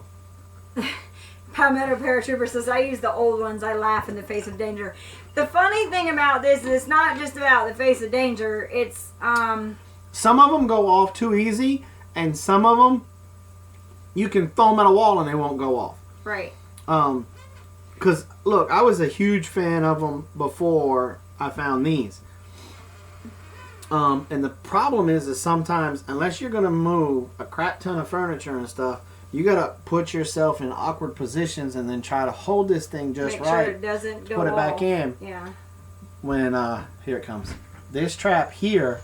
Paratrooper says, I use the old ones. I laugh in the face of danger. The funny thing about this is it's not just about the face of danger. It's some of them go off too easy, and some of them you can throw them at a wall and they won't go off. Right. Because look, I was a huge fan of them before I found these. And the problem is sometimes, unless you're going to move a crap ton of furniture and stuff, you got to put yourself in awkward positions and then try to hold this thing just Make right. Sure it doesn't go put it back in. Yeah. When, here it comes. This trap here.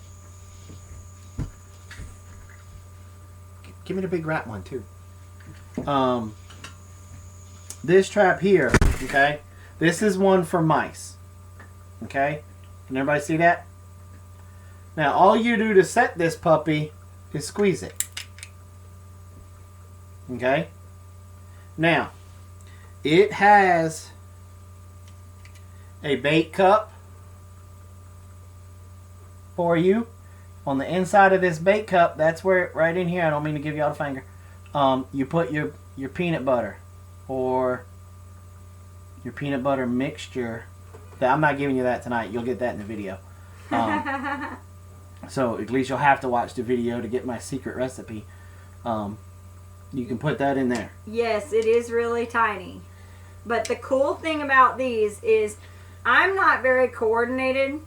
Give me the big rat one too. This trap here, okay? This is one for mice. Okay? Can everybody see that? Now, all you do to set this puppy is squeeze it. Okay? Now, it has a bait cup for you. On the inside of this bait cup, that's where, right in here, I don't mean to give y'all the finger, you put your peanut butter or your peanut butter mixture. I'm not giving you that tonight. You'll get that in the video. So at least you'll have to watch the video to get my secret recipe. You can put that in there. Yes, it is really tiny. But the cool thing about these is I'm not very coordinated,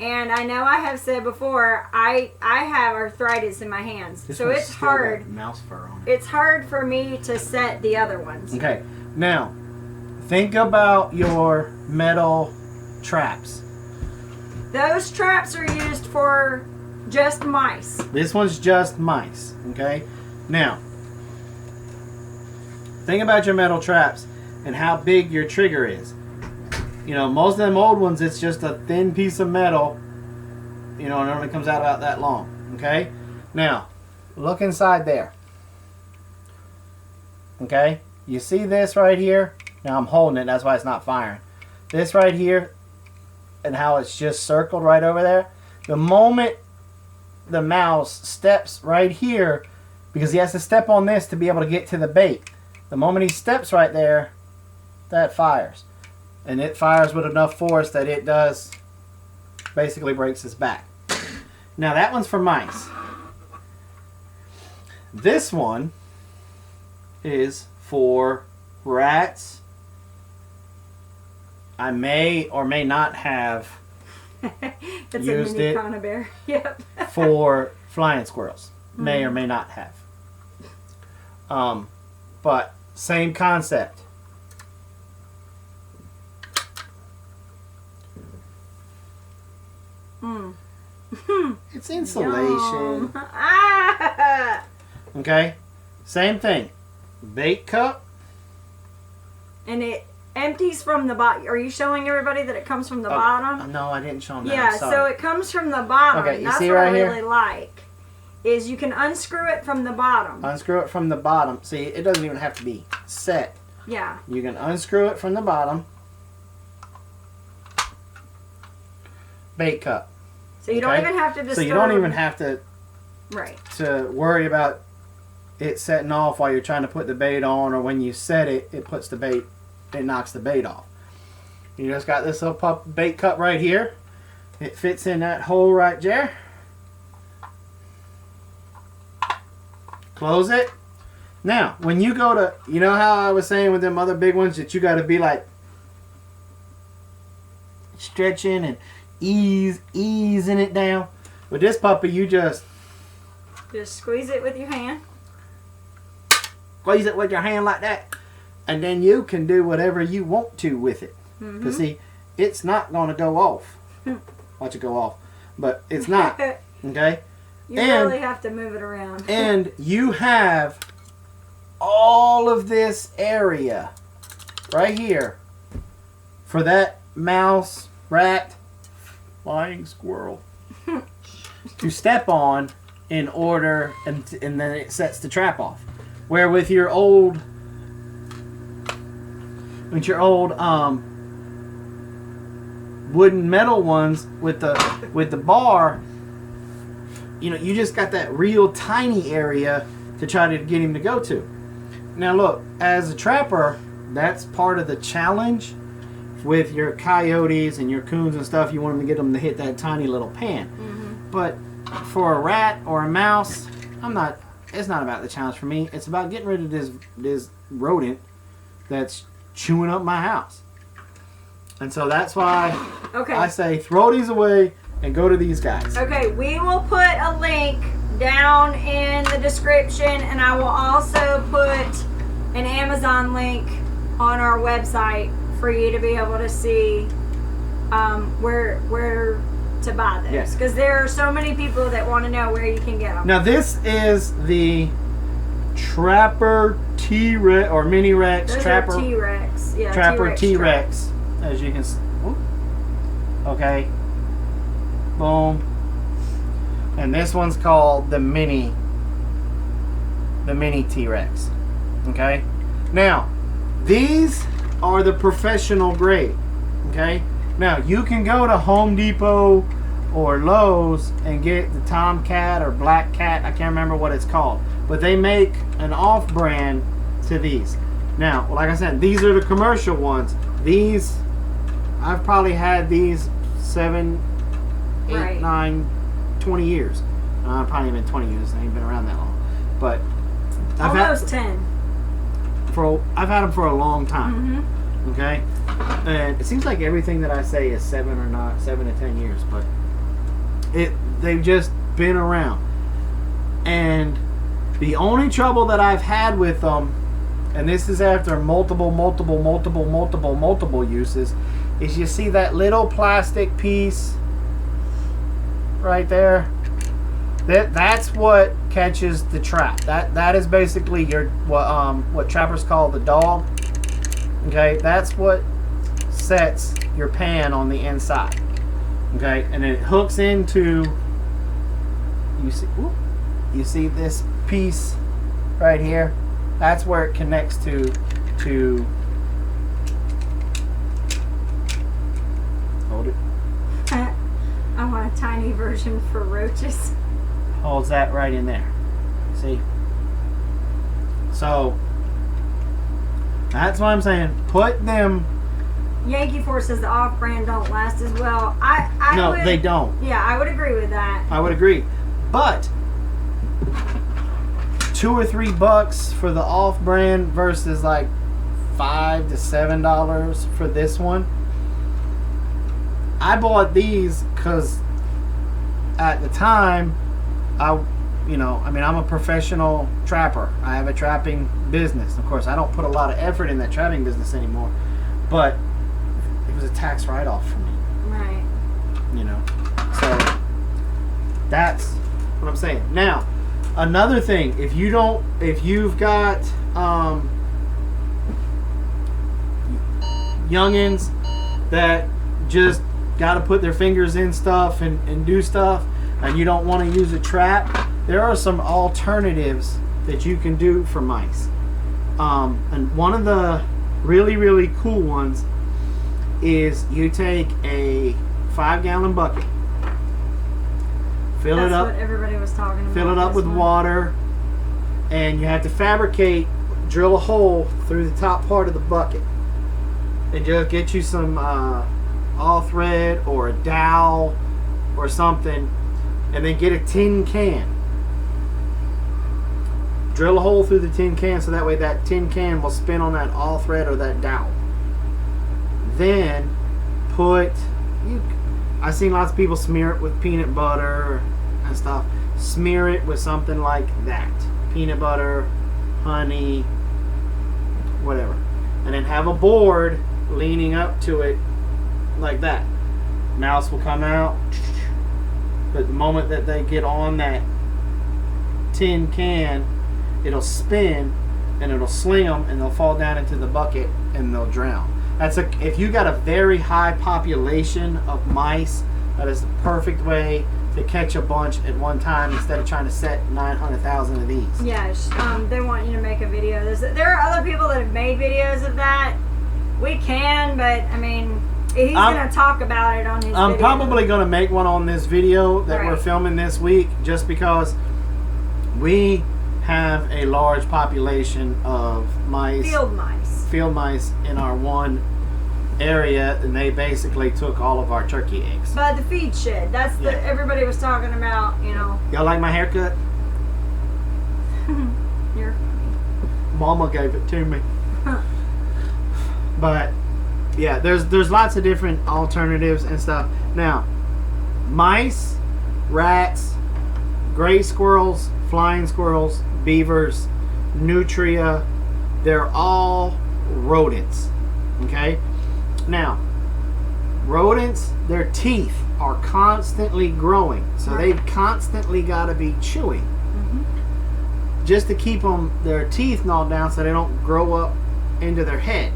and I know I have said before I have arthritis in my hands, so it's hard. Mouse fur on it. It's hard for me to set the other ones. Okay, now think about your metal traps. Those traps are used for just mice. This one's just mice. Okay, now think about your metal traps and how big your trigger is. You know, most of them old ones, it's just a thin piece of metal, you know, and it only comes out about that long. Okay? Now, look inside there. Okay? You see this right here? Now I'm holding it, that's why it's not firing. This right here, and how it's just circled right over there. The moment the mouse steps right here, because he has to step on this to be able to get to the bait. The moment he steps right there, that fires. And it fires with enough force that it does basically breaks his back. Now that one's for mice. This one is for rats. I may or may not have It's used a mini it conibear. Yep. for flying squirrels. May or may not have. But same concept. It's insulation. Ah! Okay? Same thing. Bait cup. And it empties from the bottom. Are you showing everybody that it comes from the bottom? No, I didn't show them that. Yeah, I'm sorry. so it comes from the bottom. Okay, you That's see what right I here? really like. Is you can unscrew it from the bottom. Unscrew it from the bottom. See, it doesn't even have to be set. Yeah. You can unscrew it from the bottom. Bait cup. So you don't even have to disturb. So you don't even have to worry about it setting off while you're trying to put the bait on, or when you set it, it puts the bait, it knocks the bait off. You just got this little bait cup right here. It fits in that hole right there. Close it. Now, when you go to, you know how I was saying with them other big ones that you got to be like stretching and easing it down. With this puppy, you just squeeze it with your hand. Squeeze it with your hand like that, and then you can do whatever you want to with it. Because see, it's not going to go off. Watch it go off, but it's not. Okay. You really have to move it around. And you have all of this area right here for that mouse, rat, flying squirrel to step on in order, and then it sets the trap off. Where with your old wooden metal ones with the bar, you know, you just got that real tiny area to try to get him to go to. Now look, as a trapper, that's part of the challenge with your coyotes and your coons and stuff. You want them to get them to hit that tiny little pan. But for a rat or a mouse, it's not about the challenge for me. It's about getting rid of this rodent that's chewing up my house. And so that's why I say throw these away and go to these guys. Okay, we will put a link down in the description, and I will also put an Amazon link on our website for you to be able to see where to buy this. Because there are so many people that want to know where you can get them. Now this is the Trapper T-Rex or Mini Rex. Those Trapper are T-Rex. Yeah, Trapper T-Rex. As you can see. Okay. Boom. And this one's called the Mini T-Rex. Okay. Now, these are the professional grade. Okay. Now, you can go to Home Depot or Lowe's and get the Tomcat or Black Cat. I can't remember what it's called. But they make an off-brand to these. Now, like I said, these are the commercial ones. These, I've probably had these 7, 8, 9, 20 years. Probably been 20 years. They ain't been around that long. But almost 10. I've had them for a long time. Okay, and it seems like everything that I say is 7 to 10 years, but they've just been around. And the only trouble that I've had with them, and this is after multiple uses, is you see that little plastic piece right there. That's what catches the trap. That is basically what trappers call the dog. Okay, that's what sets your pan on the inside. Okay, and it hooks into. You see this piece right here? That's where it connects to. Hold it. I want a tiny version for roaches. Holds that right in there. See? So that's what I'm saying. Put them. Yankee Force says the off-brand don't last as well. No, they don't. Yeah, I would agree with that. I would agree. But $2 or $3 for the off-brand versus like $5 to $7 for this one. I bought these because at the time, I'm a professional trapper. I have a trapping business. Of course, I don't put a lot of effort in that trapping business anymore, but it was a tax write-off for me. Right. So that's what I'm saying. Now, another thing, if you've got youngins that just got to put their fingers in stuff and do stuff, and you don't want to use a trap, there are some alternatives that you can do for mice. And one of the really, really cool ones is you take a 5-gallon bucket, fill it up. That's what everybody was talking about. Fill it up with water, and you have to drill a hole through the top part of the bucket, and just get you some all thread or a dowel or something, and then get a tin can. Drill a hole through the tin can so that way that tin can will spin on that all thread or that dowel. Then I've seen lots of people smear it with peanut butter and stuff. Smear it with something like that. Peanut butter, honey, whatever. And then have a board leaning up to it like that. Mouse will come out. But the moment that they get on that tin can, it'll spin and it'll sling them and they'll fall down into the bucket and they'll drown. If you got a very high population of mice, that is the perfect way to catch a bunch at one time instead of trying to set 900,000 of these. Yeah, they want you to make a video. There are other people that have made videos of that. We can, but I mean, he's going to talk about it on his video. I'm probably going to make one on this video that we're filming this week just because we have a large population of mice. Field mice in our one area, and they basically took all of our turkey eggs. By the feed shed. That's everybody was talking about, Y'all like my haircut? You're funny. Mama gave it to me. But yeah, there's lots of different alternatives and stuff. Now, mice, rats, gray squirrels, flying squirrels, beavers, nutria, they're all rodents. Okay? Now, rodents, their teeth are constantly growing. So they've constantly got to be chewing. Mm-hmm. Just to keep their teeth gnawed down so they don't grow up into their head.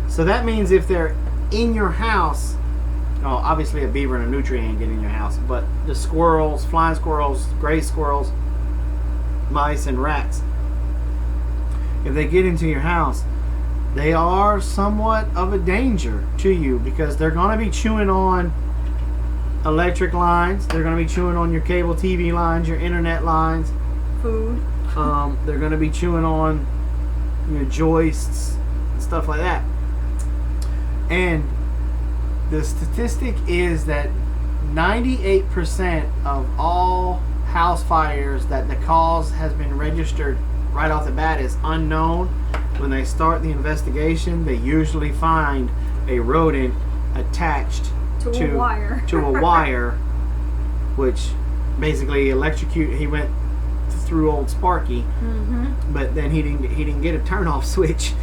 So that means if they're in your house, obviously a beaver and a nutria ain't getting in your house, but the squirrels, flying squirrels, gray squirrels, mice, and rats, if they get into your house, they are somewhat of a danger to you because they're going to be chewing on electric lines. They're going to be chewing on your cable TV lines, your internet lines. Food. They're going to be chewing on your joists and stuff like that. And the statistic is that 98% of all house fires that the cause has been registered right off the bat is unknown. When they start the investigation, they usually find a rodent attached To a wire. to a wire, which basically electrocute. He went through old Sparky, but then he didn't get a turn off switch,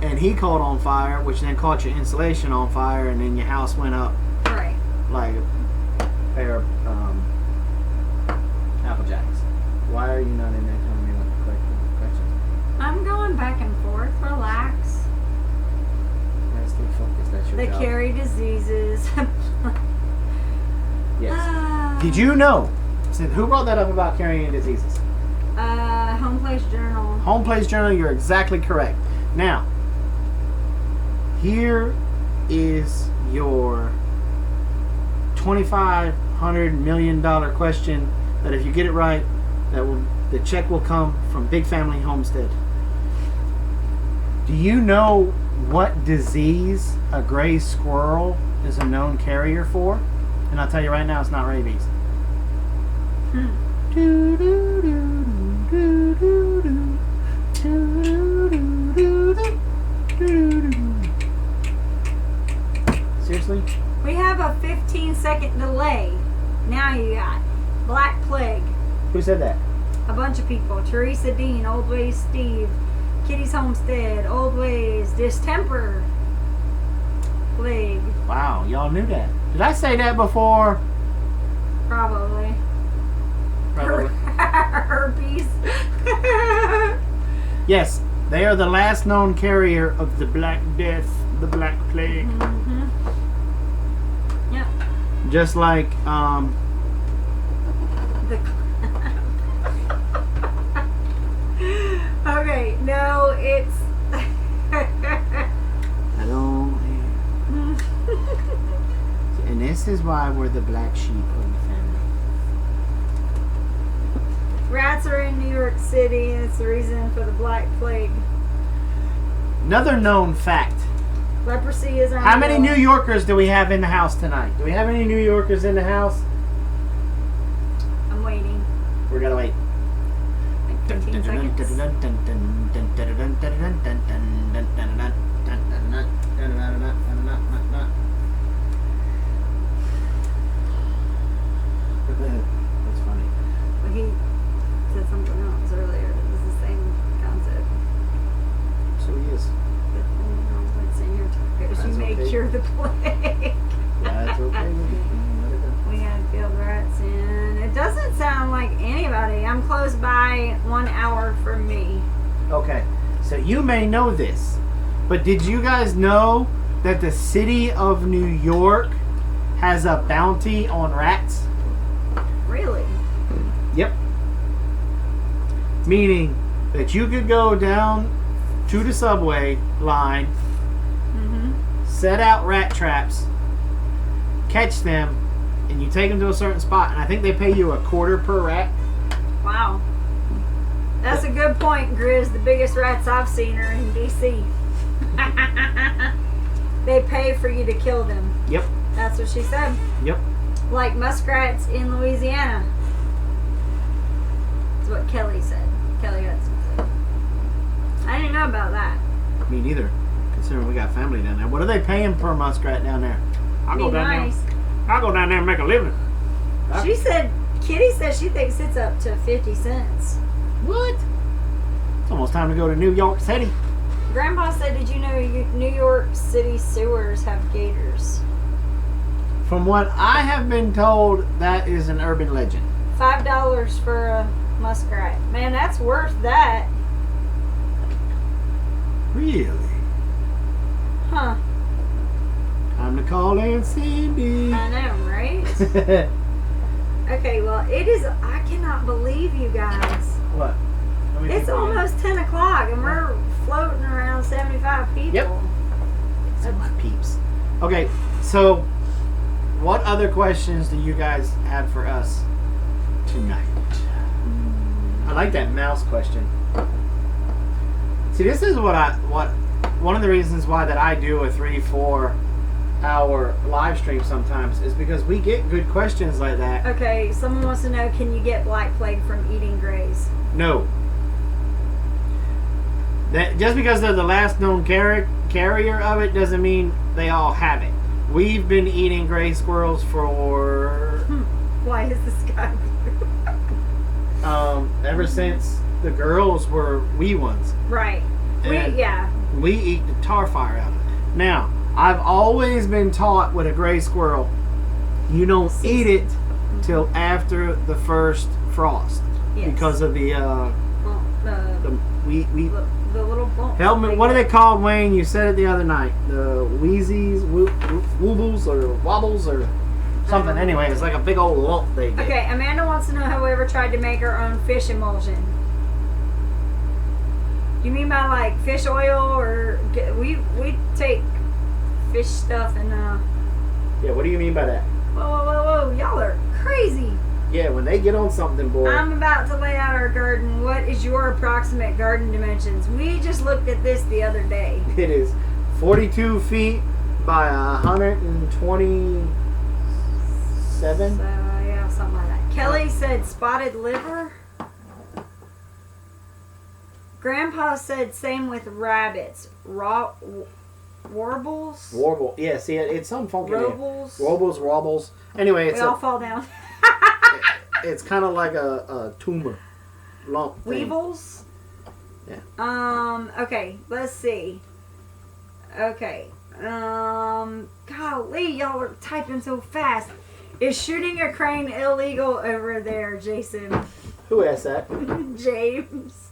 and he caught on fire, which then caught your insulation on fire, and then your house went up Right. like a pair of Apple Jacks. Why are you not in there telling me what the correct questions? I'm going back and forth. Relax. Let's stay focused. That's your They job. carry diseases. Yes. Did you know? Who brought that up about carrying diseases? Home Place Journal. Home Place Journal, you're exactly correct. Now, here is your $2,500 million question that if you get it right, the check will come from Big Family Homestead. Do you know what disease a gray squirrel is a known carrier for? And I'll tell you right now, it's not rabies. Seriously? We have a 15-second delay. Now you got Black Plague. Who said that? A bunch of people. Teresa Dean, Old Ways Steve, Kitty's Homestead, Old Ways, Distemper Plague. Wow, y'all knew that. Did I say that before? Probably. Herpes. Yes, they are the last known carrier of the Black Death, the Black Plague. Yep. Just like, The okay, no, it's I don't. And this is why we're the black sheep of the family. rats are in New York City, and it's the reason for the Black Plague. Another known fact. Leprosy is How many New Yorkers do we have in the house tonight? Do we have any New Yorkers in the house? I'm waiting. We're gonna wait. Like 15 seconds. That's funny. But he said something else earlier that was the same concept. So he is. But what's in your tacos? That's You may okay. cure the plague. That's okay. We had field rats in. It doesn't sound like anybody. I'm close by 1 hour from me. Okay, so you may know this, but did you guys know that the city of New York has a bounty on rats? Really? Yep. Meaning that you could go down to the subway line, set out rat traps, catch them, and you take them to a certain spot, and I think they pay you $0.25 per rat. Wow. That's a good point, Grizz. The biggest rats I've seen are in D.C. They pay for you to kill them. Yep. That's what she said. Yep. Like muskrats in Louisiana. That's what Kelly said. Kelly Hudson said. I didn't know about that. Me neither, considering we got family down there. What are they paying per muskrat down there? I'll go Be down nice. there. I'll go down there and make a living. She said, Kitty said she thinks it's up to 50 cents. What? It's almost time to go to New York City. Grandpa said, did you know New York City sewers have gators? From what I have been told, that is an urban legend. $5 for a muskrat. Man, that's worth that. Really? Huh. Time to call Aunt Cindy. I know, right? Okay, well, it is, I cannot believe you guys. What? Let me It's think again. almost 10 o'clock and we're floating around 75 people. Yep. Some of my peeps. Okay, so what other questions do you guys have for us tonight? I like that mouse question. See, this is one of the reasons why that I do a 3-4 hour live stream sometimes is because we get good questions like that. Okay, someone wants to know, can you get Black Plague from eating grays? No. That just because they're the last known carrier of it doesn't mean they all have it. We've been eating gray squirrels for Why is the sky blue? Ever since the girls were wee ones. Right. And we eat the tar fire out of it. Now, I've always been taught with a gray squirrel, you don't eat it till after the first frost. Yes. Because of the little bump. Help me, what are they called, Wayne? You said it the other night. The wheezies, woobles, or wobbles, or something. Anyway, it's like a big old lump they get. Okay, Amanda wants to know how we ever tried to make our own fish emulsion. You mean by like fish oil, or we take fish stuff and Yeah, what do you mean by that? Whoa, y'all are crazy. Yeah, when they get on something, boy. I'm about to lay out our garden. What is your approximate garden dimensions? We just looked at this the other day. It is 42 feet by 127. So, yeah, something like that. Kelly said spotted liver. Grandpa said same with rabbits. Warbles? Warble. Yeah, see, it's something funky. Robles? Robles, wobbles. Anyway, it's we all fall down. It's kind of like a tumor lump thing. Weevils? Yeah. Okay, let's see. Okay. Golly, y'all are typing so fast. Is shooting a crane illegal over there, Jason? Who asked that? James.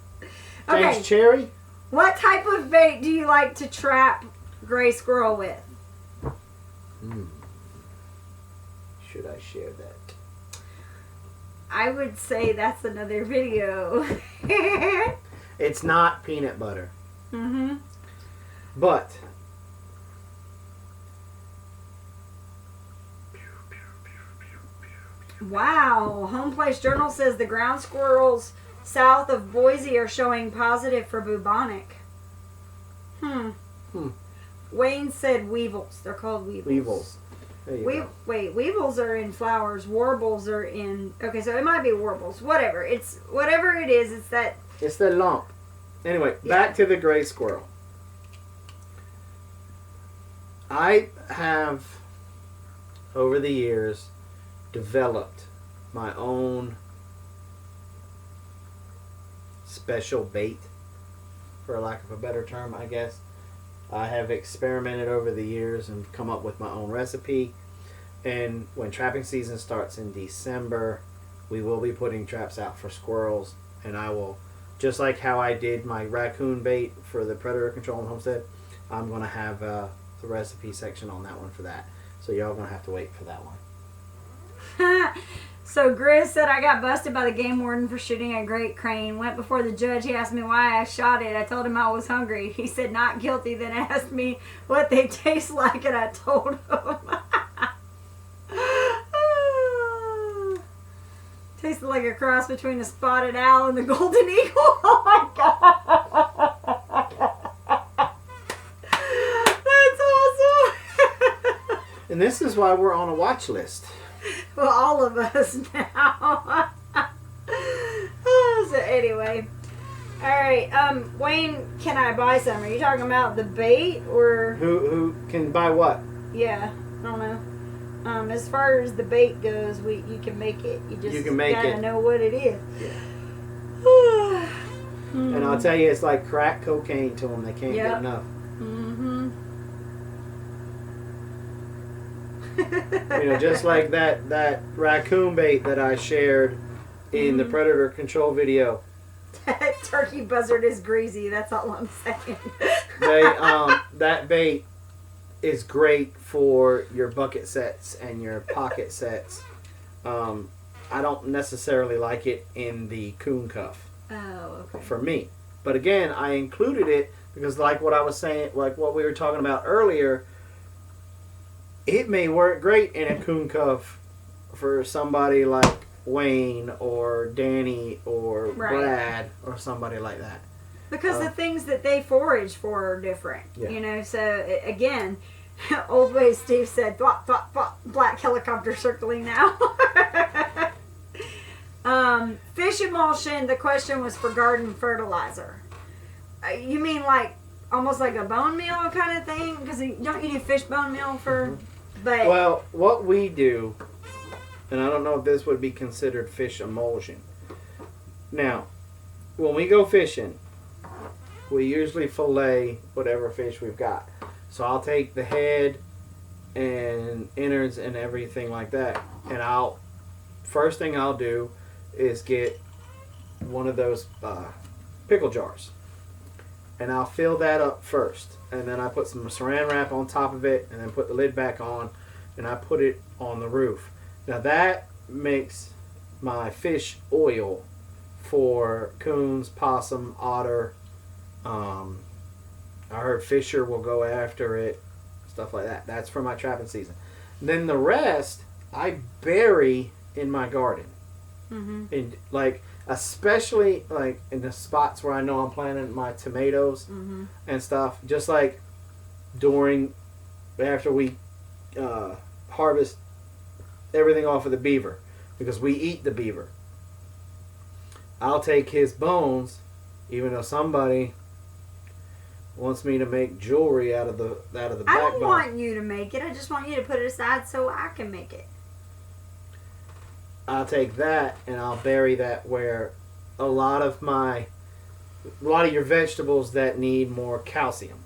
Okay. James Cherry? What type of bait do you like to trap gray squirrel with? Should I share that? I would say that's another video. It's not peanut butter. Mm-hmm. But wow. Home Place Journal says the ground squirrels south of Boise are showing positive for bubonic. Wayne said weevils. They're called weevils. Weevils. Wait, weevils are in flowers. Warbles are in... Okay, so it might be warbles. Whatever. Whatever it is, it's that... It's the lump. Anyway, back to the gray squirrel. I have, over the years, developed my own special bait, for lack of a better term, I guess. I have experimented over the years and come up with my own recipe. And when trapping season starts in December, we will be putting traps out for squirrels. And I will, just like how I did my raccoon bait for the predator control in Homestead, I'm going to have the recipe section on that one for that. So y'all going to have to wait for that one. So Grizz said I got busted by the game warden for shooting a great crane. Went before the judge. He asked me why I shot it. I told him I was hungry. He said not guilty. Then asked me what they taste like, and I told him. Tasted like a cross between a spotted owl and the golden eagle. Oh my god. That's awesome. And this is why we're on a watch list. Well, all of us now. So anyway, all right. Wayne, can I buy some? Are you talking about the bait or who can buy what? Yeah, I don't know. As far as the bait goes, you can make it. You just gotta know what it is. Yeah. And I'll tell you, it's like crack cocaine to them. They can't get enough. You know, just like that raccoon bait that I shared in the predator control video. Turkey buzzard is greasy. That's all I'm saying. That bait is great for your bucket sets and your pocket sets. I don't necessarily like it in the coon cuff. Oh, okay. For me, but again, I included it because, like what I was saying, like what we were talking about earlier. It may work great in a coon cuff for somebody like Wayne or Danny or Brad or somebody like that. Because the things that they forage for are different. Yeah. You know, so again, Old Way Steve said, "Flop, flop, flop, black helicopter circling now." Fish emulsion, the question was for garden fertilizer. You mean like almost like a bone meal kind of thing? Because don't you do fish bone meal for? But well, what we do, and I don't know if this would be considered fish emulsion. Now, when we go fishing, we usually fillet whatever fish we've got. So I'll take the head and innards and everything like that, and first thing I'll do is get one of those pickle jars, and I'll fill that up first, and then I put some saran wrap on top of it, and then put the lid back on, and I put it on the roof. Now that makes my fish oil for coons, possum, otter. I heard fisher will go after it, stuff like that. That's for my trapping season. Then the rest I bury in my garden. And like, especially like in the spots where I know I'm planting my tomatoes and stuff. Just like after we harvest everything off of the beaver, because we eat the beaver. I'll take his bones, even though somebody wants me to make jewelry out of the backbone. I don't want you to make it. I just want you to put it aside so I can make it. I'll take that and I'll bury that where a lot of your vegetables that need more calcium,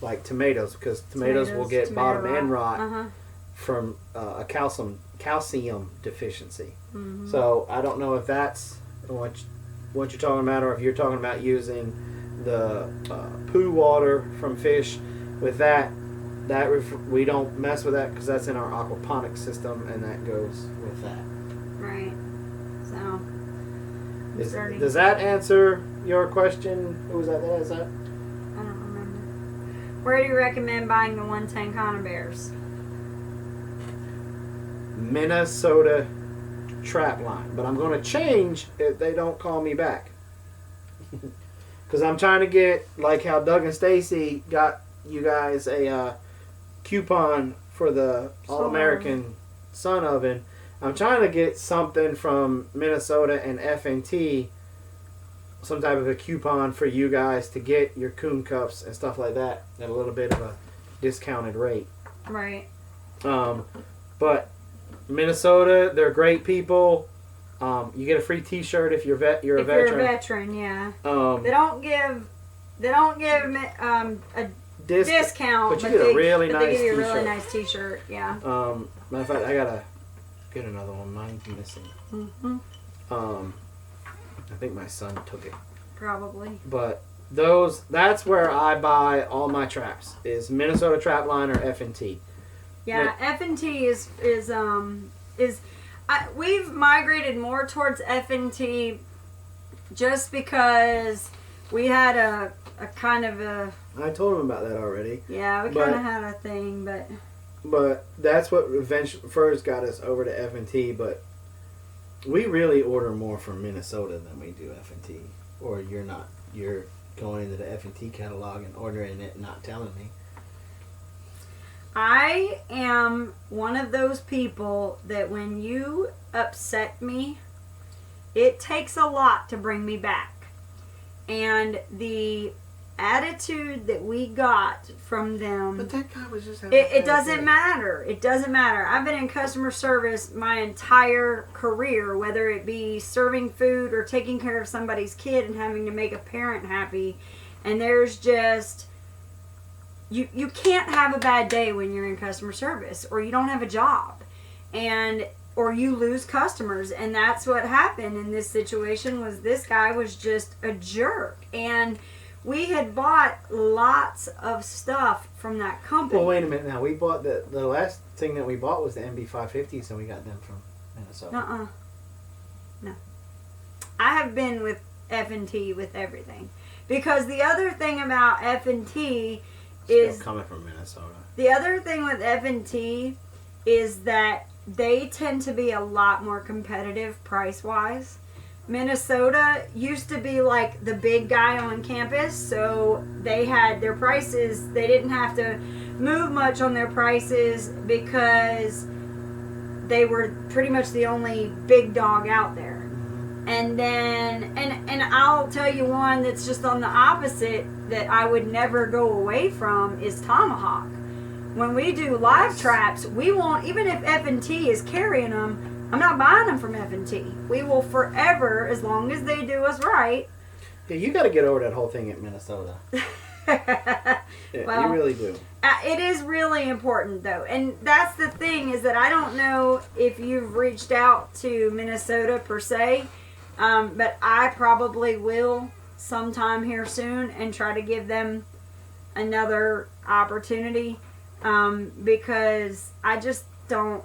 like tomatoes, because tomatoes will get bottom end rot from a calcium deficiency. So I don't know if that's what you're talking about, or if you're talking about using the poo water from fish. With that we don't mess with that because that's in our aquaponics system, and that goes with that. Right. So. Does that answer your question? Who was that? Is that? I don't remember. Where do you recommend buying the 110 conibears? Minnesota trap line, but I'm going to change if they don't call me back. Because I'm trying to get, like how Doug and Stacy got you guys a coupon for the All-American Sun Oven. I'm trying to get something from Minnesota and FNT, some type of a coupon for you guys to get your coon cups and stuff like that at a little bit of a discounted rate. Right. But Minnesota, they're great people. You get a free T-shirt if you're a veteran. You're a veteran, yeah. They don't give a discount, but you get a really nice they give you a T-shirt. really nice T-shirt, yeah. Matter of fact, I gotta get another one. Mine's missing. I think my son took it. Probably. But that's where I buy all my traps. Is Minnesota Trap Line or F&T. Yeah, F&T is we've migrated more towards F&T just because we had a kind of a... I told him about that already. Yeah, we kind of had a thing, but... But that's what eventually first got us over to F&T, but we really order more from Minnesota than we do F&T. Or you're going into the F&T catalog and ordering it and not telling me. I am one of those people that when you upset me, it takes a lot to bring me back. And the attitude that we got from them... But that guy was just having it doesn't matter. It doesn't matter. I've been in customer service my entire career, whether it be serving food or taking care of somebody's kid and having to make a parent happy. And there's just... You can't have a bad day when you're in customer service, or you don't have a job, or you lose customers. And that's what happened in this situation. Was this guy was just a jerk, and we had bought lots of stuff from that company. Well, wait a minute now. We bought the last thing that we bought was the MB550s, and we got them from Minnesota. No. I have been with F&T with everything, because the other thing about F&T is coming from Minnesota. The other thing with F&T is that they tend to be a lot more competitive price-wise. Minnesota used to be like the big guy on campus, so they had their prices. They didn't have to move much on their prices because they were pretty much the only big dog out there. And then, and I'll tell you one that's just on the opposite that I would never go away from is tomahawk. When we do live traps, we won't, even if F&T is carrying them, I'm not buying them from F&T. We will forever, as long as they do us right. Yeah, you got to get over that whole thing in Minnesota. Yeah, well, you really do. It is really important, though. And that's the thing, is that I don't know if you've reached out to Minnesota per se, but I probably will sometime here soon and try to give them another opportunity, because I just don't,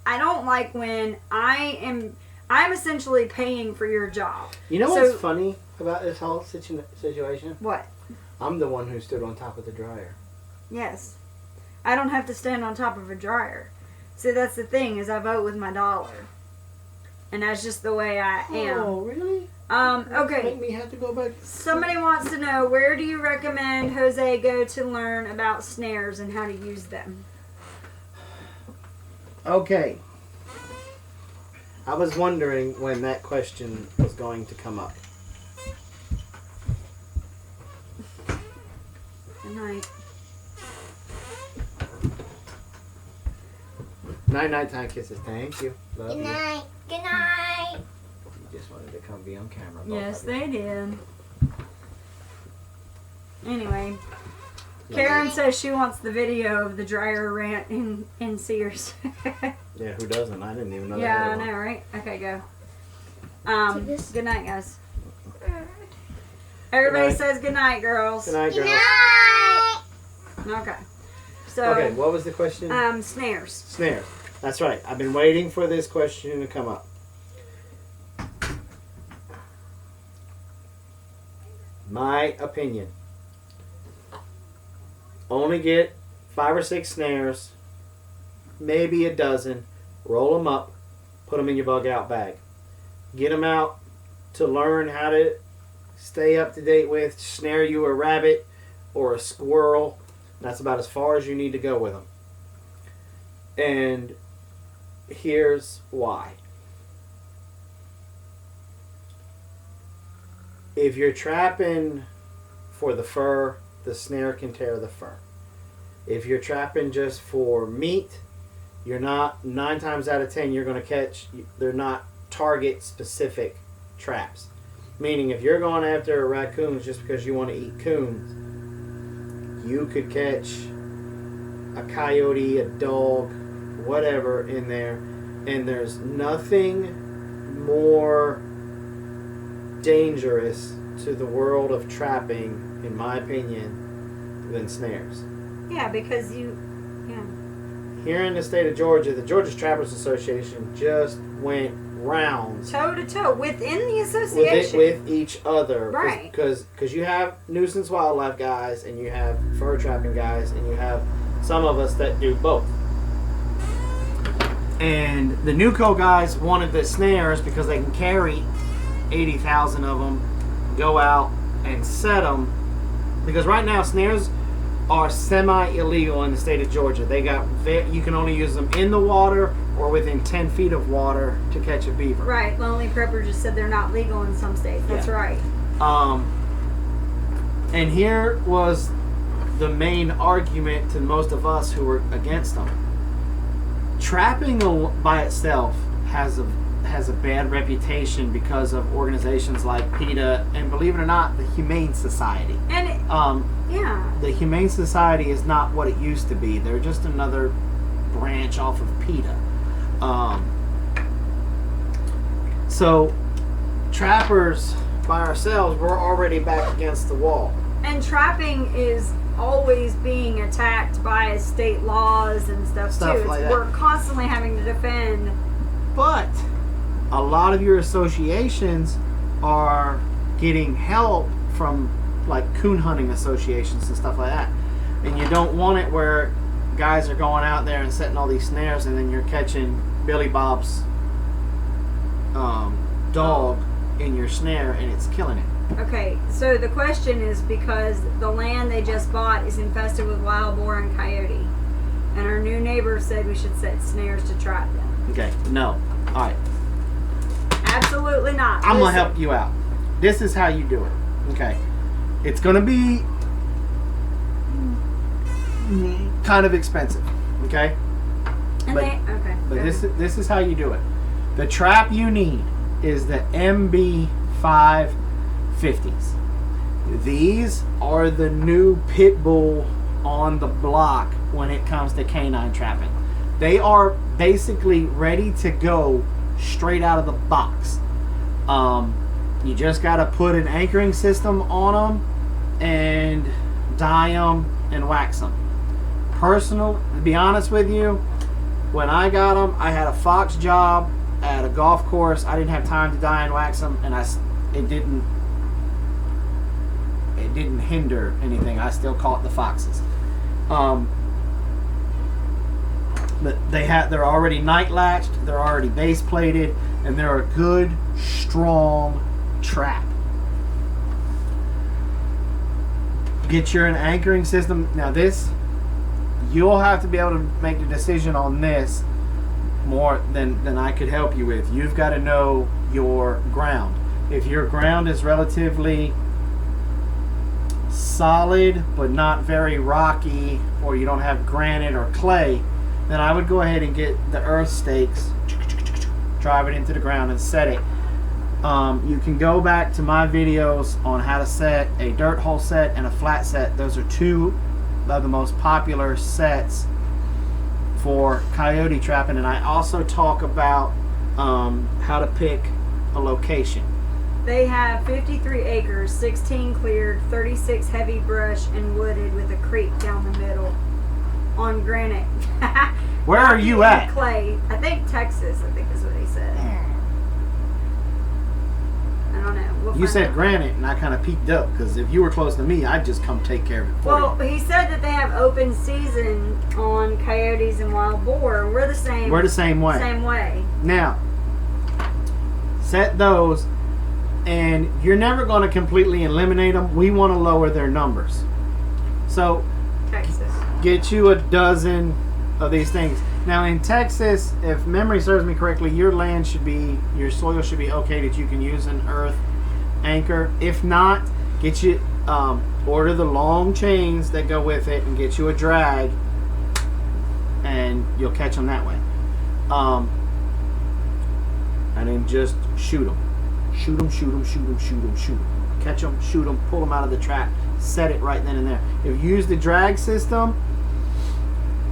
I don't like when I'm essentially paying for your job. You know what's funny about this whole situation? What? I'm the one who stood on top of the dryer. Yes. I don't have to stand on top of a dryer. See, that's the thing, is I vote with my dollar. And that's just the way I am. Oh, really? Okay. Make me have to go back. Somebody wants to know, where do you recommend Jose go to learn about snares and how to use them? Okay. I was wondering when that question was going to come up. Good night. Night time kisses. Thank you. Love Good you. night. Good night. You just wanted to come be on camera. Yes, they did. Anyway, Karen says she wants the video of the dryer rant in Sears. Yeah, who doesn't? I didn't even know Yeah, that. I know, right? Okay, go. Good night, guys. Everybody Good night. says good night, girls. Good night, Good girls. night. Okay. So, Okay, what was the question? snares. Snares. That's right. I've been waiting for this question to come up. My opinion. Only get 5 or 6 snares, maybe a dozen, roll them up, put them in your bug out bag. Get them out to learn how to stay up to date with, snare you a rabbit or a squirrel. That's about as far as you need to go with them. And here's why. If you're trapping for the fur, the snare can tear the fur. If you're trapping just for meat, you're not, 9 times out of 10, you're going to catch, they're not target specific traps. Meaning if you're going after raccoons just because you want to eat coons, you could catch a coyote, a dog, whatever in there, and there's nothing more dangerous to the world of trapping, in my opinion, than snares. Yeah, because Here in the state of Georgia, the Georgia Trappers Association just went rounds toe to toe within the association. with each other, Right. Because you have nuisance wildlife guys, and you have fur trapping guys, and you have some of us that do both. And the Nuco guys wanted the snares because they can carry 80,000 of them, go out and set them. Because right now snares are semi-illegal in the state of Georgia. They got you can only use them in the water or within 10 feet of water to catch a beaver. Right. Lonely Prepper just said they're not legal in some states. That's right. And here was the main argument to most of us who were against them. Trapping by itself has a bad reputation because of organizations like PETA and, believe it or not, the Humane Society. And the Humane Society is not what it used to be. They're just another branch off of PETA. So trappers by ourselves, we're already back against the wall. And trapping is always being attacked by state laws and stuff too. Like that. We're constantly having to defend. But a lot of your associations are getting help from like coon hunting associations and stuff like that. And you don't want it where guys are going out there and setting all these snares and then you're catching Billy Bob's dog in your snare and it's killing it. Okay, so the question is because the land they just bought is infested with wild boar and coyote. And our new neighbor said we should set snares to trap them. Okay, no. Alright. Absolutely not. I'm going to help you out. This is how you do it. Okay. It's going to be kind of expensive. Okay? But this is how you do it. The trap you need is the MB550s. These are the new pit bull on the block when it comes to canine trapping. They are basically ready to go straight out of the box. You just got to put an anchoring system on them and dye them and wax them. To be honest with you, when I got them, I had a fox job at a golf course. I didn't have time to dye and wax them, and it didn't hinder anything. I still caught the foxes. But they're already night latched, they're already base plated, and they're a good, strong trap. Get your anchoring system. Now this, you'll have to be able to make the decision on this more than I could help you with. You've got to know your ground. If your ground is relatively solid but not very rocky, or you don't have granite or clay, then I would go ahead and get the earth stakes, drive it into the ground and set it. You can go back to my videos on how to set a dirt hole set and a flat set. Those are two of the most popular sets for coyote trapping, and I also talk about how to pick a location. They have 53 acres, 16 cleared, 36 heavy brush and wooded with a creek down the middle on granite. Where are you at? Clay. I think Texas, I think is what he said. I don't know. You said granite, and I kind of peeked up, because if you were close to me, I'd just come take care of it for Well, he said that they have open season on coyotes and wild boar. We're the same. We're the same way. Same way. Now, set those, and you're never going to completely eliminate them. We want to lower their numbers. So, Texas. get you a dozen of these things. Now in Texas, if memory serves me correctly, your soil should be okay that you can use an earth anchor. If not, get you order the long chains that go with it and get you a drag, and you'll catch them that way. And then just shoot them. Shoot them. Catch them, shoot them, pull them out of the trap, set it right then and there. If you use the drag system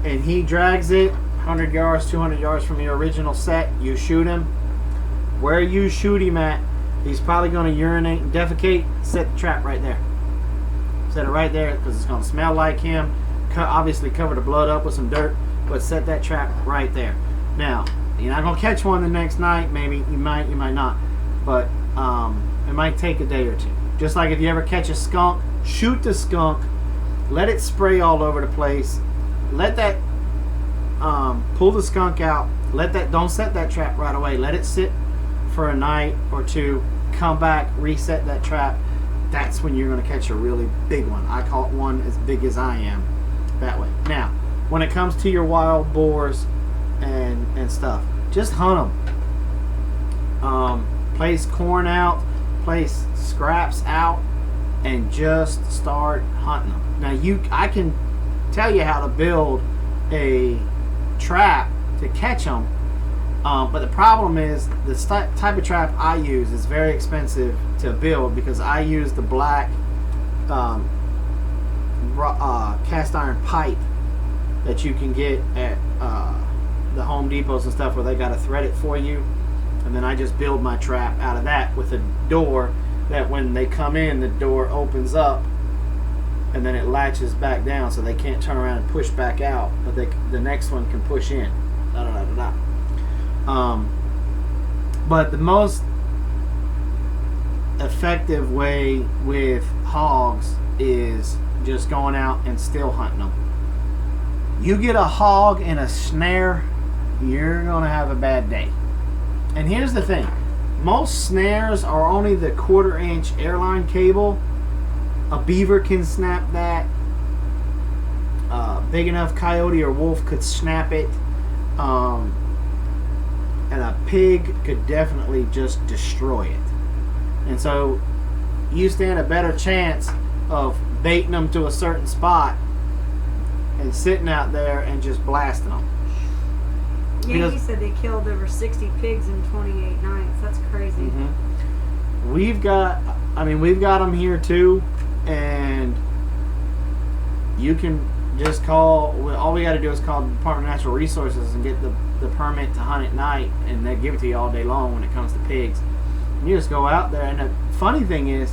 and he drags it 100 yards, 200 yards from your original set, you shoot him. Where you shoot him at, he's probably going to urinate and defecate. Set the trap right there. Set it right there, because it's going to smell like him. Obviously cover the blood up with some dirt, but set that trap right there. Now, you're not going to catch one the next night. Maybe you might not, but it might take a day or two. Just like if you ever catch a skunk, shoot the skunk, let it spray all over the place, let that pull the skunk out, don't set that trap right away, let it sit for a night or two, come back, reset that trap. That's when you're going to catch a really big one. I caught one as big as I am that way. Now, when it comes to your wild boars and stuff, just hunt them. Place corn out, place scraps out, and just start hunting them. Now I can tell you how to build a trap to catch them, but the problem is the type of trap I use is very expensive to build, because I use the black cast iron pipe that you can get at the Home Depots and stuff, where they got to thread it for you. And then I just build my trap out of that with a door that when they come in, the door opens up and then it latches back down, so they can't turn around and push back out, but the next one can push in. But the most effective way with hogs is just going out and still hunting them. You get a hog in a snare, you're going to have a bad day. And here's the thing, most snares are only the 1/4 inch airline cable. A beaver can snap that. Big enough coyote or wolf could snap it. And a pig could definitely just destroy it. And so you stand a better chance of baiting them to a certain spot and sitting out there and just blasting them. Yeah, you said they killed over 60 pigs in 28 nights. That's crazy. Mm-hmm. We've got them here too, and you can just call. All we got to do is call the Department of Natural Resources and get the permit to hunt at night, and they give it to you all day long when it comes to pigs. And you just go out there, and the funny thing is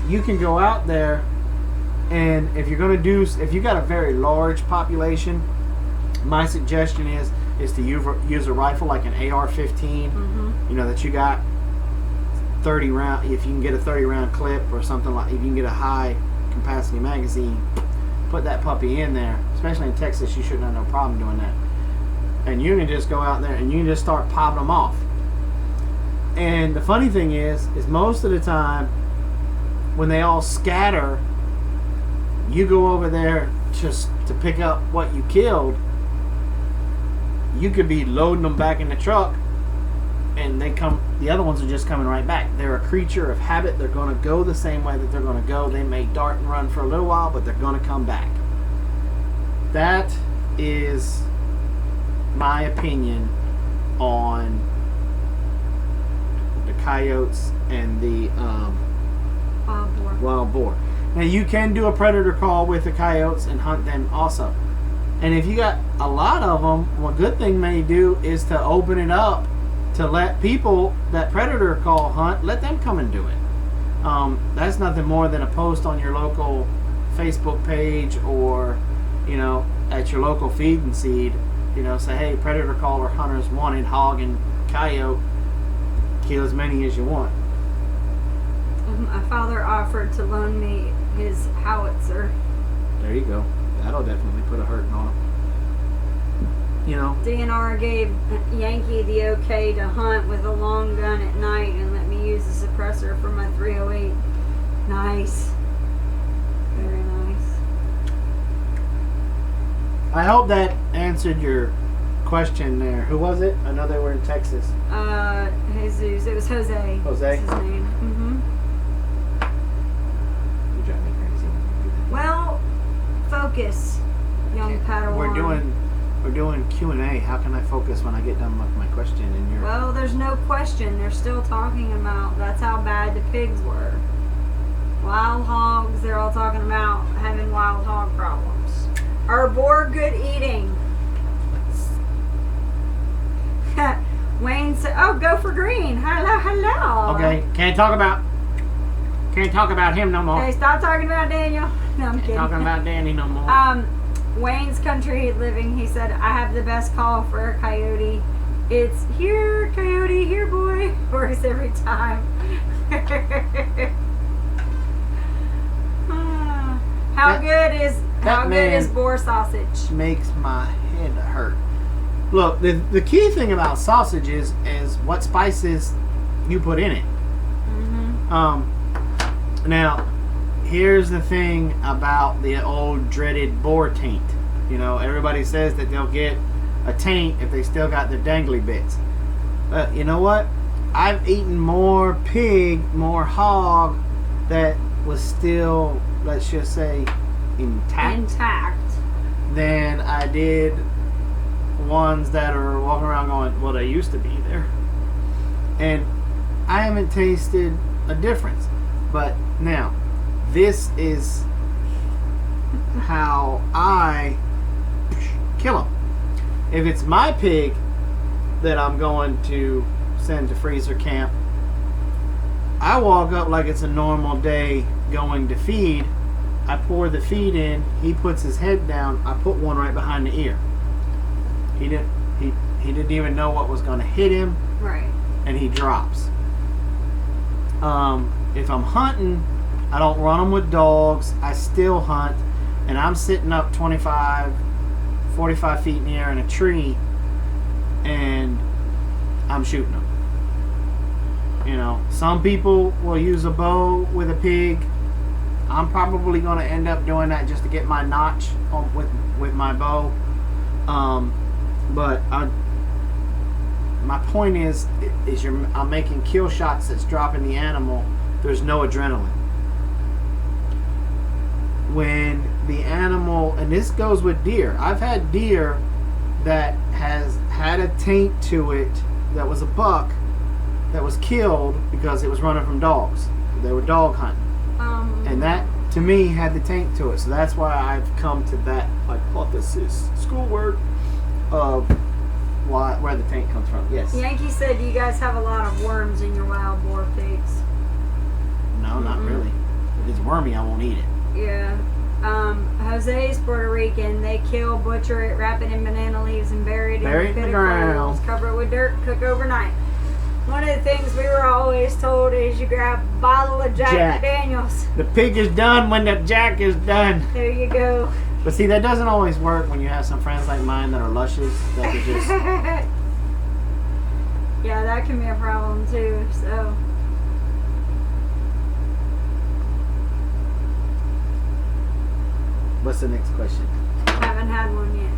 you can go out there, and if you got a very large population, my suggestion is to use a rifle like an AR-15. Mm-hmm. You know, that you got 30 round. If you can get a 30 round clip or something like, if you can get a high capacity magazine, put that puppy in there. Especially in Texas, you shouldn't have no problem doing that. And you can just go out there and you can just start popping them off. And the funny thing is most of the time when they all scatter, you go over there just to pick up what you killed. You could be loading them back in the truck, and the other ones are just coming right back. They're a creature of habit. They're going to go the same way that they're going to go. They may dart and run for a little while, but they're going to come back. That is my opinion on the coyotes and the wild boar. Now, you can do a predator call with the coyotes and hunt them also. And if you got a lot of them, one good thing may do is to open it up to let people that predator call hunt, let them come and do it. That's nothing more than a post on your local Facebook page or, you know, at your local feed and seed. You know, say, hey, predator caller hunters wanted, hog and coyote, kill as many as you want. My father offered to loan me his howitzer. There you go. That'll definitely put a hurting on them. You know, DNR gave Yankee the okay to hunt with a long gun at night and let me use the suppressor for my 308. Nice. Very nice. I hope that answered your question there. Who was it? I know they were in Texas. Jesus. It was Jose. Jose? That's his name. Mm-hmm. You drive me crazy when you do that. Well, focus, young Padawan. We're doing Q&A. How can I focus when I get done with my question and you're... Well, there's no question. They're still talking about that's how bad the pigs were. Wild hogs, they're all talking about having wild hog problems. Are boar good eating? Wayne said, oh, go for green. Hello. Okay, can't talk about him no more. Okay, stop talking about Daniel. No, I'm kidding. Talking about Danny no more. Wayne's Country Living, he said, I have the best call for a coyote. It's here, coyote, here, boy. Works every time. How good is boar sausage? Makes my head hurt. Look, the key thing about sausage is what spices you put in it. Mm-hmm. Now, here's the thing about the old dreaded boar taint. You know, everybody says that they'll get a taint if they still got their dangly bits. But you know what? I've eaten more pig, more hog that was still, let's just say, intact than I did ones that are walking around going, well, they used to be there. And I haven't tasted a difference. But now, this is how I kill them. If it's my pig that I'm going to send to freezer camp, I walk up like it's a normal day going to feed. I pour the feed in, he puts his head down, I put one right behind the ear. He didn't even know what was going to hit him. Right. And he drops. If I'm hunting, I don't run them with dogs. I still hunt, and I'm sitting up 25, 45 feet in the air in a tree, and I'm shooting them. You know, some people will use a bow with a pig. I'm probably going to end up doing that just to get my notch on with my bow. But my point is I'm making kill shots that's dropping the animal. There's no adrenaline. When the animal, and this goes with deer. I've had deer that has had a taint to it that was a buck that was killed because it was running from dogs. They were dog hunting. And that, to me, had the taint to it. So that's why I've come to that hypothesis, school word, of where the taint comes from. Yes. Yankee said you guys have a lot of worms in your wild boar pigs. No, not really. If it's wormy, I won't eat it. Yeah. Jose's Puerto Rican. They kill, butcher it, wrap it in banana leaves, and bury it in a pit of coals. Cover it with dirt, cook overnight. One of the things we were always told is you grab a bottle of Jack Daniels. The pig is done when the Jack is done. There you go. But see, that doesn't always work when you have some friends like mine that are luscious that could just... Yeah, that can be a problem too, so... What's the next question? Haven't had one yet.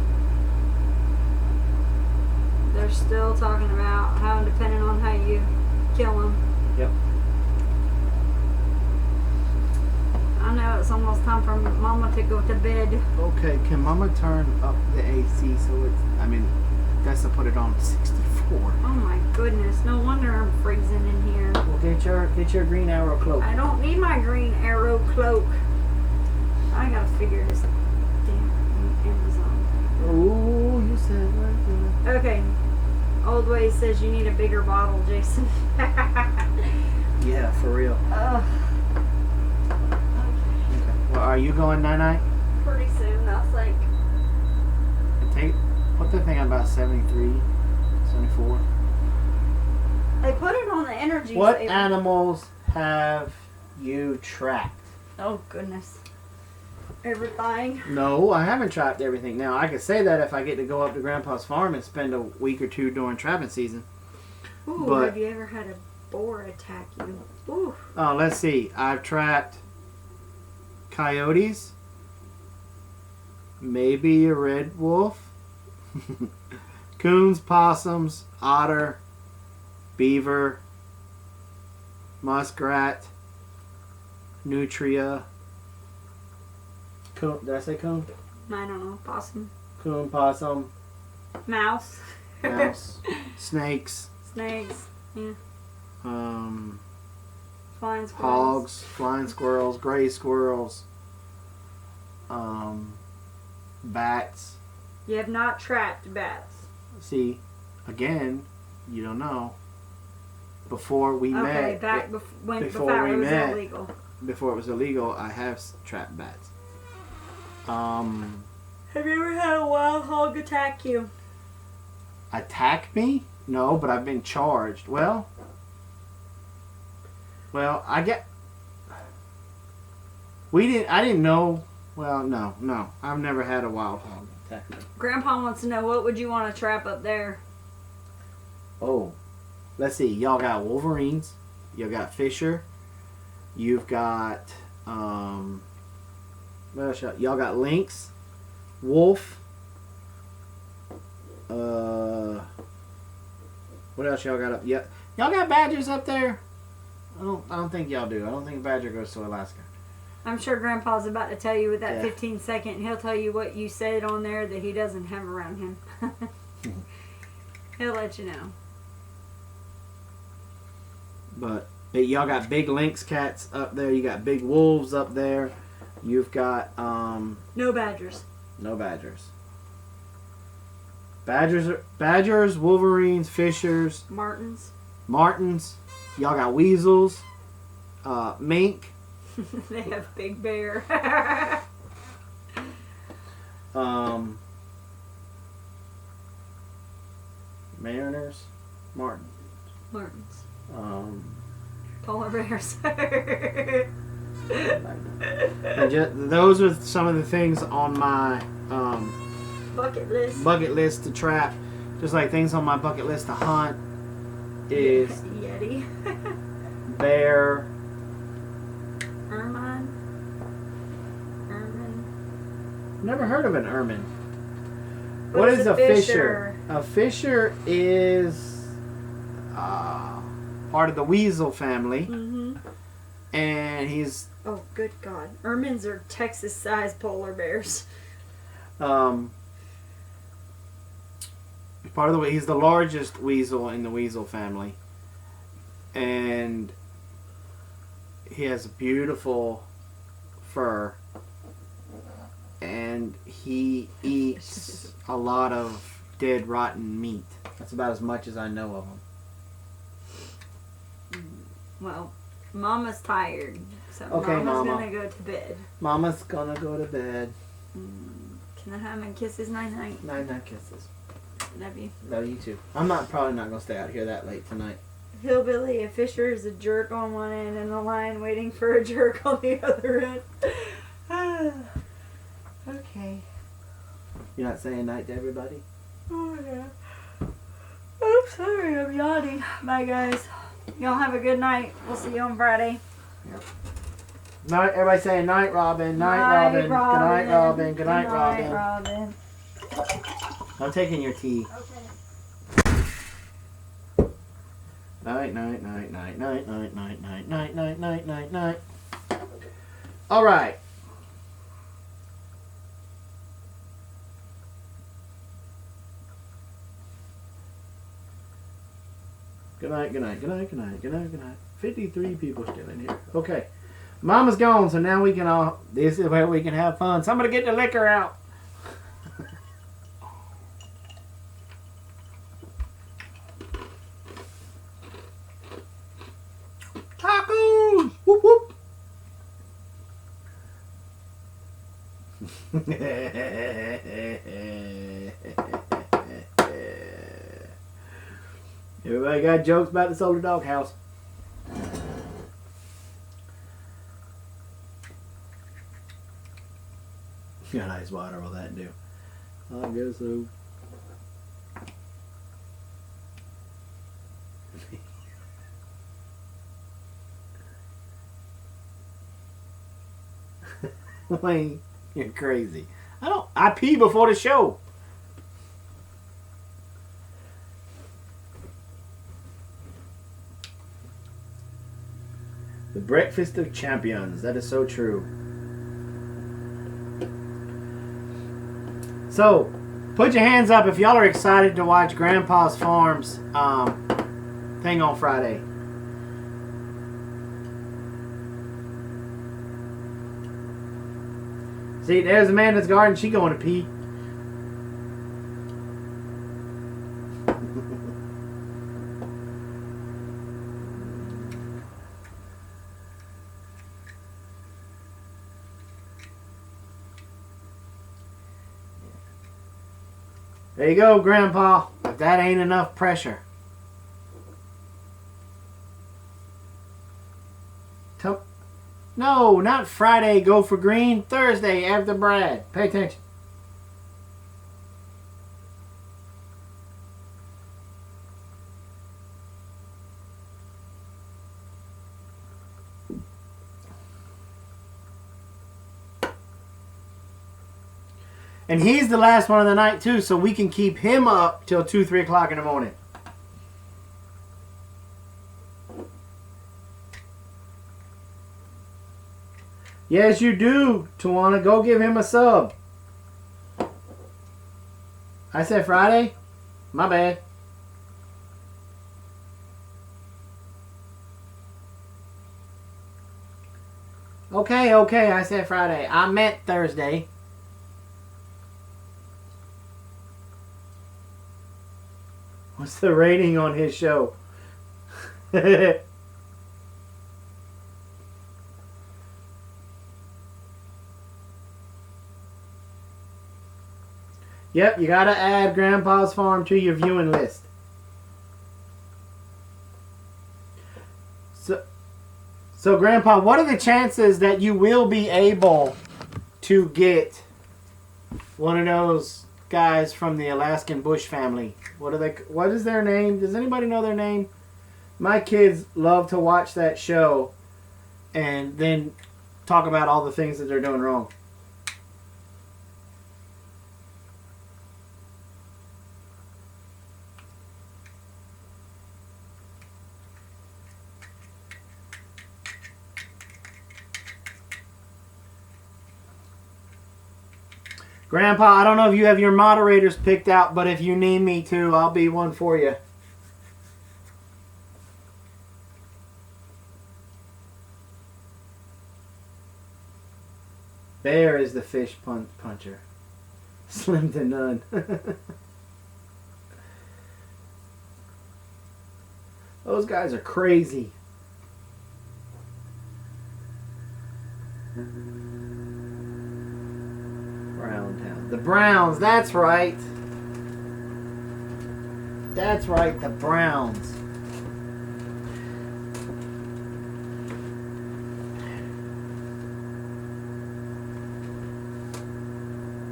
They're still talking about how depending on how you kill them. Yep. I know it's almost time for Mama to go to bed. Okay, can Mama turn up the AC so it's... I mean, that's to put it on 64. Oh my goodness, no wonder I'm freezing in here. Well, get your green arrow cloak. I don't need my green arrow cloak. I gotta figure this damn Amazon. Oh, you said right there. Okay. Old Way says you need a bigger bottle, Jason. Yeah, for real. Ugh. Okay. Well, are you going night-night? Pretty soon, I think. What the thing about 73, 74? They put it on the energy What saver. animals have you trapped? Oh, goodness. Everything. No, I haven't trapped everything. Now, I can say that if I get to go up to Grandpa's farm and spend a week or two during trapping season. Ooh, But- have you ever had a boar attack you? Ooh. Oh, let's see. I've trapped coyotes, maybe a red wolf, coons, possums, otter, beaver, muskrat, nutria. Coon, did I say coon? I don't know. Possum. Coon, possum, Mouse. mouse, snakes, Snakes. Yeah. Flying squirrels. hogs, flying squirrels, gray squirrels, bats. You have not trapped bats. See, again, you don't know. Before we Okay, met, back before before we it was met, illegal. before it was illegal, I have trapped bats. Have you ever had a wild hog attack you? Attack me? No, but I've been charged. Well, I didn't know. Well, no. I've never had a wild hog attack me. Grandpa wants to know, what would you want to trap up there? Oh, let's see. Y'all got wolverines. Y'all got fisher. You've got what else y'all got? Lynx, wolf. What else y'all got up? Yeah, y'all got badgers up there. I don't think y'all do. I don't think a badger goes to Alaska. I'm sure Grandpa's about to tell you with that Yeah. 15 second. He'll tell you what you said on there that he doesn't have around him. He'll let you know. But y'all got big lynx cats up there. You got big wolves up there. You've got No badgers. no badgers. Badgers, wolverines, fishers, Martins. martins. Y'all got weasels, mink, They have big bear. mariners, martin. Martins. Polar bears. And those are some of the things on my Bucket list. bucket list to trap. Just like things on my bucket list to hunt is Yeti. bear. Ermine. Never heard of an ermine. What is a fisher? A fisher is part of the weasel family. Mm-hmm. And he's... Oh, good God. Ermines are Texas-sized polar bears. He's the largest weasel in the weasel family. And he has a beautiful fur. And he eats a lot of dead, rotten meat. That's about as much as I know of him. Well, Mama's tired, so Okay, Mama's Mama. gonna go to bed. Mama's gonna go to bed. Can I have my kisses night-night? Night-night kisses. Love you. Love you too. Probably not gonna stay out here that late tonight. Hillbilly, a fisher is a jerk on one end and the lion waiting for a jerk on the other end. Okay. You're not saying night to everybody? Oh, yeah. I'm sorry, I'm yawning. Bye, guys. Y'all have a good night. We'll see you on Friday. Yep. Night. Everybody saying night, Robin. Night, Robin. Good night, Robin. Good night, Robin. Robin. I'm taking your tea. Okay. Night, night, night, night, night, night, night, night, night, night, night, night, night. All right. Good night, good night, good night, good night, good night, good night. 53 people still in here. Okay. Mama's gone, so now we can all... This is where we can have fun. Somebody get the liquor out. Tacos! Whoop, whoop. Everybody got jokes about the solar doghouse. Got ice water, will that do? I guess so. Wayne, you're crazy. I pee before the show. The breakfast of champions. That is so true. So, put your hands up if y'all are excited to watch Grandpa's Farm's thing on Friday. See, there's Amanda's garden. She going to pee. There you go, Grandpa. If that ain't enough pressure. No, not Friday, go for green. Thursday, after Brad. Pay attention. And he's the last one of the night, too, so we can keep him up till 2, 3 o'clock in the morning. Yes, you do, Tawana. Go give him a sub. I said Friday? My bad. Okay, I said Friday. I meant Thursday. What's the rating on his show? Yep, you gotta add Grandpa's Farm to your viewing list. So Grandpa, what are the chances that you will be able to get one of those guys from the Alaskan Bush family? What is their name? Does anybody know their name? My kids love to watch that show and then talk about all the things that they're doing wrong. Grandpa, I don't know if you have your moderators picked out, but if you need me to, I'll be one for you. Bear is the fish puncher. Slim to none. Those guys are crazy. Brown Town. The Browns, that's right. That's right, the Browns.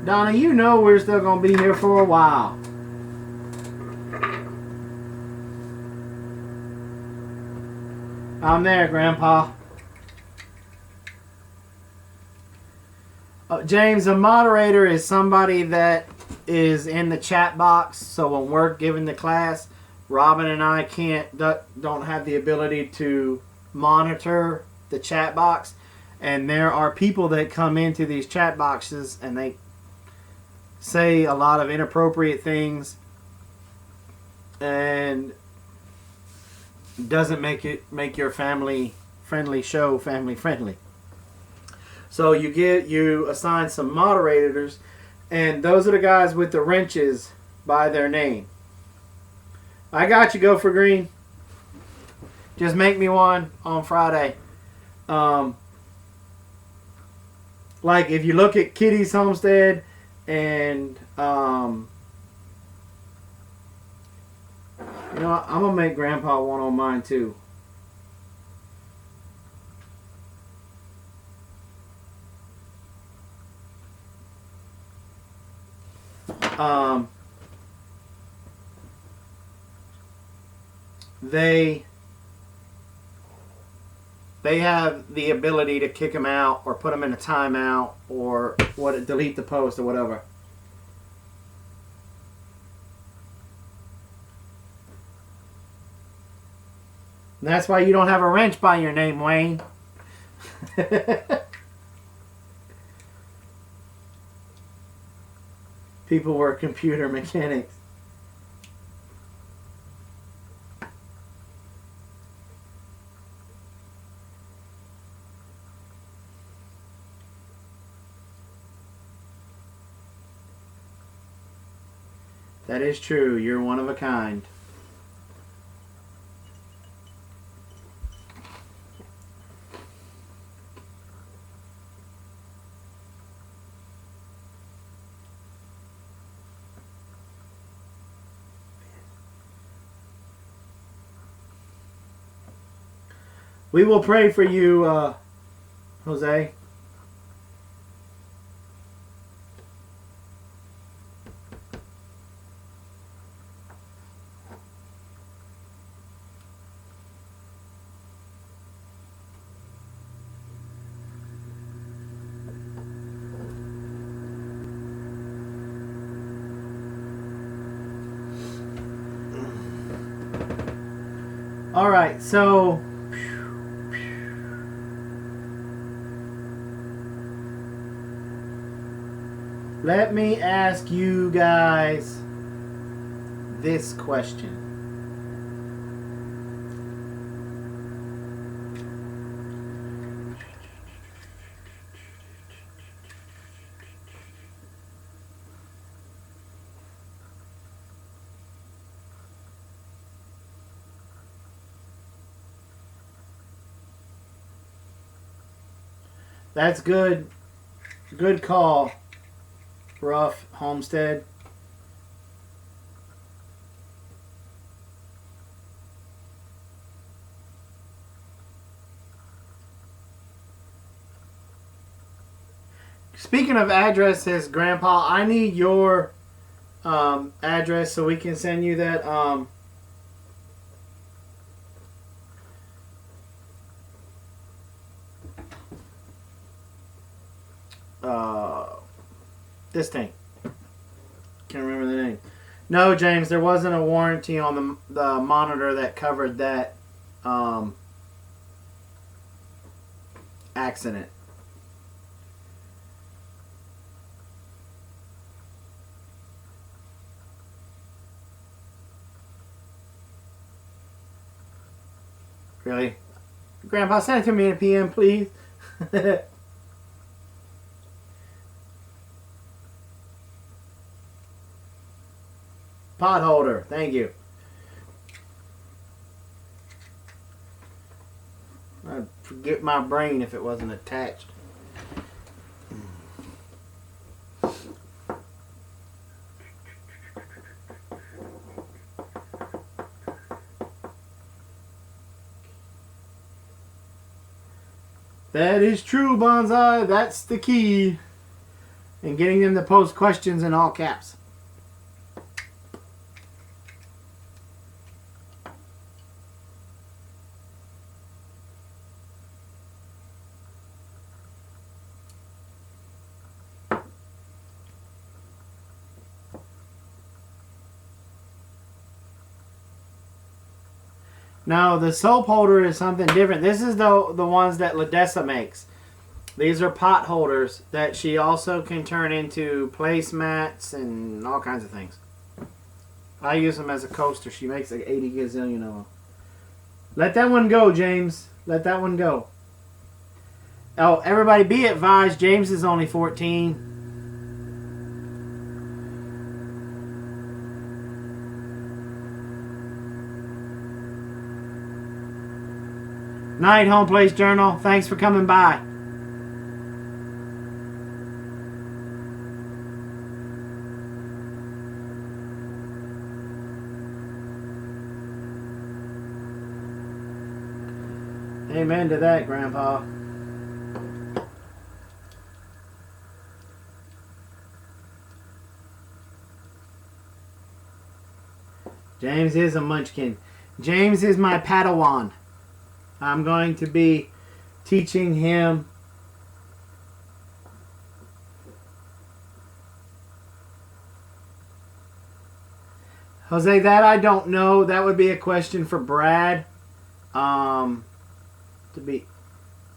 Donna, you know we're still going to be here for a while. I'm there, Grandpa. James, a moderator is somebody that is in the chat box. So when we're giving the class, Robin and I don't have the ability to monitor the chat box. And there are people that come into these chat boxes and they say a lot of inappropriate things and doesn't make your family friendly show family friendly. So you assign some moderators, and those are the guys with the wrenches by their name. I got you, Go for Green. Just make me one on Friday. Like if you look at Kitty's Homestead and you know what? I'm gonna make Grandpa one on mine too. They have the ability to kick them out or put them in a timeout or delete the post or whatever. And that's why you don't have a wrench by your name, Wayne. People were computer mechanics. That is true. You're one of a kind. We will pray for you, Jose. All right, so let me ask you guys this question. That's good. Good call. Rough Homestead. Speaking of addresses, Grandpa, I need your address so we can send you that this thing. Can't remember the name. No, James, there wasn't a warranty on the monitor that covered that accident. Really? Grandpa, send it to me in a PM, please. Pot holder. Thank you. I'd forget my brain if it wasn't attached. That is true, Bonsai. That's the key. And getting them to post questions in all caps. No, the soap holder is something different. This is the ones that Ladessa makes. These are pot holders that she also can turn into placemats and all kinds of things. I use them as a coaster. She makes like 80 gazillion of them. Let that one go, James. Let that one go. Oh, everybody be advised, James is only 14. Night, Home Place Journal. Thanks for coming by. Amen to that, Grandpa. James is a munchkin. James is my Padawan. I'm going to be teaching him Jose, that I don't know. That would be a question for Brad. To be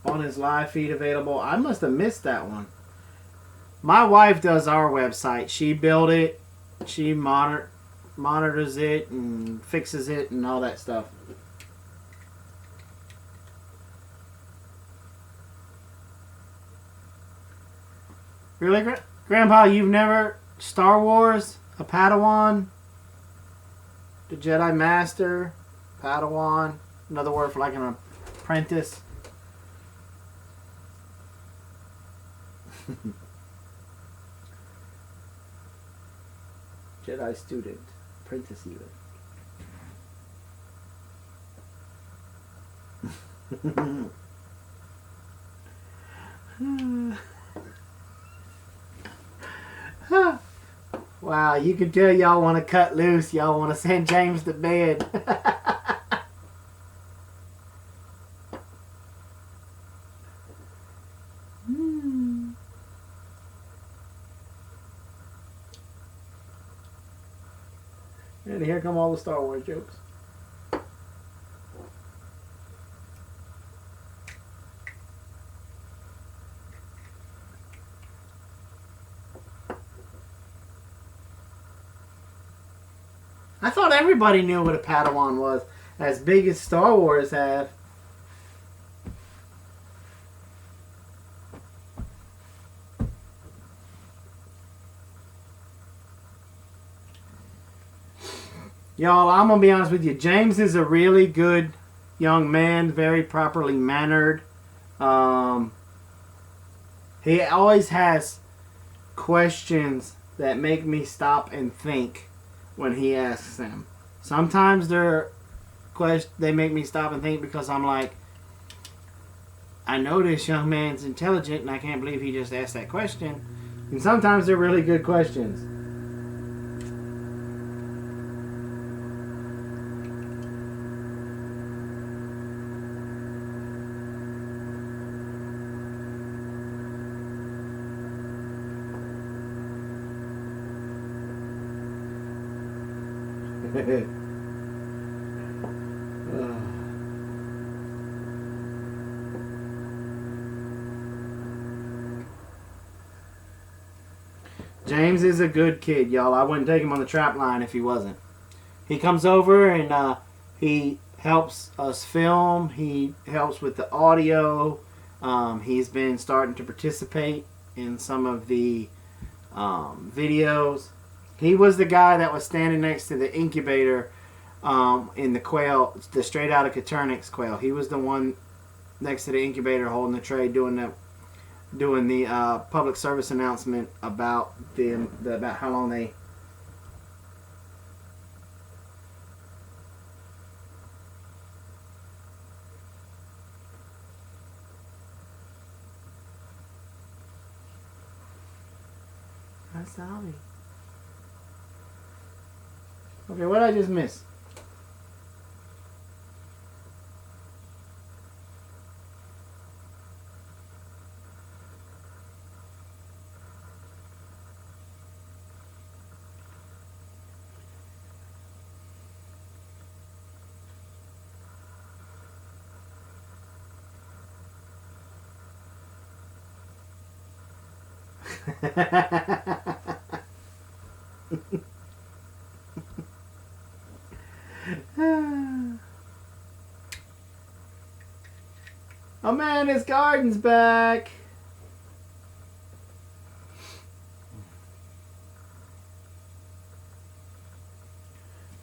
on his live feed available. I must have missed that one. My wife does our website. She built it. She monitors it and fixes it and all that stuff. Really, Grandpa? You've never Star Wars, a Padawan, the Jedi Master, Padawan, another word for like an apprentice. Jedi student, apprentice even. Wow, you can tell y'all want to cut loose. Y'all want to send James to bed. And here come all the Star Wars jokes. I thought everybody knew what a Padawan was, as big as Star Wars have. Y'all, I'm going to be honest with you. James is a really good young man, very properly mannered. He always has questions that make me stop and think when he asks them. Sometimes they make me stop and think because I'm like, I know this young man's intelligent and I can't believe he just asked that question. And sometimes they're really good questions. James is a good kid, y'all. I wouldn't take him on the trap line if he wasn't. He comes over and he helps us film. He helps with the audio. He's been starting to participate in some of the videos. He was the guy that was standing next to the incubator in the quail, the straight out of Caternix quail. He was the one next to the incubator holding the tray, doing the public service announcement about about how long they. That's Ollie. Okay, what did I just miss? Oh man, his garden's back.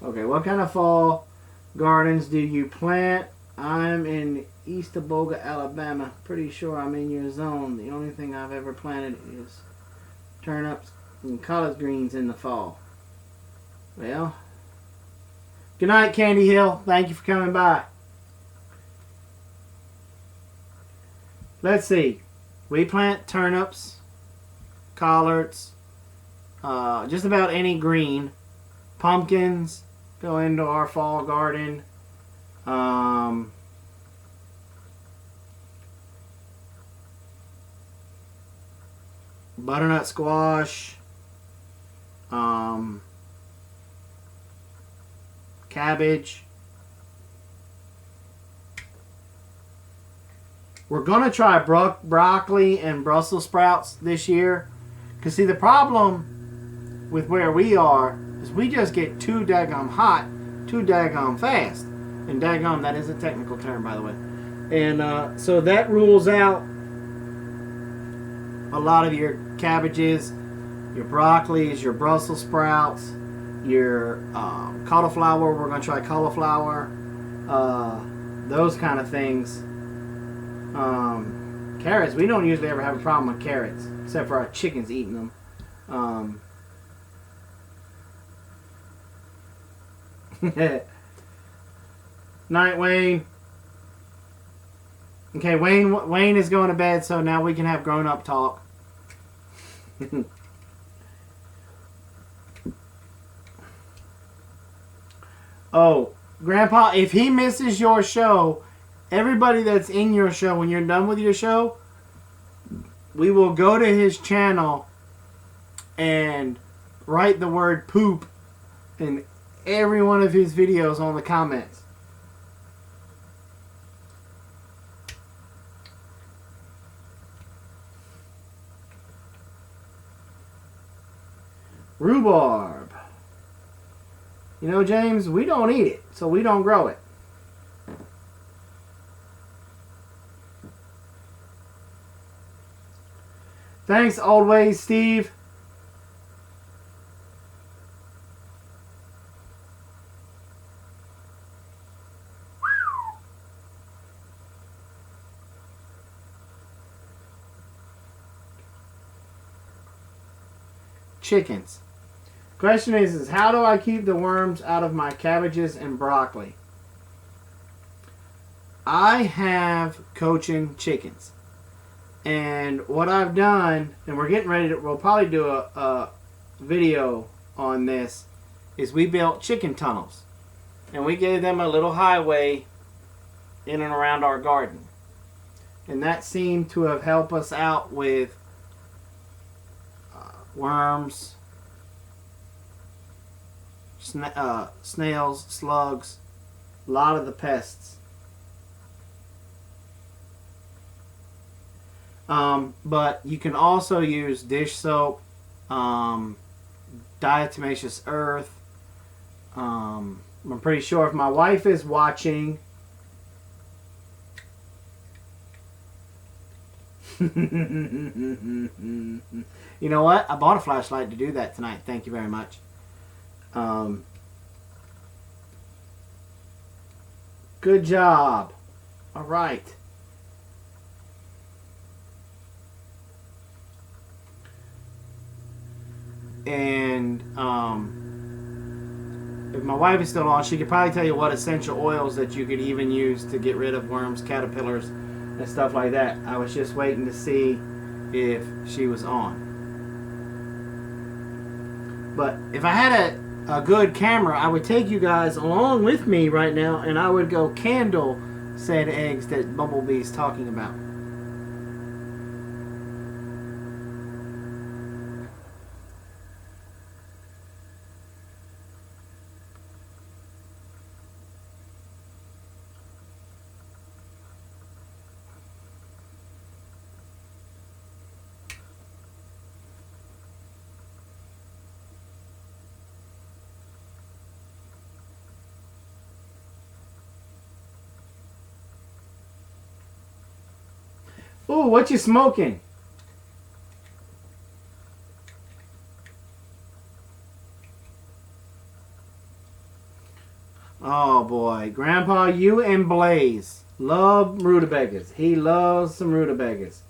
Okay, what kind of fall gardens do you plant? I'm in East Aboga, Alabama. Pretty sure I'm in your zone. The only thing I've ever planted is turnips and collard greens in the fall. Well, good night, Candy Hill. Thank you for coming by. Let's see. We plant turnips, collards, just about any green. Pumpkins go into our fall garden. Butternut squash. Cabbage. We're going to try broccoli and Brussels sprouts this year. Because, see, the problem with where we are is we just get too daggum hot, too daggum fast. And daggum, that is a technical term, by the way. And so that rules out a lot of your cabbages, your broccolis, your Brussels sprouts, your cauliflower. We're going to try cauliflower. Those kind of things. Carrots, we don't usually ever have a problem with carrots, except for our chickens eating them. Night, Wayne. Okay, Wayne is going to bed, so now we can have grown-up talk. Oh, Grandpa, if he misses your show, everybody that's in your show, when you're done with your show, we will go to his channel and write the word poop in every one of his videos on the comments. Rhubarb. You know, James, we don't eat it, so we don't grow it. Thanks, Old Ways Steve. Chickens. Question is how do I keep the worms out of my cabbages and broccoli? I have coaching chickens. And what I've done, and we're getting ready to, we'll probably do a video on this, is we built chicken tunnels. And we gave them a little highway in and around our garden. And that seemed to have helped us out with worms, snails, slugs, a lot of the pests. But you can also use dish soap, diatomaceous earth, I'm pretty sure if my wife is watching, you know what? I bought a flashlight to do that tonight. Thank you very much. Good job. All right. And if my wife is still on, she could probably tell you what essential oils that you could even use to get rid of worms, caterpillars, and stuff like that. I was just waiting to see if she was on. But if I had a good camera, I would take you guys along with me right now, and I would go candle said eggs that Bumblebee's talking about. Ooh, what you smoking? Oh boy, Grandpa, you and Blaze love rutabagas. He loves some rutabagas.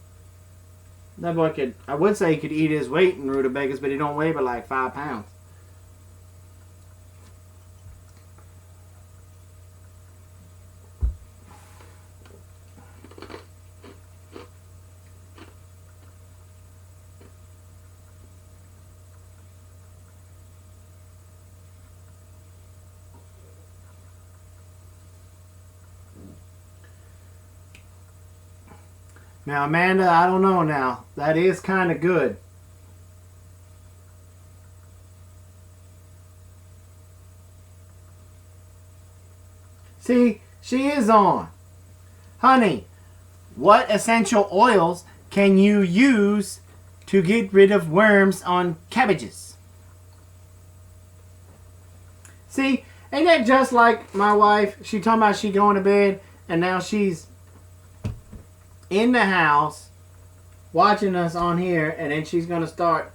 That boy could, I would say he could eat his weight in rutabagas, but he don't weigh but like 5 pounds. Now, Amanda, I don't know now. That is kind of good. See, she is on. Honey, what essential oils can you use to get rid of worms on cabbages? See, ain't that just like my wife? She talking about she going to bed, and now she's in the house watching us on here, and then she's going to start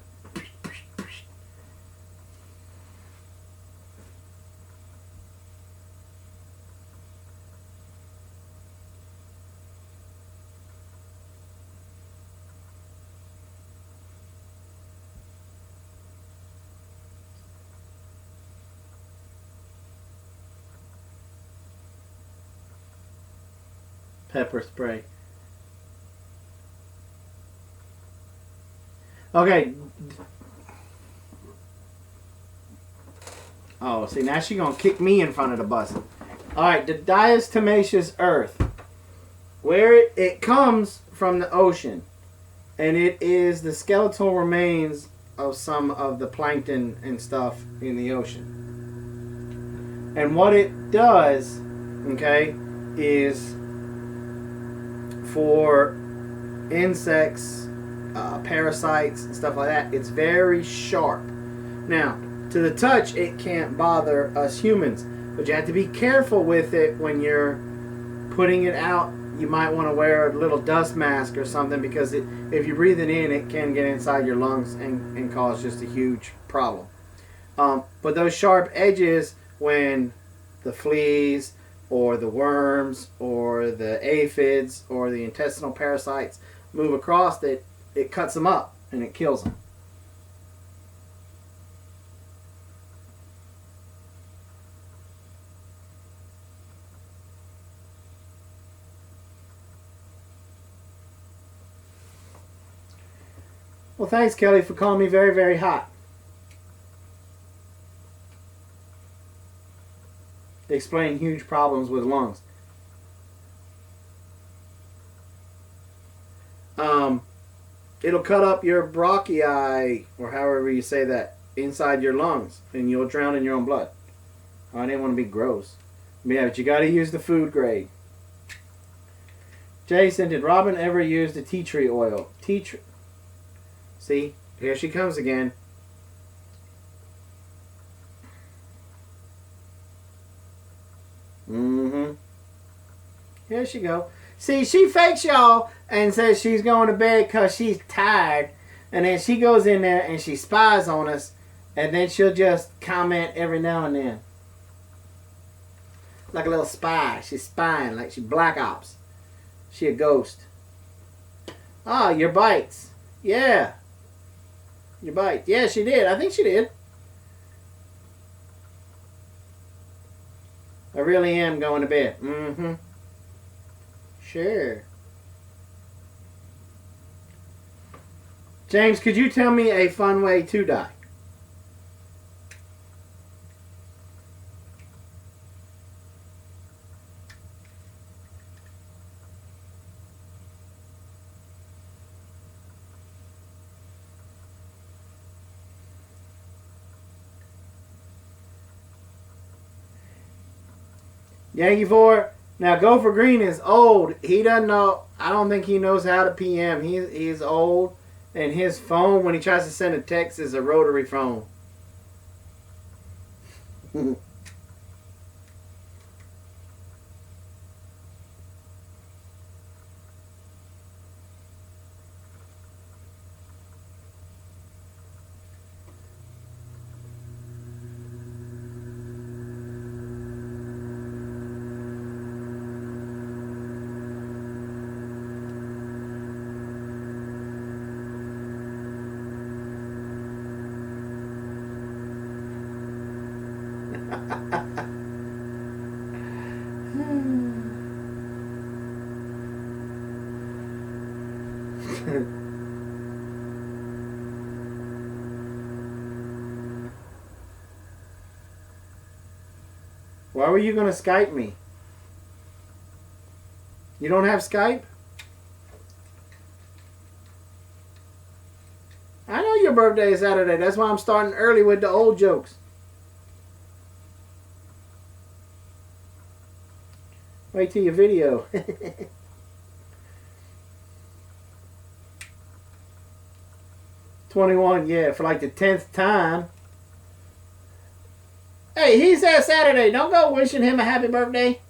pepper spray. Okay. Oh, see, now she's going to kick me in front of the bus. Alright, the diatomaceous earth. Where it comes from the ocean. And it is the skeletal remains of some of the plankton and stuff in the ocean. And what it does, okay, is for insects, parasites and stuff like that, it's very sharp. Now, to the touch, it can't bother us humans, but you have to be careful with it when you're putting it out. You might want to wear a little dust mask or something, because if you breathe it in, it can get inside your lungs and cause just a huge problem. But those sharp edges, when the fleas or the worms or the aphids or the intestinal parasites move across it, it cuts them up and it kills them. Well, thanks, Kelly, for calling me very, very hot. They explain huge problems with lungs. It'll cut up your bronchi, or however you say that, inside your lungs, and you'll drown in your own blood. I didn't want to be gross. Yeah, but you got to use the food grade. Jason, did Robin ever use the tea tree oil? Tea tree. See, here she comes again. Mm-hmm. Here she go. See, she fakes y'all and says she's going to bed because she's tired. And then she goes in there and she spies on us. And then she'll just comment every now and then. Like a little spy. She's spying. Like she black ops. She a ghost. Ah, your bites. Yeah. Your bite. Yeah, she did. I think she did. I really am going to bed. Mm-hmm. Sure. James, could you tell me a fun way to die? Yankee 4. Now, Gopher Green is old. He doesn't know. I don't think he knows how to PM. He is old. And his phone, when he tries to send a text, is a rotary phone. Why were you going to Skype me? You don't have Skype? I know your birthday is Saturday. That's why I'm starting early with the old jokes. Wait till your video. 21, yeah, for like the 10th time. Hey, he said Saturday. Don't go wishing him a happy birthday.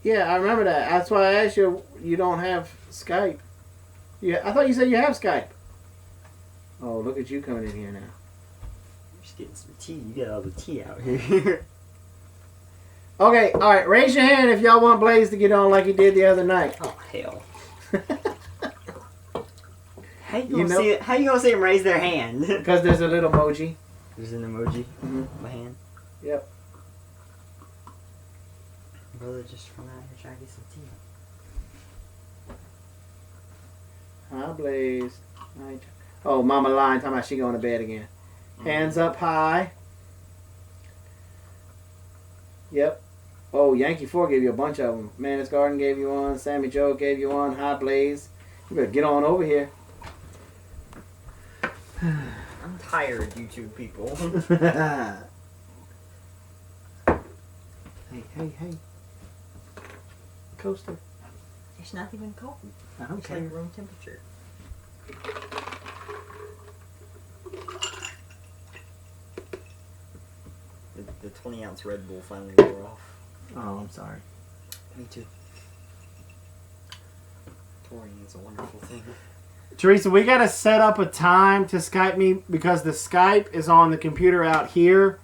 Yeah, I remember that. That's why I asked you. You don't have Skype. Yeah, I thought you said you have Skype. Oh, look at you coming in here now. I'm just getting some tea. You got all the tea out here. Okay, all right. Raise your hand if y'all want Blaze to get on like he did the other night. Oh hell! How you gonna see them raise their hand? Because there's a little emoji. There's an emoji Mhm. of a hand. Yep. Brother, just run out here trying to get some tea. Hi, Blaze. Hi. Oh, Mama lying, talking about she going to bed again. Hands up high. Yep. Oh, Yankee 4 gave you a bunch of them. Manus Garden gave you one. Sammy Joe gave you one. Hi, Blaze. You better get on over here. I'm tired of YouTube people. Hey. Coaster. It's not even cold. I don't It's care. like room temperature. The 20-ounce Red Bull finally wore off. Oh, I'm sorry. Me too. Touring is a wonderful thing. Teresa, we got to set up a time to Skype me because the Skype is on the computer out here.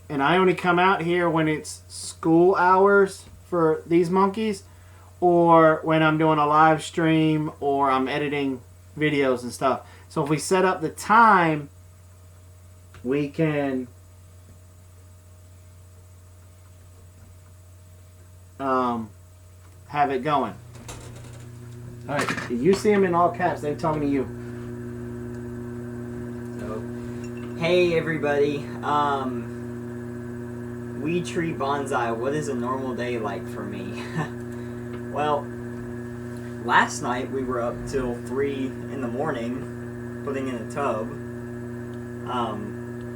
And I only come out here when it's school hours for these monkeys. Or when I'm doing a live stream or I'm editing videos and stuff. So if we set up the time, we can have it going. All right, you see them in all caps. They're talking to you. So, hey everybody. Weed tree bonsai. What is a normal day like for me? Well, last night we were up till 3 in the morning putting in a tub.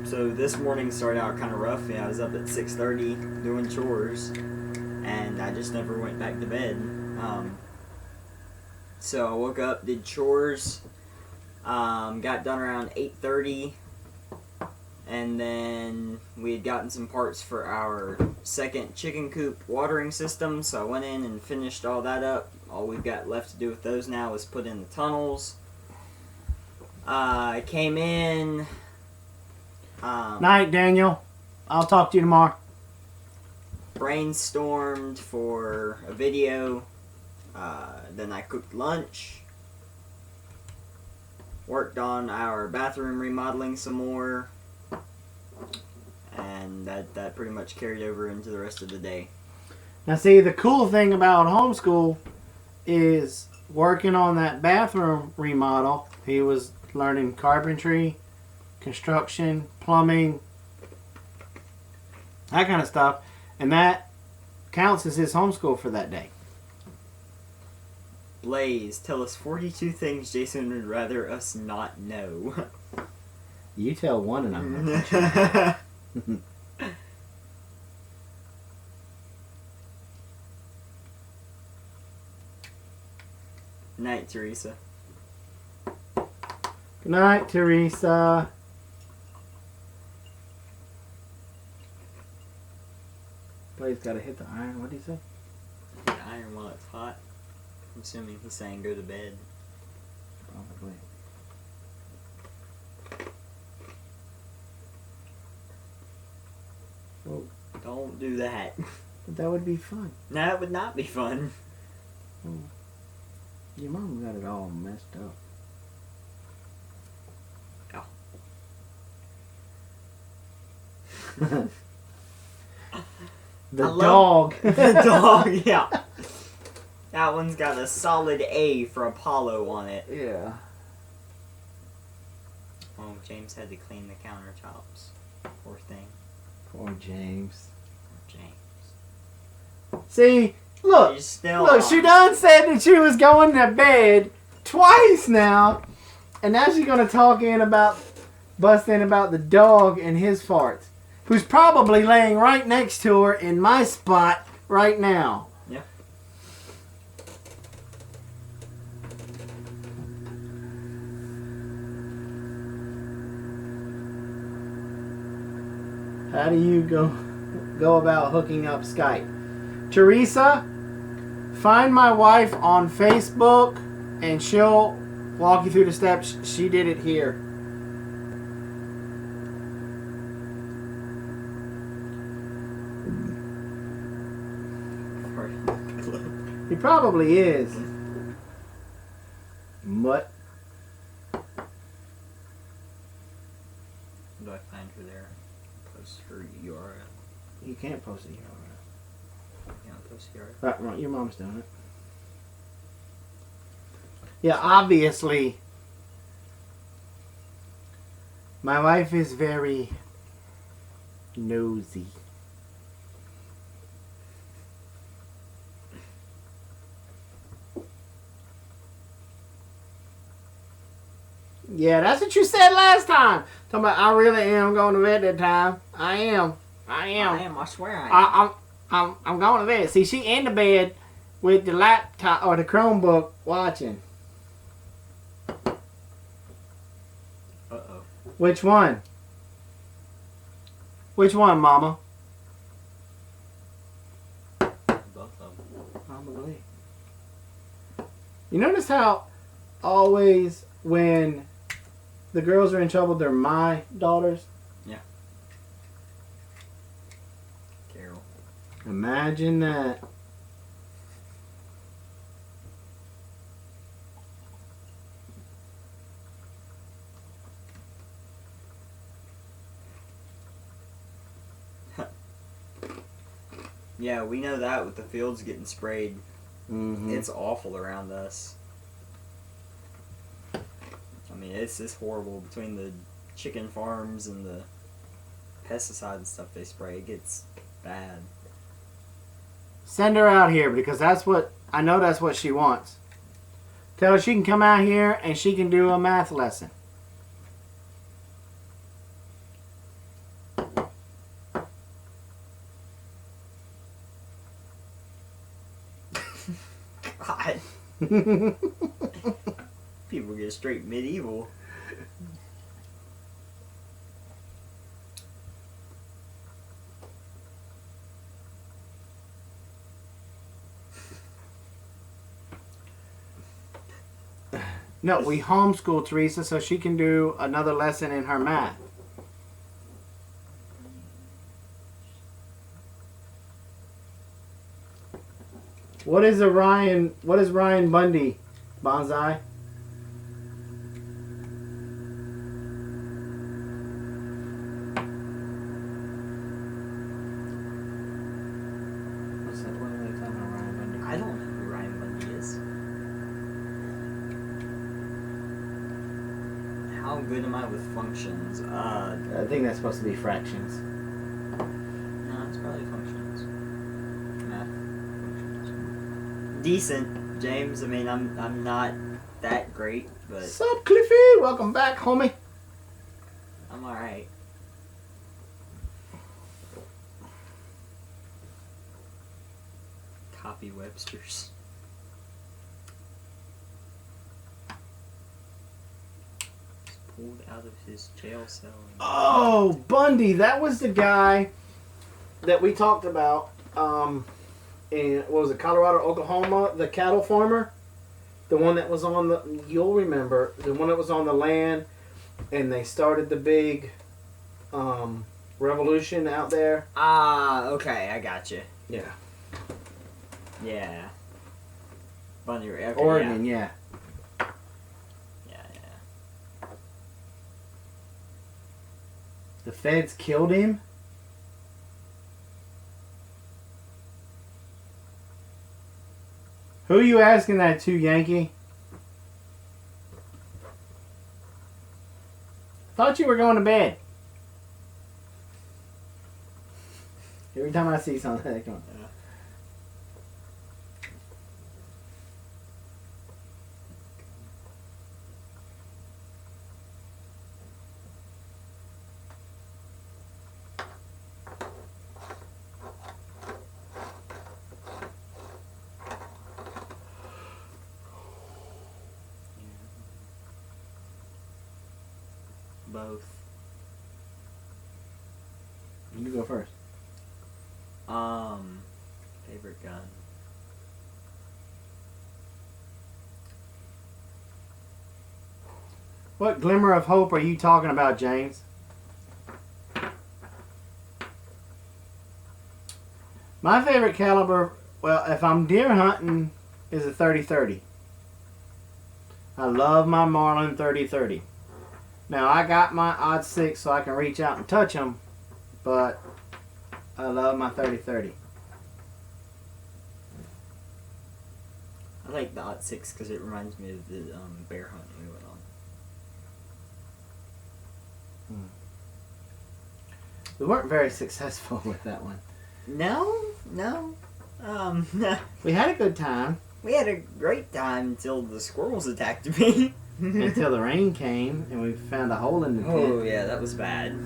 So this morning started out kind of rough. Yeah, I was up at 6:30 doing chores, and I just never went back to bed. So I woke up, did chores, Got done around 8:30, and then we had gotten some parts for our second chicken coop watering system, so I went in and finished all that up. All we've got left to do with those now is put in the tunnels. I came in. Night, Daniel. I'll talk to you tomorrow. Brainstormed for a video. Then I cooked lunch. Worked on our bathroom remodeling some more. And that pretty much carried over into the rest of the day. Now, see, the cool thing about homeschool is working on that bathroom remodel. He was learning carpentry, construction, plumbing, that kind of stuff. And that counts as his homeschool for that day. Blaze, tell us 42 things Jason would rather us not know. You tell one and I'm going to Night, Teresa. Good night, Teresa. Blaze got to hit the iron. What did he say? The iron while it's hot. I'm assuming he's saying go to bed. Probably. Oh, Don't do that. but that would be fun. That would not be fun. Oh. Your mom got it all messed up. Oh. The I love- dog. The dog, yeah. That one's got a solid A for Apollo on it. Yeah. Oh, James had to clean the countertops. Poor thing. Poor James. Poor James. See, look. She's still Look, on. she done said that she was going to bed twice now. And now she's going to bust in about the dog and his farts. Who's probably laying right next to her in my spot right now. Yeah. How do you go about hooking up Skype? Teresa, find my wife on Facebook and she'll walk you through the steps. She did it here. He probably is. Mutt. Do I find her there? Post her URL. You can't post it here. You know, post URL. Right, your mom's doing it. Yeah, obviously, my wife is very nosy. Yeah, that's what you said last time. Talking about, I really am going to bed that time. I am. I swear I am. I'm going to bed. See, she in the bed with the laptop or the Chromebook watching. Uh-oh. Which one? Which one, Mama? Both of them. Probably. You notice how always when the girls are in trouble, they're my daughters? Yeah. Carol. Imagine that. Yeah, we know that with the fields getting sprayed. Mm-hmm. It's awful around us. I mean, it's just horrible between the chicken farms and the pesticides and stuff they spray. It gets bad. Send her out here because that's what I know. That's what she wants. Tell her she can come out here and she can do a math lesson. God. People get straight medieval. No, we homeschool Teresa so she can do another lesson in her math. What is Ryan Bundy? Bonsai? What's that? What are they talking about, Ryan Bundy? I don't know who Ryan Bundy is. How good am I with functions? I think that's supposed to be fractions. No, it's probably functions. Math functions. Decent, James. I mean, I'm not that great, but Sup, Cliffy? Welcome back, homie. I'm alright. Copy Webster's. Just pulled out of his jail cell. Oh, Bundy. That was the guy that we talked about in, what was it, Colorado, Oklahoma? The cattle farmer? The one that was on the, you'll remember, the one that was on the land and they started the big revolution out there. Ah, okay, I got you. Yeah. Yeah. Bundy, okay, Oregon, yeah. Yeah. The feds killed him. Who are you asking that to, Yankee? Thought you were going to bed. Every time I see something, I go, Both. you go first. Favorite gun. What glimmer of hope are you talking about, James? My favorite caliber, well, if I'm deer hunting, is a 30-30. I love my Marlin 30-30. Now, I got my odd 6 so I can reach out and touch them, but I love my 30-30. I like the .6 because it reminds me of the bear hunt we went on. We weren't very successful with that one. No. We had a good time We had a great time until the squirrels attacked me. until the rain came and we found a hole in the tent. Oh yeah, that was bad.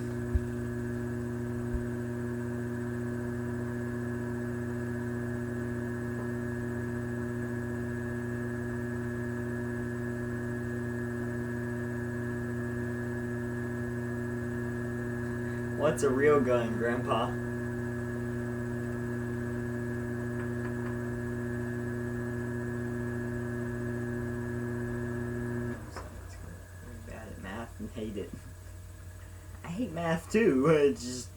What's a real gun, Grandpa? I'm bad at math and hate it. I hate math too. It's just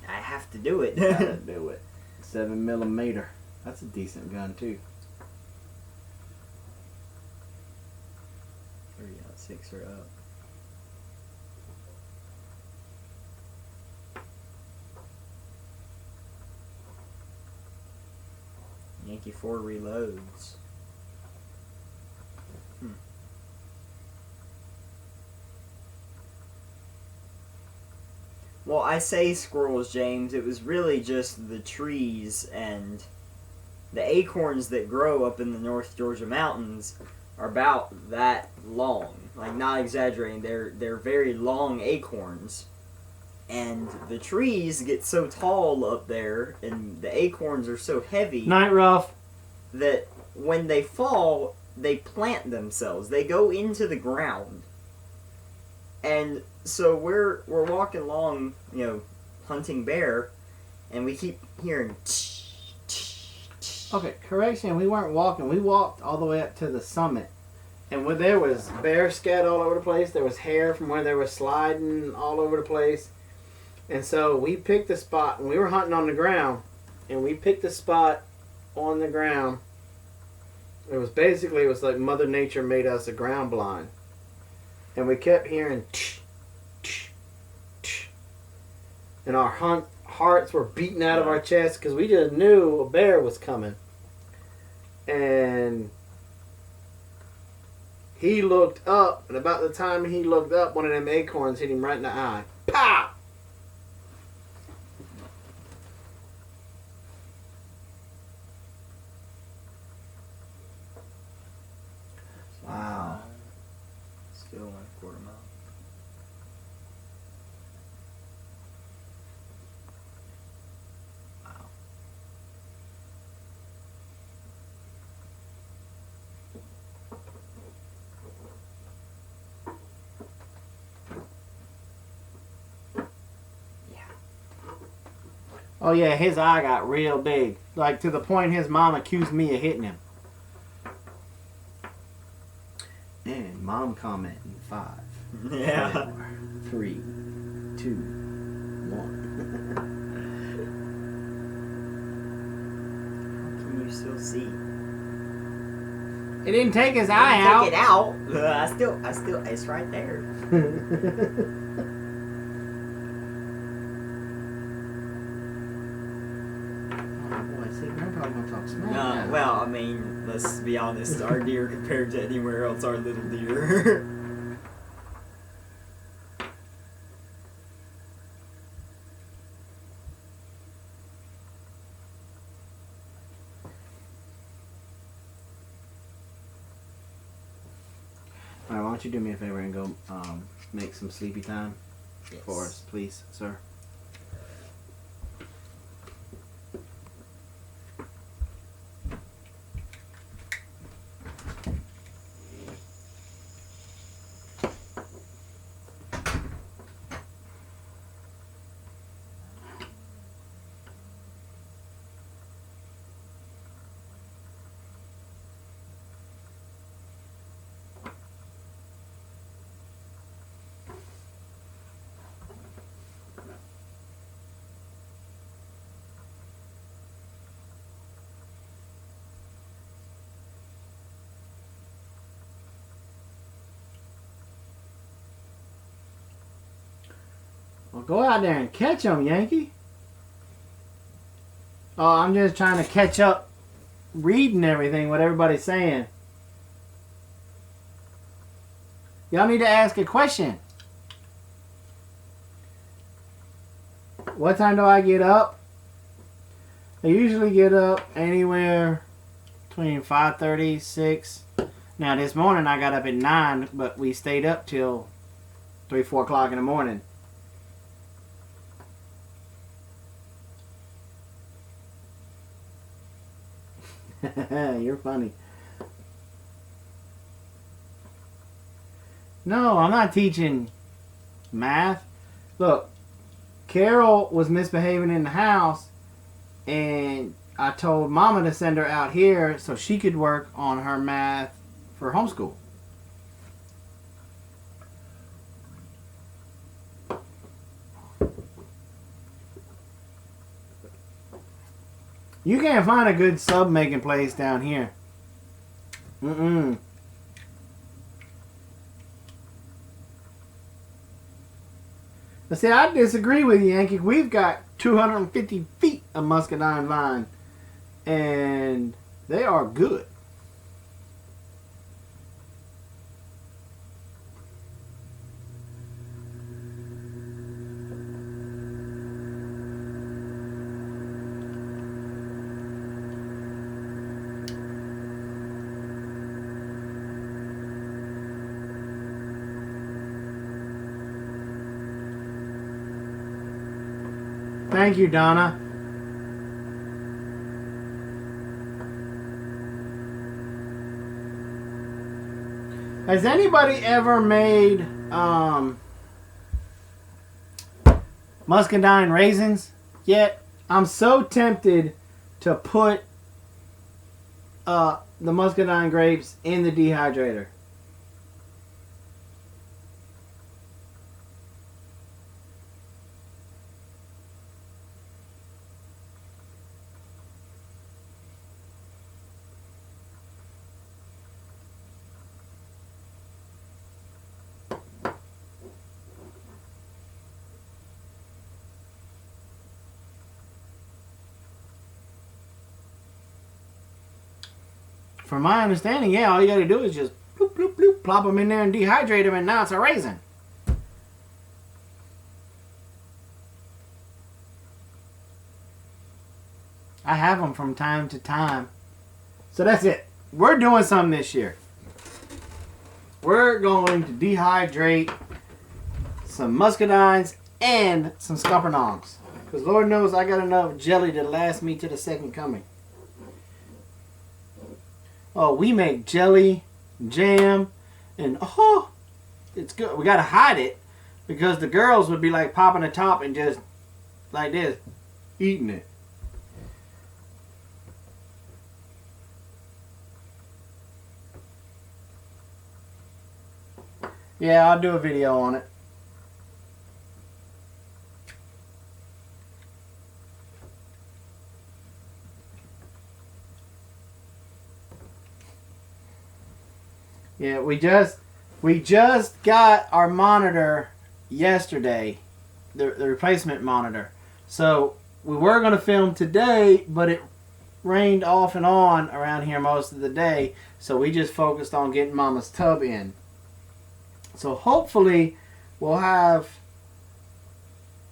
I have to do it. Gotta do it. 7mm. That's a decent gun too. 3-6 or up. Yankee 4 reloads. Well, I say squirrels, James. It was really just the trees and the acorns that grow up in the North Georgia mountains are about that long. Like, not exaggerating. They're very long acorns. And the trees get so tall up there, and the acorns are so heavy Night Ruff. that when they fall, they plant themselves. They go into the ground. And so we're walking along, hunting bear, and we keep hearing Okay, correction. We weren't walking. We walked all the way up to the summit, And when there was bear scat all over the place, there was hair from where they were sliding all over the place. And so we picked a spot, and we were hunting on the ground, and we picked a spot on the ground. It was like Mother Nature made us a ground blind. And we kept hearing tsh, tsh, tsh. And our hearts were beating out of our chests because we just knew a bear was coming. And he looked up, and about the time he looked up, one of them acorns hit him right in the eye. Pow! Wow. Still 1/4 mile. Wow. Oh yeah, his eye got real big. Like to the point his mom accused me of hitting him. And mom commenting 5, Yeah. 4, 3, 2, 1. How can you still see? It didn't take his eye out. Take it out. I still, it's right there. Oh boy, see, Grandpa's gonna talk smack now. Well, I mean, let's be honest. Our deer compared to anywhere else are little deer. Alright, why don't you do me a favor and go make some sleepy time Yes. for us, please, sir? Well, go out there and catch them, Yankee. Oh, I'm just trying to catch up reading everything, what everybody's saying. Y'all need to ask a question. What time do I get up? I usually get up anywhere between 5:30, 6. Now this morning I got up at 9, but we stayed up till 3, 4 o'clock in the morning. You're funny. No, I'm not teaching math. Look, Carol was misbehaving in the house, and I told Mama to send her out here so she could work on her math for homeschool. You can't find a good sub making place down here. Mm-mm. But see, I disagree with you, Yankee. We've got 250 feet of muscadine vine, and they are good. Thank you, Donna. Has anybody ever made muscadine raisins yet? I'm so tempted to put the muscadine grapes in the dehydrator. From my understanding, yeah, all you gotta do is just bloop, bloop, bloop, plop them in there and dehydrate them, and now it's a raisin. I have them from time to time. So that's it. We're doing something this year. We're going to dehydrate some muscadines and some scuppernongs. Because Lord knows I got enough jelly to last me to the second coming. Oh, we make jelly, jam, and oh, it's good. We got to hide it because the girls would be like popping the top and just like this, eating it. Yeah, I'll do a video on it. Yeah, we just got our monitor yesterday, the replacement monitor. So we were going to film today, but it rained off and on around here most of the day. So we just focused on getting Mama's tub in. So hopefully we'll have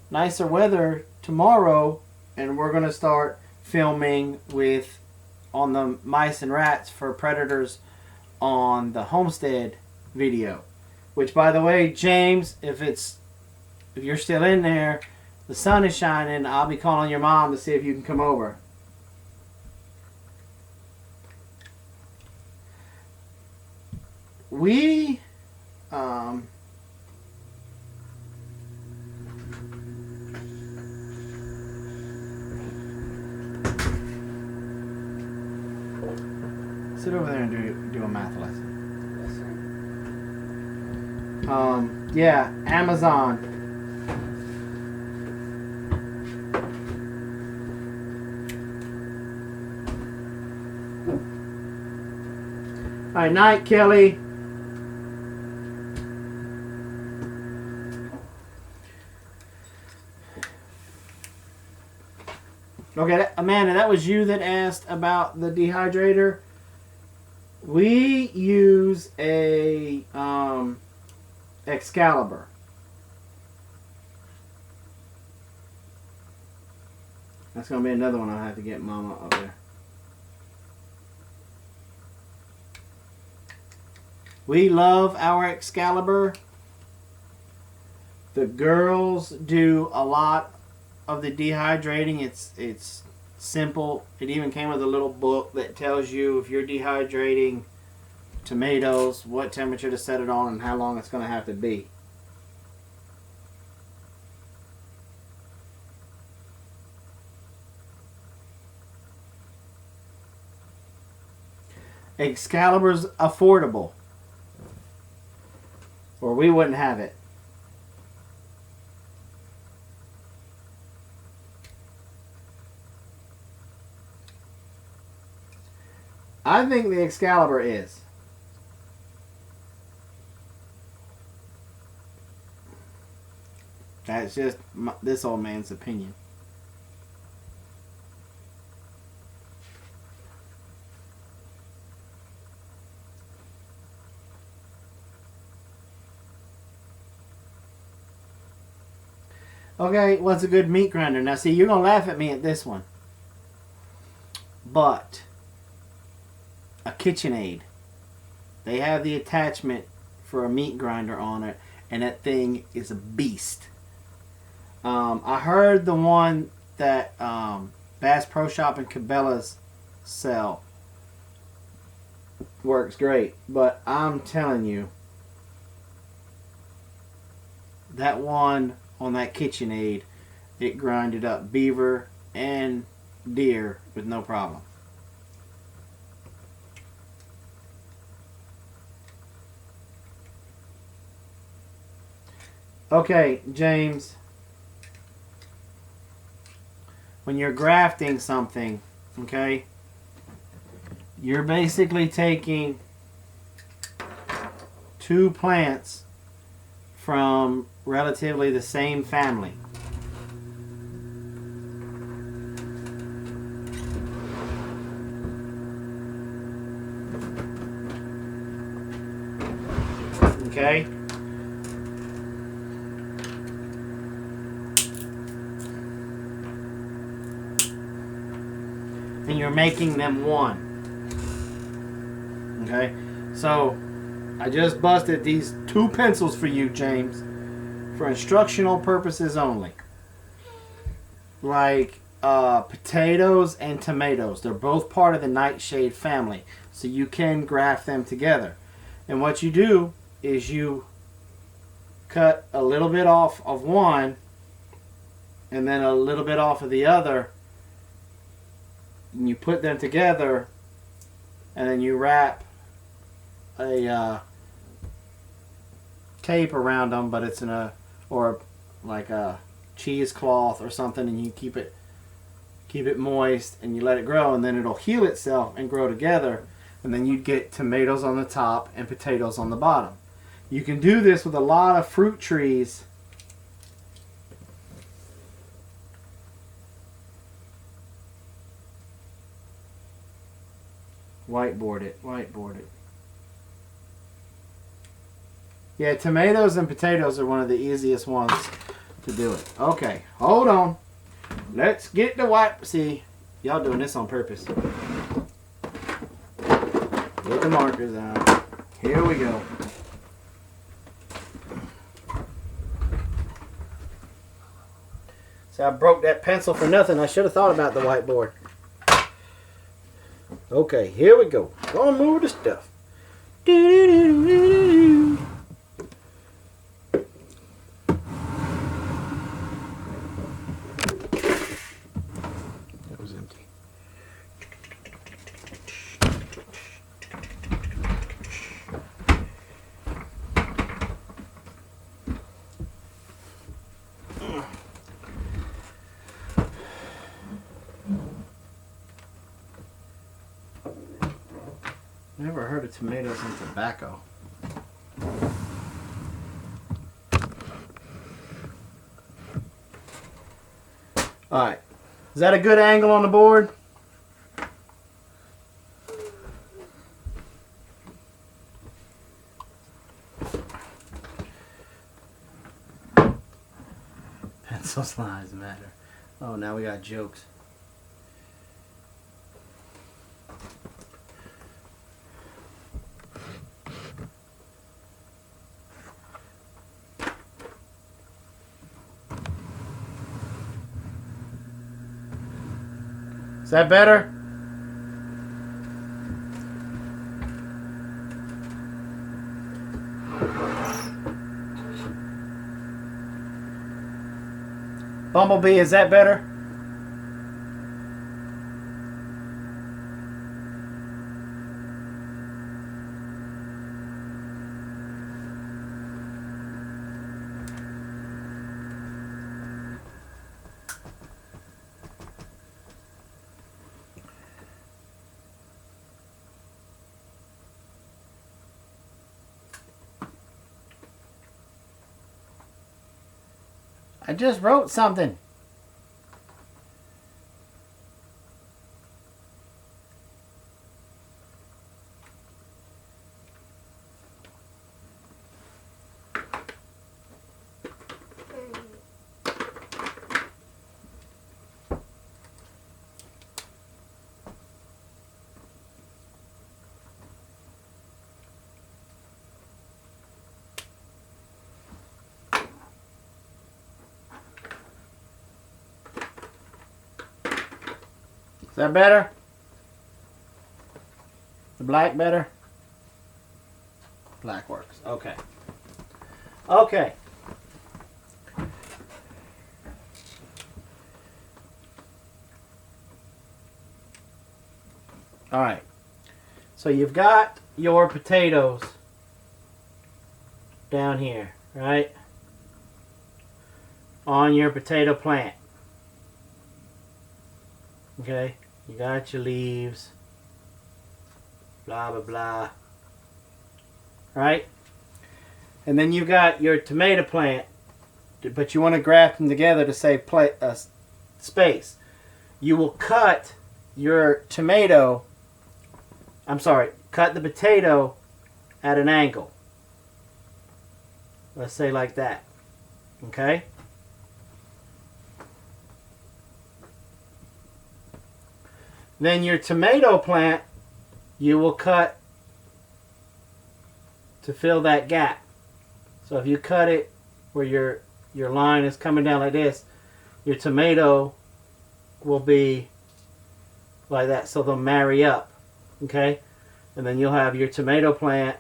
nicer weather tomorrow, and we're going to start filming on the mice and rats for predators on the Homestead video. Which, by the way, James, if you're still in there, the sun is shining. I'll be calling your mom to see if you can come over. We sit over there and do a math lesson. Yeah, Amazon. All right, night, Kelly. Okay, Amanda, that was you that asked about the dehydrator. We use a Excalibur. That's going to be another one I'll have to get Mama up there. We love our Excalibur. The girls do a lot of the dehydrating. It's simple. It even came with a little book that tells you if you're dehydrating tomatoes, what temperature to set it on and how long it's going to have to be. Excalibur's affordable, or we wouldn't have it. I think the Excalibur is. That's just this old man's opinion. Okay, what's a good meat grinder? Now, see, you're going to laugh at me at this one. But a KitchenAid. They have the attachment for a meat grinder on it, and that thing is a beast. I heard the one that Bass Pro Shop and Cabela's sell works great, but I'm telling you, that one on that KitchenAid, it grinded up beaver and deer with no problem. Okay, James, when you're grafting something, okay, you're basically taking two plants from relatively the same family. Okay? And you're making them one. Okay? So, I just busted these 2 pencils for you, James, for instructional purposes only. Like potatoes and tomatoes. They're both part of the nightshade family. So you can graft them together. And what you do is you cut a little bit off of one and then a little bit off of the other. And you put them together and then you wrap a tape around them, but it's in a, or like a cheesecloth or something, and you keep it moist and you let it grow, and then it'll heal itself and grow together, and then you get tomatoes on the top and potatoes on the bottom. You can do this with a lot of fruit trees. Whiteboard it. Yeah, tomatoes and potatoes are one of the easiest ones to do it. Okay, hold on. Let's get the white. See, y'all doing this on purpose. Get the markers out. Here we go. See, I broke that pencil for nothing. I should have thought about the whiteboard. Okay, here we go. Gonna move the stuff. Do-do-do-do-do-do. That was empty. Never heard of tomatoes and tobacco. Alright. Is that a good angle on the board? Pencil slides matter. Oh, now we got jokes. Is that better? Bumblebee, is that better? I just wrote something. Is that better? The black better? Black works. Okay. Okay. Alright. So you've got your potatoes down here, right? On your potato plant. Okay? You got your leaves, blah, blah, blah, right? And then you've got your tomato plant, but you want to graft them together to save space. You will cut your tomato, cut the potato at an angle. Let's say like that. Okay? Then your tomato plant, you will cut to fill that gap. So if you cut it where your line is coming down like this, your tomato will be like that. So they'll marry up. Okay? And then you'll have your tomato plant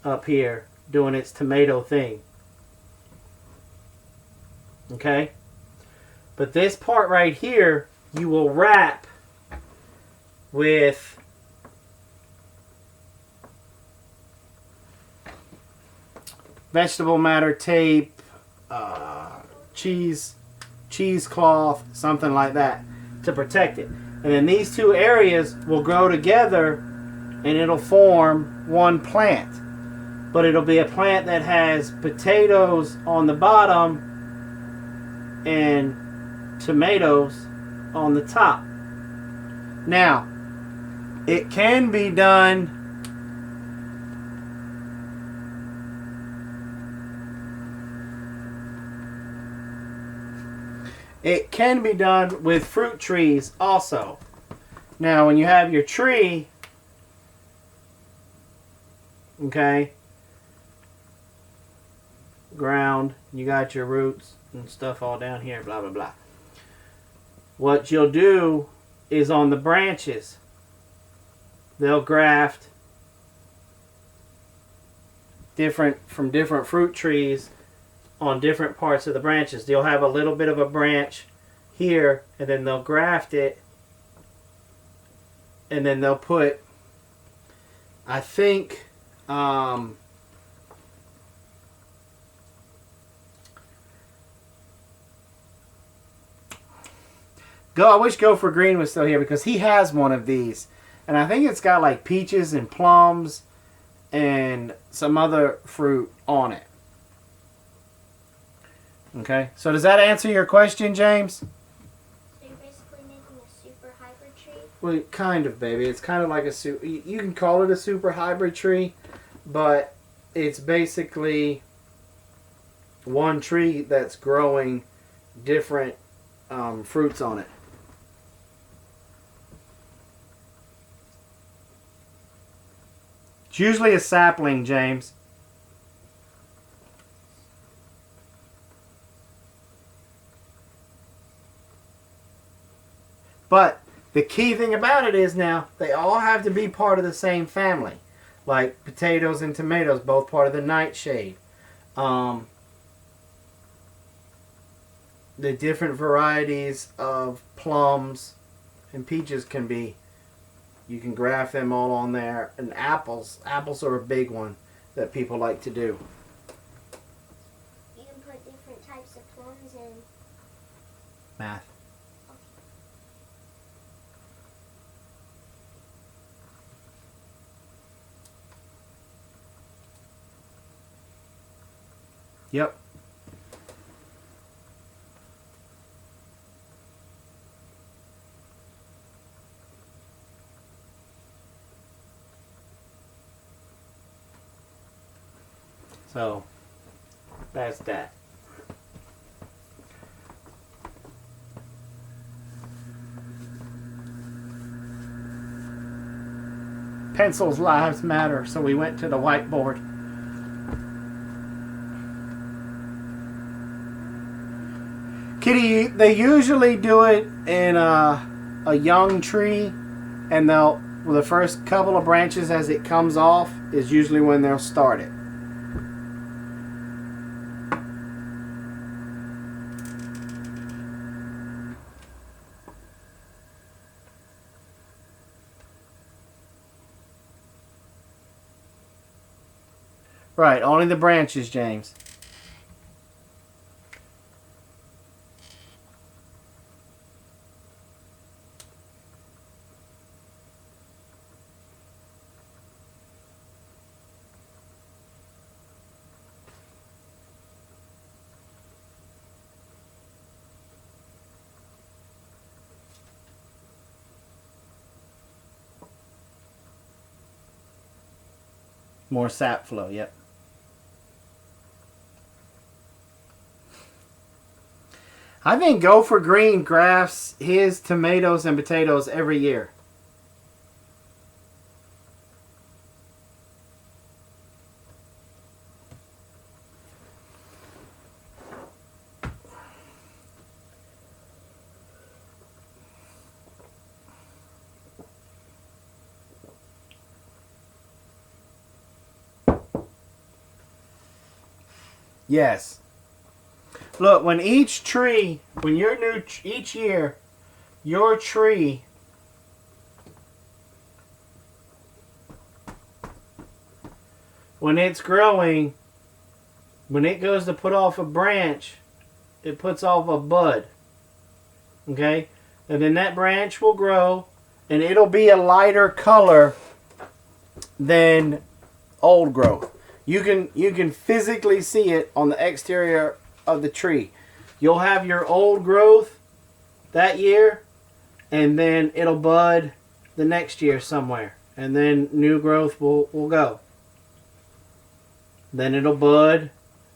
up here doing its tomato thing. Okay? But this part right here, you will wrap with vegetable matter tape, cheesecloth, something like that to protect it. And then these two areas will grow together and it'll form one plant. But it'll be a plant that has potatoes on the bottom and tomatoes on the top. Now, it can be done with fruit trees also. Now, when you have your tree, okay, ground, you got your roots and stuff all down here, blah, blah, blah. What you'll do is on the branches, they'll graft from different fruit trees on different parts of the branches. They'll have a little bit of a branch here, and then they'll graft it, and then they'll put, I think, I wish Go for Green was still here because he has one of these. And I think it's got like peaches and plums and some other fruit on it. Okay, so does that answer your question, James? So you're basically making a super hybrid tree? Well, kind of, baby. It's kind of like you can call it a super hybrid tree, but it's basically one tree that's growing different fruits on it. It's usually a sapling, James. But the key thing about it is now they all have to be part of the same family. Like potatoes and tomatoes, both part of the nightshade. The different varieties of plums and peaches can be, you can graft them all on there. And apples are a big one that people like to do. You can put different types of plums in. Math. Yep. So, that's that. Pencils lives matter, so we went to the whiteboard. Kitty, they usually do it in a young tree, and the first couple of branches as it comes off is usually when they'll start it. Right, only the branches, James. More sap flow, yep. I think Go for Green grafts his tomatoes and potatoes every year. Yes. Look, when each tree, when your new, each year, your tree when it's growing, when it goes to put off a branch, it puts off a bud. Okay? And then that branch will grow and it'll be a lighter color than old growth. You can physically see it on the exterior of the tree. You'll have your old growth that year, and then it'll bud the next year somewhere, and then new growth will go. Then it'll bud,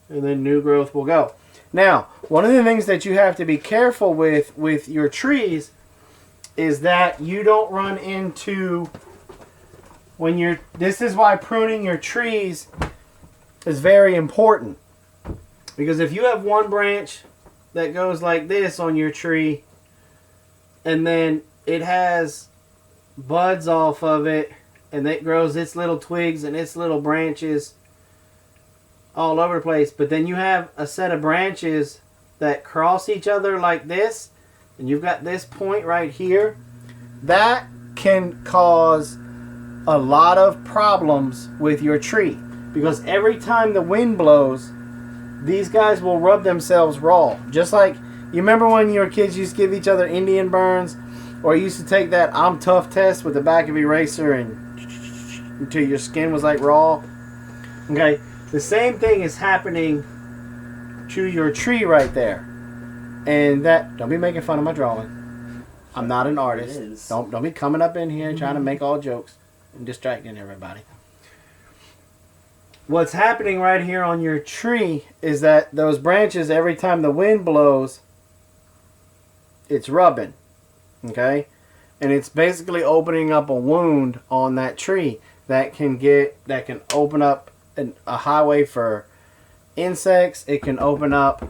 and then new growth will go. Now, one of the things that you have to be careful with your trees is that you don't run into this is why pruning your trees is very important. Because if you have one branch that goes like this on your tree, and then it has buds off of it, and it grows its little twigs and its little branches all over the place, but then you have a set of branches that cross each other like this, and you've got this point right here, that can cause a lot of problems with your tree. Because every time the wind blows, these guys will rub themselves raw. Just like, you remember when your kids used to give each other Indian burns? Or you used to take that I'm tough test with the back of eraser and until your skin was like raw? Okay, the same thing is happening to your tree right there. And that, don't be making fun of my drawing. I'm not an artist. Don't be coming up in here trying to make all jokes and distracting everybody. What's happening right here on your tree is that those branches, every time the wind blows, it's rubbing. Okay? And it's basically opening up a wound on that tree that can open up a highway for insects. It can open up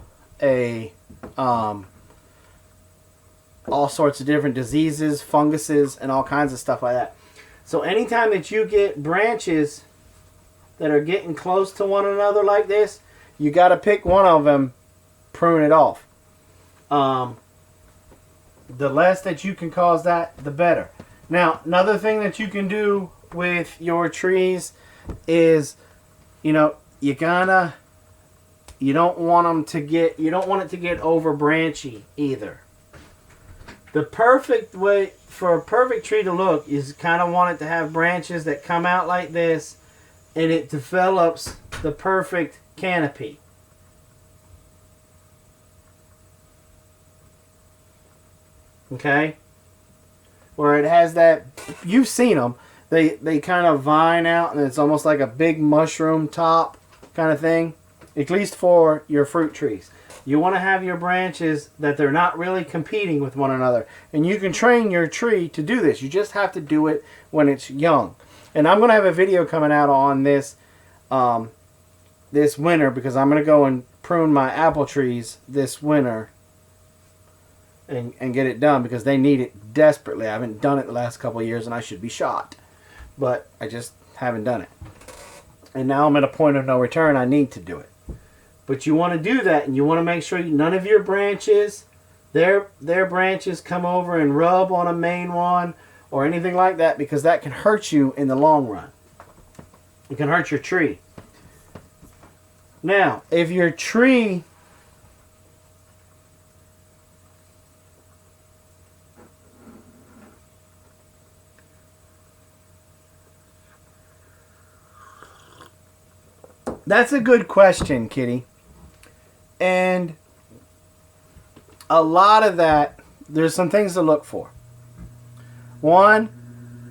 all sorts of different diseases, funguses, and all kinds of stuff like that. So anytime that you get branches that are getting close to one another like this, you got to pick one of them, prune it off. The less that you can cause that, the better. Now, another thing that you can do with your trees is, you don't want it to get over branchy either. The perfect way for a perfect tree to look is kind of want it to have branches that come out like this, and it develops the perfect canopy. Okay? Where it has that, you've seen them, they kind of vine out and it's almost like a big mushroom top kind of thing, at least for your fruit trees. You want to have your branches that they're not really competing with one another. And you can train your tree to do this. You just have to do it when it's young. And I'm going to have a video coming out on this this winter, because I'm going to go and prune my apple trees this winter and get it done, because they need it desperately. I haven't done it the last couple of years and I should be shot. But I just haven't done it. And now I'm at a point of no return. I need to do it. But you want to do that, and you want to make sure none of your branches, their branches come over and rub on a main one or anything like that, because that can hurt you in the long run. It can hurt your tree. Now, if your tree that's a good question, Kitty. And a lot of that, there's some things to look for. One,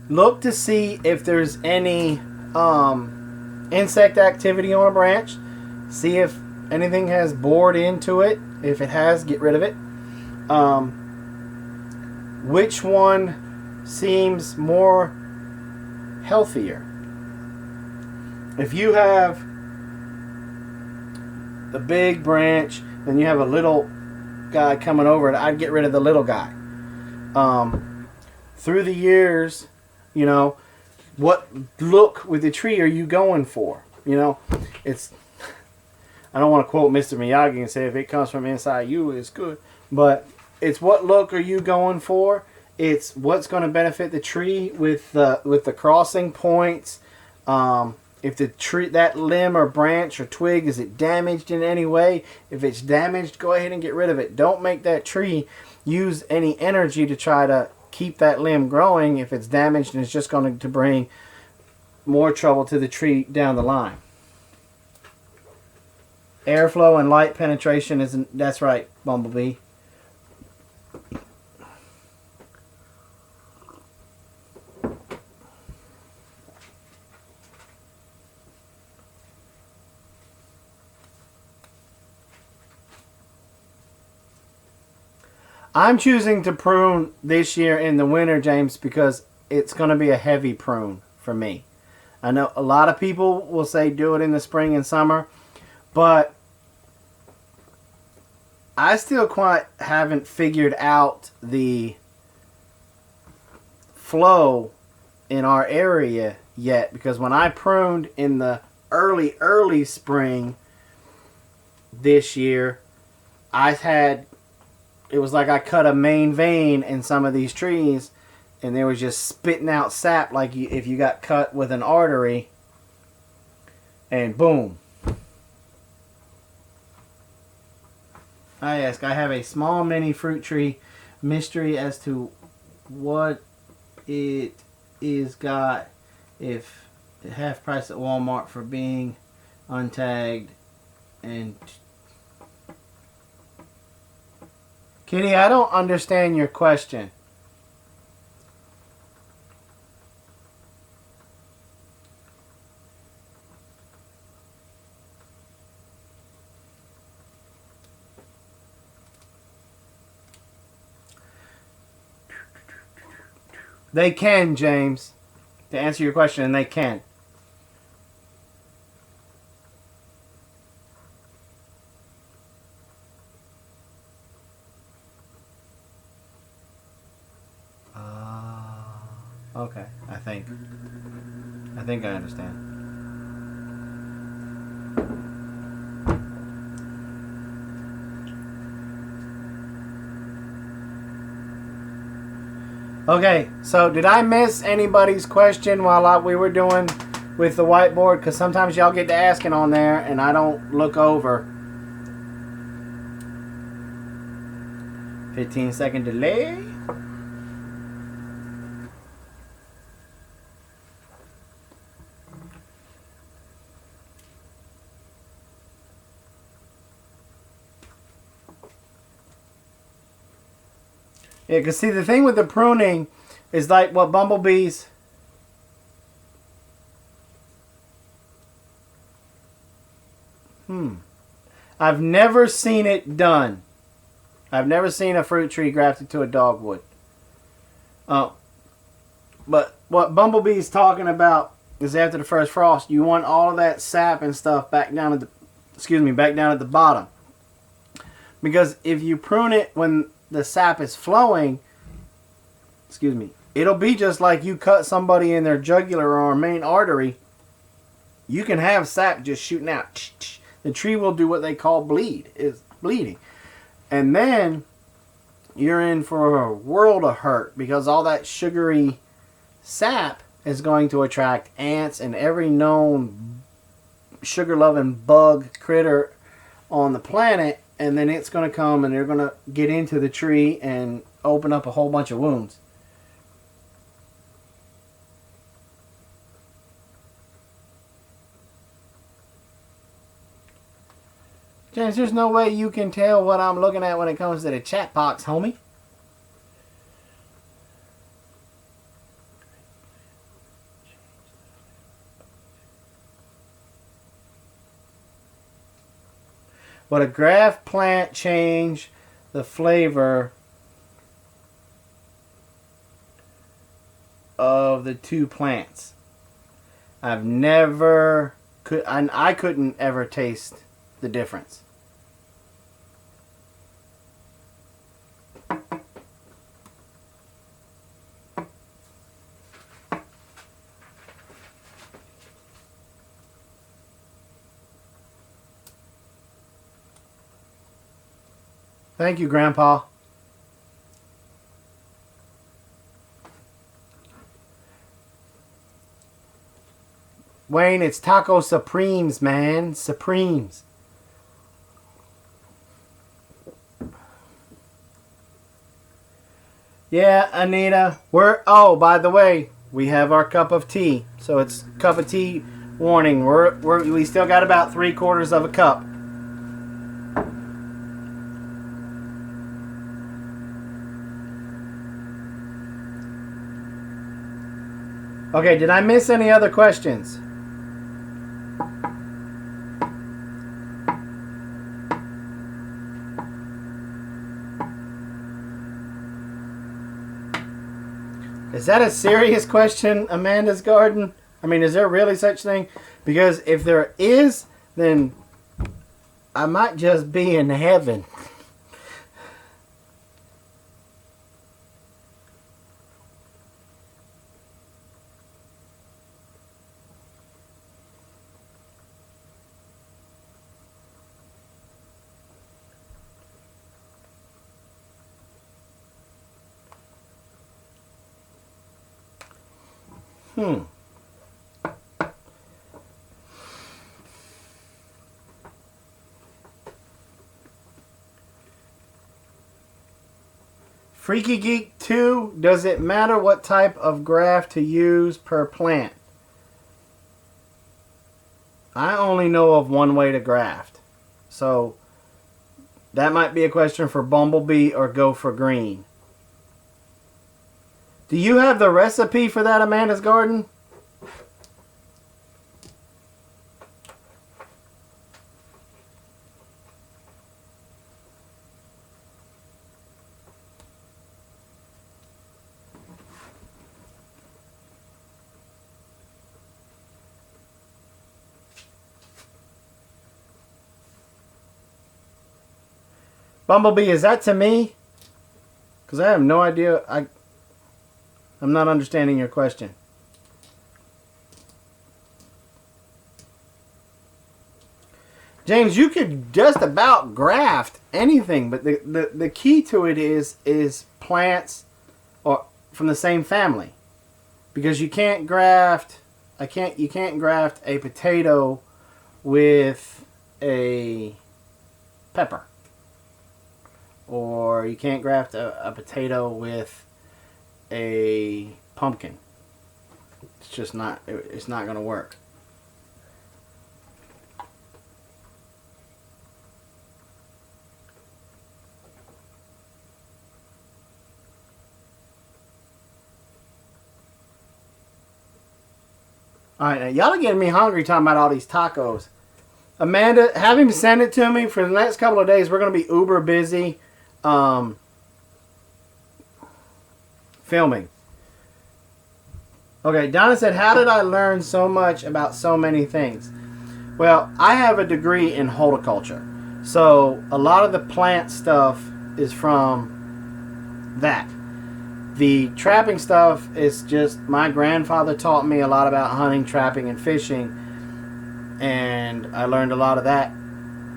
look to see if there's any insect activity on a branch. See if anything has bored into it. If it has, get rid of it. which one seems more healthier? If you have the big branch, then you have a little guy coming over it, I'd get rid of the little guy. Through the years, you know, what look with the tree are you going for? You know, it's, I don't want to quote Mr. Miyagi and say if it comes from inside you, it's good. But it's what look are you going for? It's what's going to benefit the tree with the crossing points. If the tree, that limb or branch or twig, is it damaged in any way? If it's damaged, go ahead and get rid of it. Don't make that tree use any energy to try to keep that limb growing if it's damaged, and it's just going to bring more trouble to the tree down the line. Airflow and light penetration isn't, that's right, Bumblebee. I'm choosing to prune this year in the winter, James, because it's going to be a heavy prune for me. I know a lot of people will say do it in the spring and summer, but I still quite haven't figured out the flow in our area yet, because when I pruned in the early spring this year, it was like I cut a main vein in some of these trees, and they were just spitting out sap like if you got cut with an artery, and boom. I have a small mini fruit tree mystery as to what it is got, if half price at Walmart for being untagged. And Kitty, I don't understand your question. They can, James. To answer your question, they can. Okay, I think I understand. Okay, so did I miss anybody's question while we were doing with the whiteboard? Because sometimes y'all get to asking on there and I don't look over. 15-second delay. Yeah, because see, the thing with the pruning is like what bumblebees... I've never seen it done. I've never seen a fruit tree grafted to a dogwood. But what bumblebee's talking about is after the first frost, you want all of that sap and stuff back down at the bottom. Because if you prune it when the sap is flowing, it'll be just like you cut somebody in their jugular or main artery. You can have sap just shooting out. The tree will do what they call bleeding. And then you're in for a world of hurt, because all that sugary sap is going to attract ants and every known sugar-loving bug critter on the planet. And then it's going to come and they're going to get into the tree and open up a whole bunch of wounds. James, there's no way you can tell what I'm looking at when it comes to the chat box, homie. Would a graft plant change the flavor of the two plants. I've never I couldn't ever taste the difference. Thank you, Grandpa. Wayne, it's Taco Supremes, man. Supremes. Yeah, Anita. Oh, by the way, we have our cup of tea. So it's cup of tea warning. We still got about 3/4 of a cup. Okay, did I miss any other questions? Is that a serious question, Amanda's Garden? I mean, is there really such thing? Because if there is, then I might just be in heaven. Freaky Geek 2, does it matter what type of graft to use per plant? I only know of one way to graft. So that might be a question for Bumblebee or Go for Green. Do you have the recipe for that, Amanda's Garden? Bumblebee, is that to me? Because I have no idea. I'm not understanding your question. James, you could just about graft anything, but the key to it is plants or from the same family. Because you can't graft you can't graft a potato with a pepper. Or you can't graft a potato with a pumpkin. It's just not, it's not going to work. Alright, now y'all are getting me hungry talking about all these tacos. Amanda, have him send it to me for the next couple of days. We're going to be uber busy filming. Okay, Donna said, how did I learn so much about so many things? Well, I have a degree in horticulture. So a lot of the plant stuff is from that. The trapping stuff is just, my grandfather taught me a lot about hunting, trapping, and fishing. And I learned a lot of that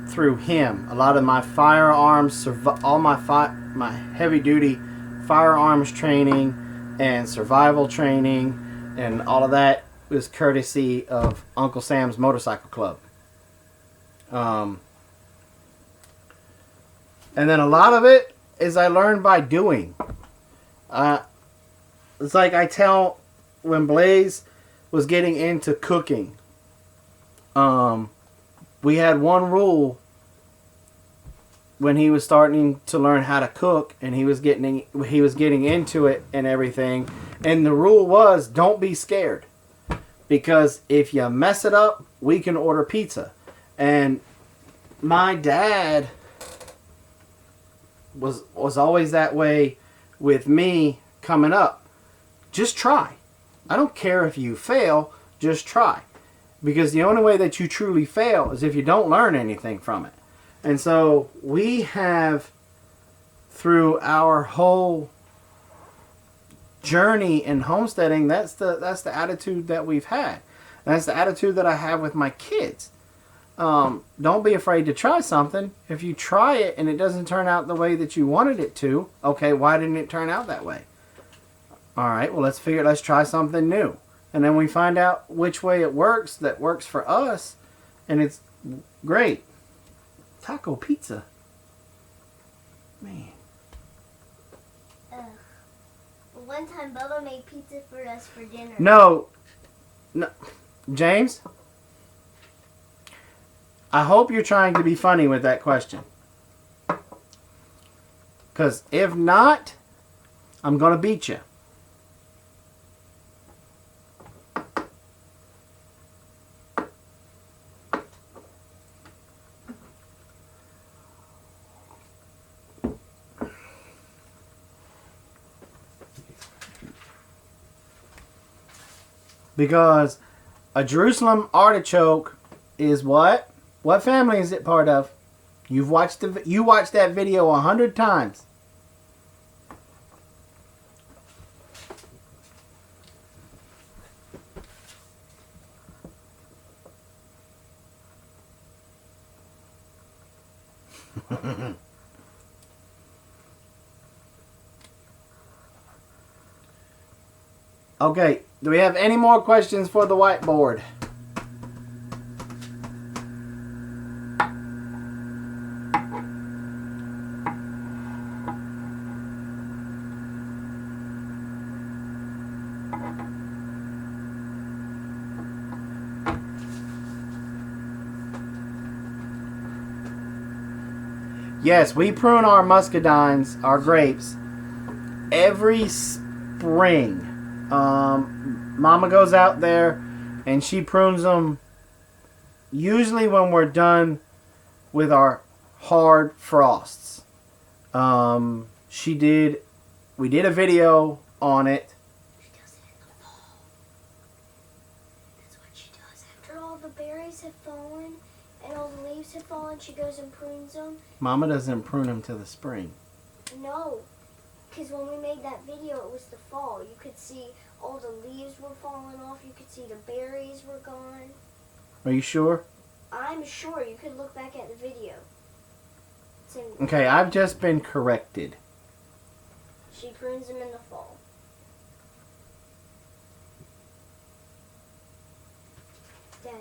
through him. A lot of my firearms, all my heavy duty firearms training and survival training and all of that was courtesy of Uncle Sam's Motorcycle Club. And then a lot of it is I learned by doing. It's like I tell when Blaze was getting into cooking. We had one rule when he was starting to learn how to cook, and he was getting into it and everything. And the rule was, don't be scared, because if you mess it up, we can order pizza. And my dad was always that way with me coming up. Just try. I don't care if you fail, just try. Because the only way that you truly fail is if you don't learn anything from it. And so we have, through our whole journey in homesteading, that's the attitude that we've had. And that's the attitude that I have with my kids. Don't be afraid to try something. If you try it and it doesn't turn out the way that you wanted it to, okay, why didn't it turn out that way? All right, well, let's try something new. And then we find out which way it works that works for us, and it's great. Taco pizza. Man. One time Bubba made pizza for us for dinner. No. James? I hope you're trying to be funny with that question. Because if not, I'm going to beat you. Because a Jerusalem artichoke is what? What family is it part of? You watched that video 100 times. Okay, do we have any more questions for the whiteboard? Yes, we prune our muscadines, our grapes, every spring. Mama goes out there and she prunes them usually when we're done with our hard frosts. We did a video on it. She does it in the fall. That's what she does. After all the berries have fallen and all the leaves have fallen, she goes and prunes them. Mama doesn't prune them till the spring. No. Because when we made that video, it was the fall. You could see all the leaves were falling off. You could see the berries were gone. Are you sure? I'm sure. You could look back at the video. It's in, Okay, I've just been corrected. she prunes them in the fall. Dad.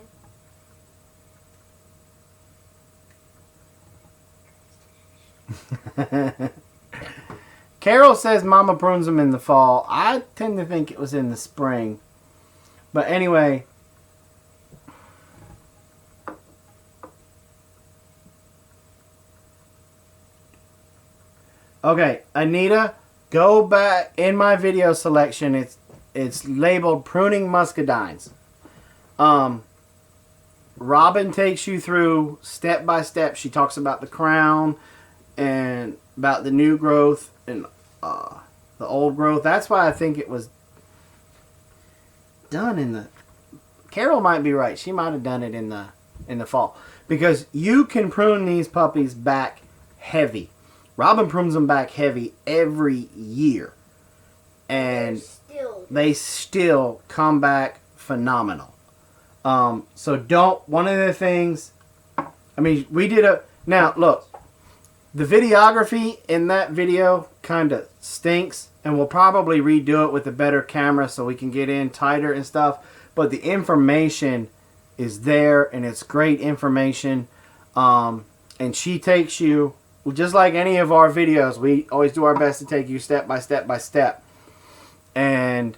Carol says Mama prunes them in the fall. I tend to think it was in the spring. But anyway. Okay, Anita, go back in my video selection. It's labeled Pruning Muscadines. Robin takes you through step by step. She talks about the crown and about the new growth and the old growth. That's why I think it was done in the... Carol might be right. She might have done it in the fall. Because you can prune these puppies back heavy. Robin prunes them back heavy every year. And they still come back phenomenal. So don't... One of the things... I mean, we did a... Now, look. The videography in that video kind of stinks, and we'll probably redo it with a better camera so we can get in tighter and stuff. But the information is there, and it's great information. And she takes you, just like any of our videos, we always do our best to take you step by step by step. And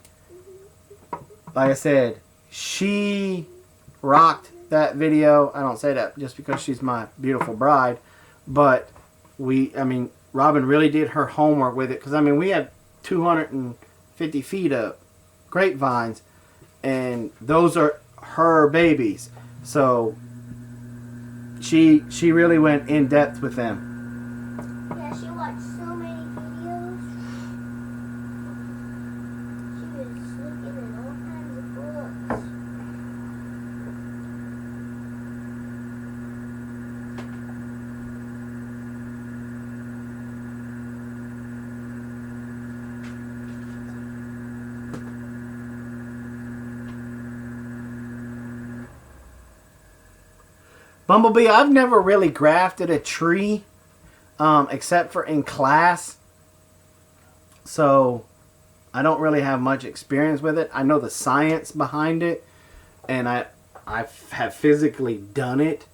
like I said, she rocked that video. I don't say that just because she's my beautiful bride, but Robin really did her homework with it. Because, we have 250 feet of grapevines, and those are her babies. So, she really went in depth with them. Yeah, she watched so many videos. She was looking at all Bumblebee, I've never really grafted a tree, except for in class. So I don't really have much experience with it. I know the science behind it, and I have physically done it.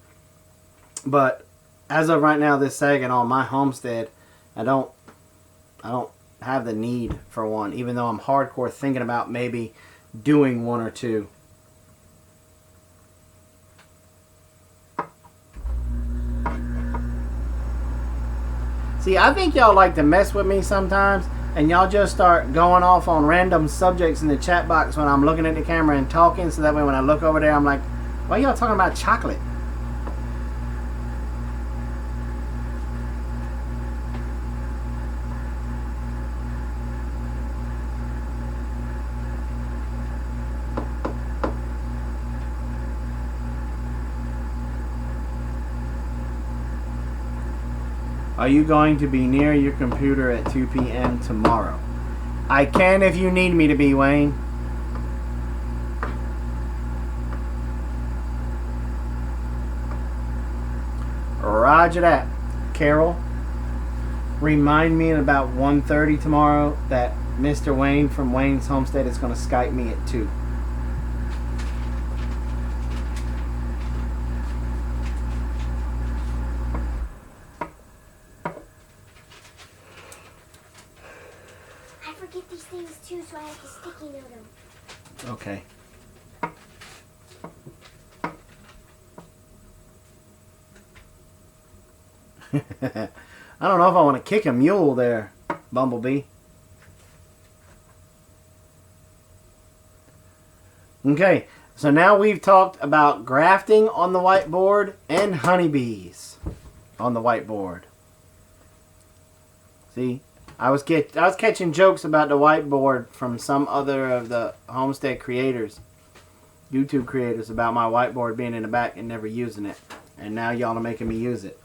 But as of right now, this second on my homestead, I don't have the need for one, even though I'm hardcore thinking about maybe doing one or two. See, I think y'all like to mess with me sometimes, and y'all just start going off on random subjects in the chat box when I'm looking at the camera and talking, so that way when I look over there, I'm like, why y'all talking about chocolate? Are you going to be near your computer at 2 p.m. tomorrow? I can if you need me to be, Wayne. Roger that. Carol, remind me at about 1:30 tomorrow that Mr. Wayne from Wayne's Homestead is going to Skype me at 2. These things too, so I have to sticky note them. Okay. I don't know if I want to kick a mule there, Bumblebee. Okay, so now we've talked about grafting on the whiteboard and honeybees on the whiteboard. See? I was catching jokes about the whiteboard from some other of the Homestead creators, YouTube creators, about my whiteboard being in the back and never using it. And now y'all are making me use it.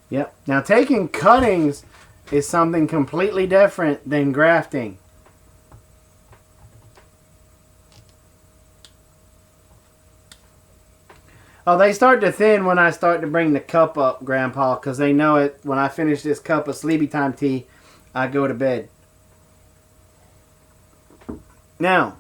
Yep. Now taking cuttings is something completely different than grafting. Oh, they start to thin when I start to bring the cup up, Grandpa, because they know it. When I finish this cup of sleepy time tea, I go to bed. Now,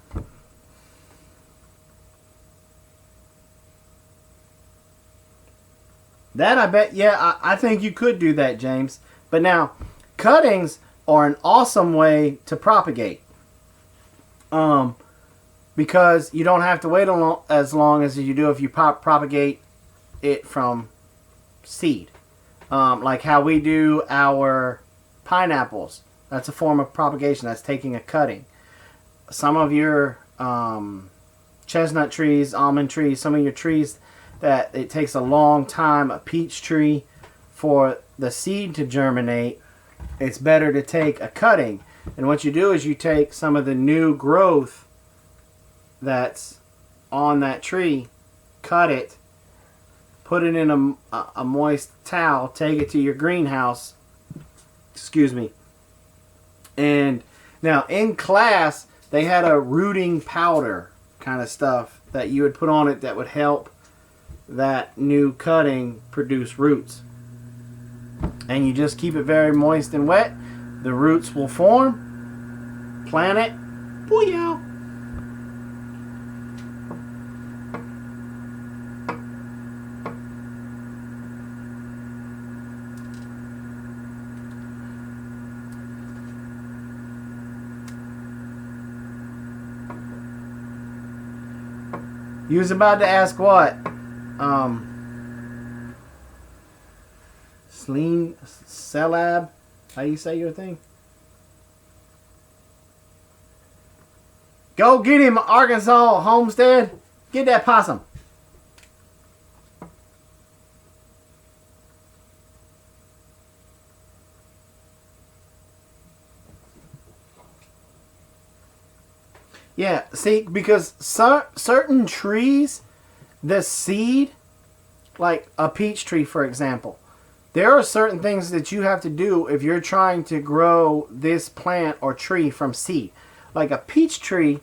that I bet, yeah, I think you could do that, James. But now, cuttings are an awesome way to propagate. Because you don't have to wait as long as you do if you propagate it from seed. Like how we do our pineapples. That's a form of propagation. That's taking a cutting. Some of your chestnut trees, almond trees, some of your trees that it takes a long time, a peach tree, for the seed to germinate, it's better to take a cutting. And what you do is you take some of the new growth that's on that tree, cut it, put it in a moist towel, take it to your greenhouse, excuse me. And now in class, they had a rooting powder kind of stuff that you would put on it that would help that new cutting produce roots. And you just keep it very moist and wet. The roots will form. Plant it. Booyah! You was about to ask what? Sleen Celab, how you say your thing? Go get him, Arkansas Homestead. Get that possum. Yeah, see, because certain trees the seed, like a peach tree, for example, there are certain things that you have to do if you're trying to grow this plant or tree from seed. Like a peach tree,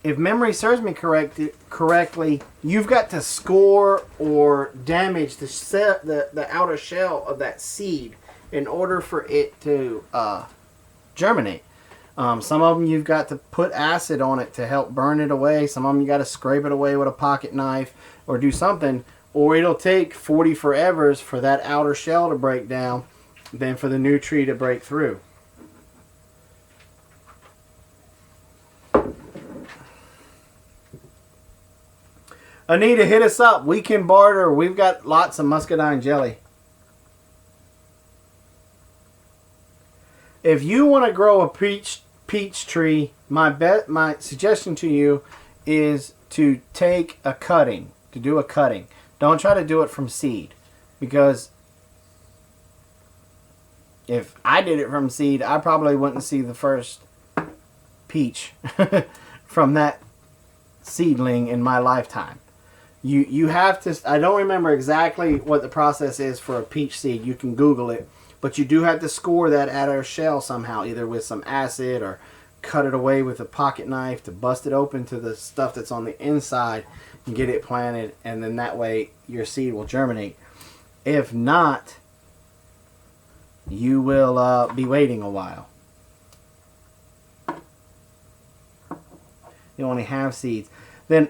if memory serves me correctly, you've got to score or damage the outer shell of that seed in order for it to germinate. Some of them you've got to put acid on it to help burn it away. Some of them you got to scrape it away with a pocket knife or do something. Or it'll take 40 forevers for that outer shell to break down, then for the new tree to break through. Anita, hit us up. We can barter. We've got lots of muscadine jelly. If you want to grow a peach tree, my suggestion to you is to take a cutting, to do a cutting. Don't try to do it from seed, because if I did it from seed, I probably wouldn't see the first peach from that seedling in my lifetime. You have to, I don't remember exactly what the process is for a peach seed. You can Google it, but you do have to score that outer shell somehow, either with some acid or cut it away with a pocket knife to bust it open to the stuff that's on the inside and get it planted, and then that way your seed will germinate. If not, you will be waiting a while. You only have seeds. Then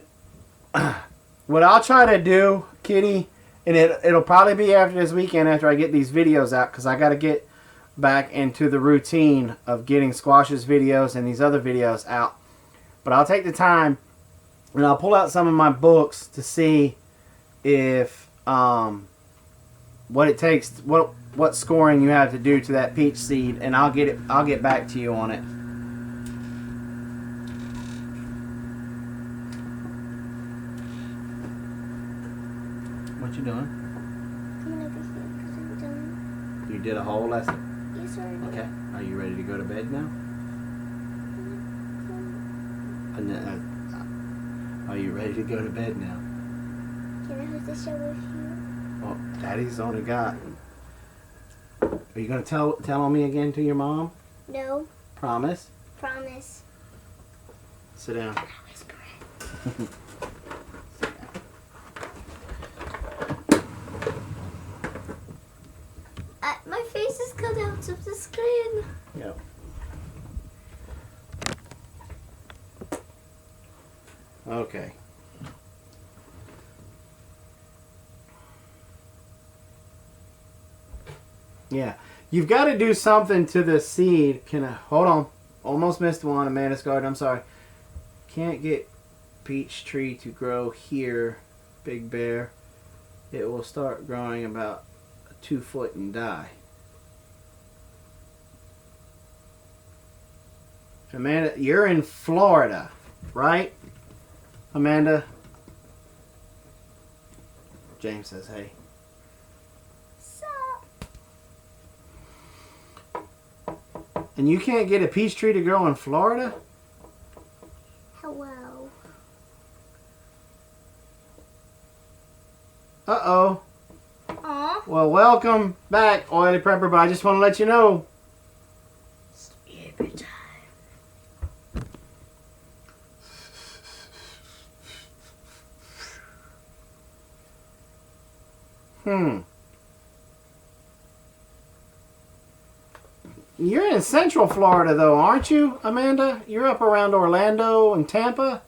what I'll try to do, Kitty, and it'll probably be after this weekend after I get these videos out, because I got to get back into the routine of getting Squash's videos and these other videos out. But I'll take the time and I'll pull out some of my books to see if what it takes, what scoring you have to do to that peach seed, and I'll get back to you on it. What you doing? Coming over here because I'm done. You did a whole lesson? Yes, sir. Okay. Are you ready to go to bed now? Are you ready to go to bed now? Can I have the show with you? Well, Daddy's only got... Are you going to tell on me again to your mom? No. Promise? Promise. Sit down. I whisper it. My face is cut out of the screen. Yeah. Okay. Yeah. You've got to do something to the seed. Hold on. Almost missed one. Amanda's garden. I'm sorry. Can't get peach tree to grow here, Big Bear. It will start growing about 2 foot and die. Amanda, you're in Florida, right? Amanda? James says, hey. Sup? And you can't get a peach tree to grow in Florida? Hello. Uh-oh. Aw. Well, welcome back, Oily Prepper, but I just want to let you know. Every time. You're in Central Florida, though, aren't you, Amanda? You're up around Orlando and Tampa?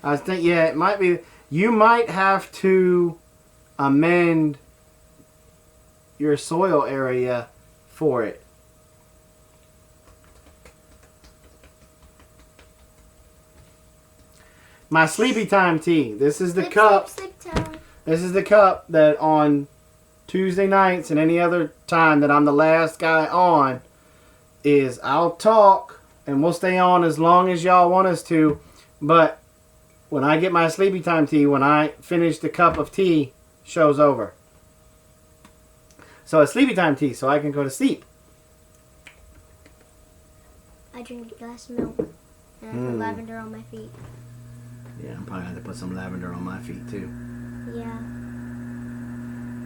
I think, yeah, it might be. You might have to amend your soil area for it. My sleepy time tea. This is the cup. Sleep time. This is the cup that on Tuesday nights and any other time that I'm the last guy on is I'll talk and we'll stay on as long as y'all want us to. But when I get my sleepy time tea, when I finish the cup of tea, show's over. So it's sleepy time tea so I can go to sleep. I drink a glass of milk. And I put lavender on my feet. Yeah, I'm probably going to have to put some lavender on my feet too. Yeah.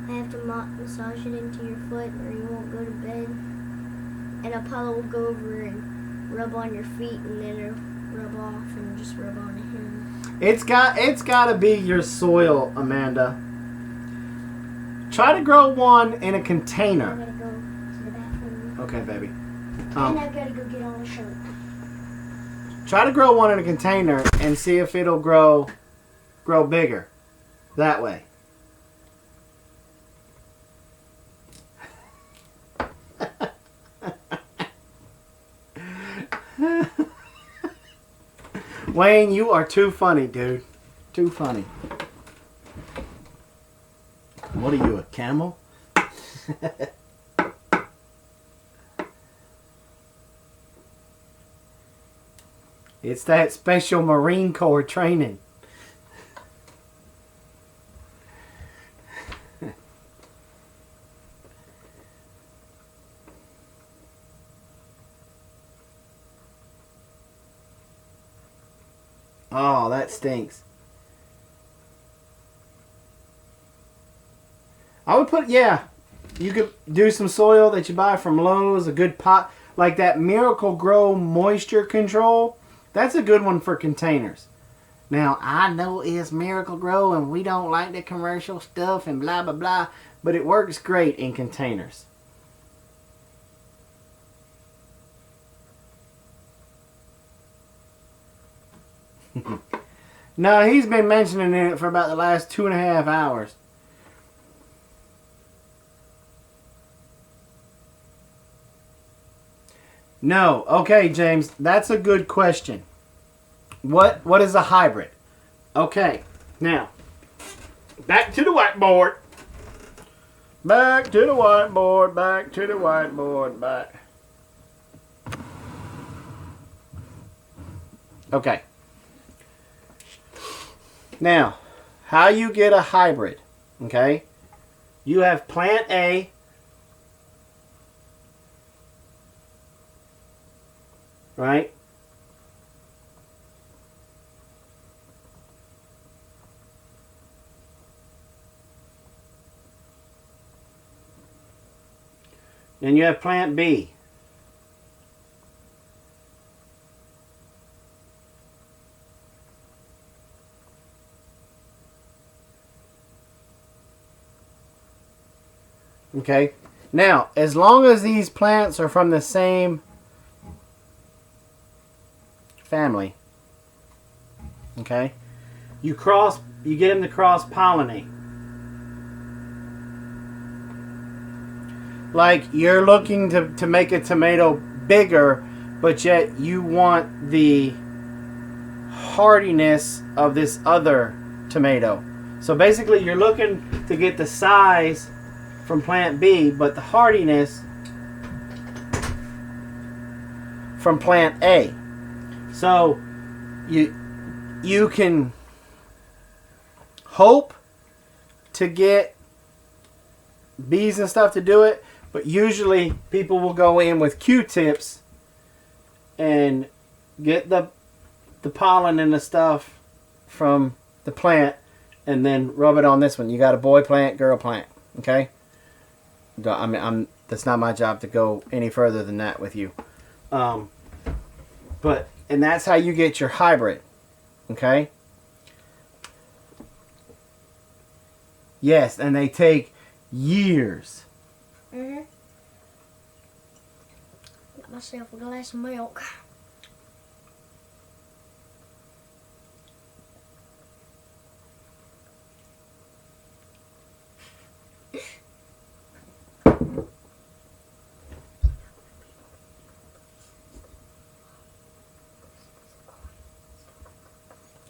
I have to massage it into your foot or you won't go to bed. And Apollo will go over and rub on your feet and then it'll rub off and just rub on him. It's got to be your soil, Amanda. Try to grow one in a I container. gotta go to the bathroom. Okay, baby. And I gotta go get on a shirt. Try to grow one in a container and see if it'll grow bigger that way. Wayne, you are too funny, dude. Too funny. What are you, a camel? It's that special Marine Corps training. Oh, that stinks. I would put, yeah, you could do some soil that you buy from Lowe's, a good pot, like that Miracle Grow Moisture Control. That's a good one for containers. Now, I know it's Miracle Grow and we don't like the commercial stuff and blah, blah, blah, but it works great in containers. No, he's been mentioning it for about the last 2.5 hours. No. Okay, James, that's a good question. What is a hybrid? Okay, now, back to the whiteboard. Back to the whiteboard, back to the whiteboard, back. Okay. Now, how you get a hybrid, okay? You have plant A, right? Then you have plant B. Okay. Now, as long as these plants are from the same family, okay, you get them to cross pollinate. Like you're looking to make a tomato bigger, but yet you want the hardiness of this other tomato. So basically you're looking to get the size from plant B, but the hardiness from plant A. So you can hope to get bees and stuff to do it, but usually people will go in with Q-tips and get the pollen and the stuff from the plant and then rub it on this one. You got a boy plant, girl plant, okay? I mean, that's not my job to go any further than that with you. And that's how you get your hybrid, okay? Yes, and they take years. Mm-hmm. Got myself a glass of milk.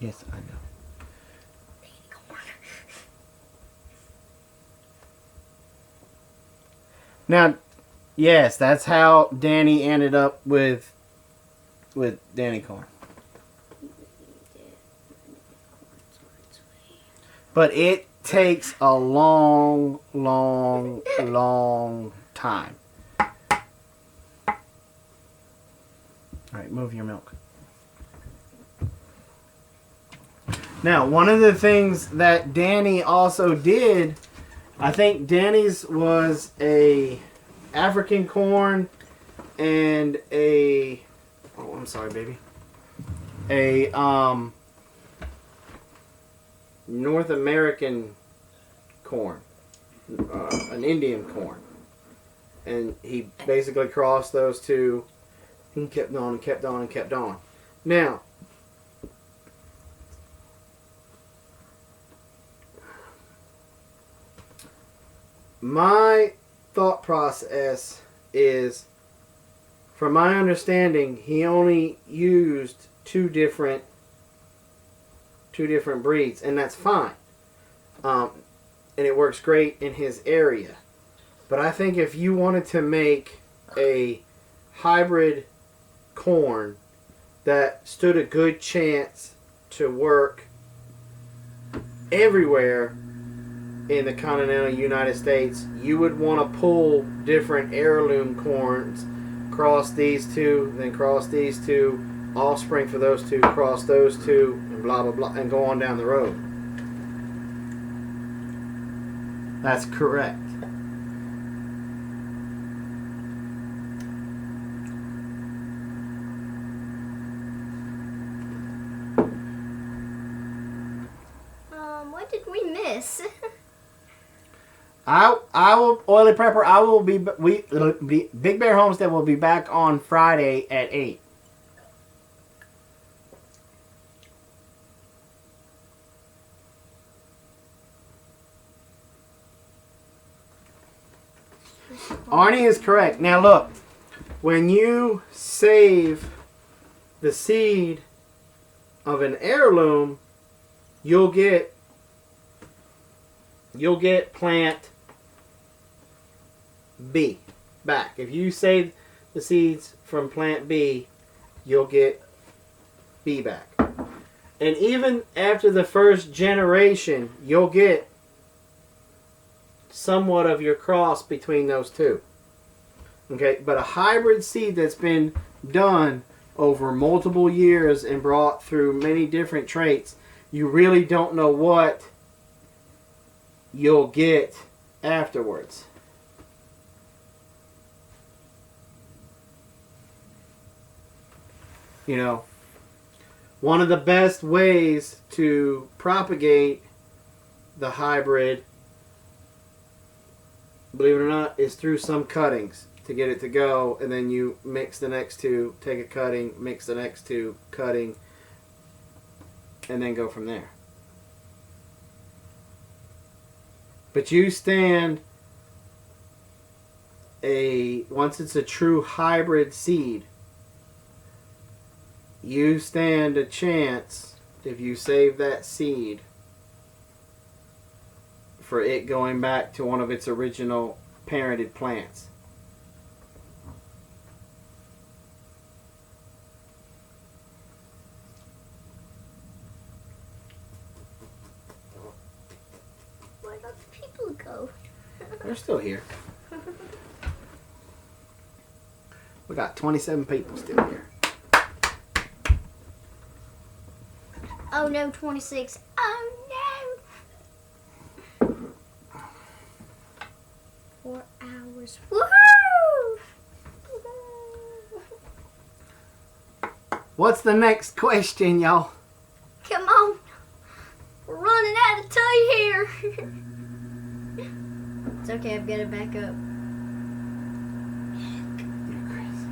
Yes, I know. Now, yes, that's how Danny ended up with Danny corn. But it takes a long, long, long time. Alright, move your milk. Now, one of the things that Danny also did, I think Danny's was a African corn and a, oh, I'm sorry, baby. A North American corn, an Indian corn, and he basically crossed those two and kept on and kept on and kept on. Now, my thought process is, from my understanding, he only used two different breeds, and that's fine. And it works great in his area. But I think if you wanted to make a hybrid corn that stood a good chance to work everywhere in the continental United States, you would want to pull different heirloom corns, cross these two, then cross these two, offspring for those two, cross those two, and blah blah blah, and go on down the road. That's correct. What did we miss? I will, Oily Prepper, I will be, Big Bear Homestead will be back on Friday at 8. Arnie is correct. Now look, when you save the seed of an heirloom, you'll get plant B back. If you save the seeds from plant B, you'll get B back. And even after the first generation, you'll get somewhat of your cross between those two. Okay, but a hybrid seed that's been done over multiple years and brought through many different traits, you really don't know what you'll get afterwards. You know, one of the best ways to propagate the hybrid, believe it or not, is through some cuttings to get it to go, and then you mix the next two, take a cutting, mix the next two, cutting, and then go from there. But you stand once it's a true hybrid seed, you stand a chance, if you save that seed, for it going back to one of its original parented plants. Where did the people go? They're still here. We got 27 people still here. Oh no, 26. Oh no! 4 hours. Woohoo! What's the next question, y'all? Come on. We're running out of time here. It's okay, I've got it back up. You're crazy.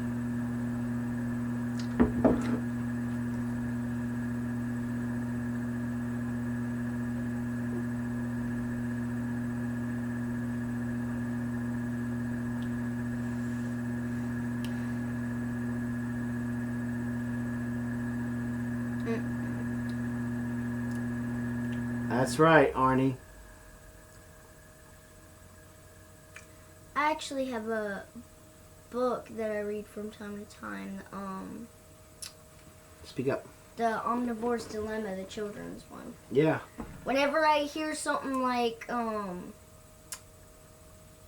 That's right, Arnie. I actually have a book that I read from time to time. Speak up. The Omnivore's Dilemma, the children's one. Yeah. Whenever I hear something like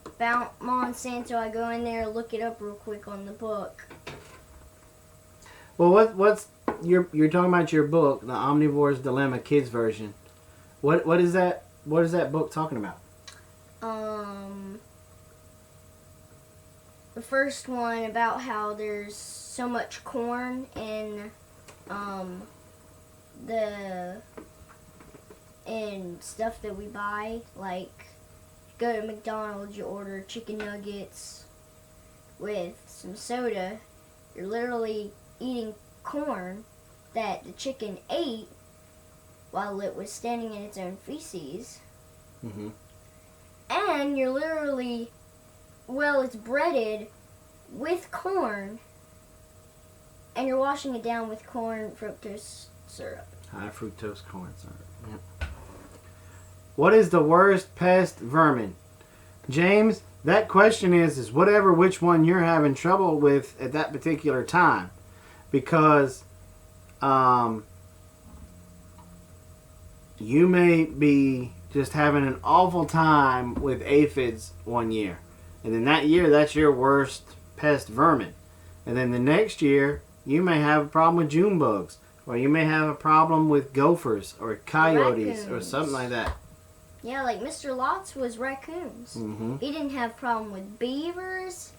about Monsanto, I go in there and look it up real quick on the book. Well, what's you're talking about your book, The Omnivore's Dilemma Kids version. What is that? What is that book talking about? The first one about how there's so much corn in the and stuff that we buy, like go to McDonald's, you order chicken nuggets with some soda, you're literally eating corn that the chicken ate while it was standing in its own feces. Mm-hmm. And you're literally, well, it's breaded with corn, and you're washing it down with corn fructose syrup. High fructose corn syrup. Yep. What is the worst pest vermin? James, that question is whatever which one you're having trouble with at that particular time. Because you may be just having an awful time with aphids one year. And then that year, that's your worst pest vermin. And then the next year, you may have a problem with June bugs. Or you may have a problem with gophers or coyotes or something like that. Yeah, like Mr. Lots was raccoons. Mm-hmm. He didn't have problem with beavers.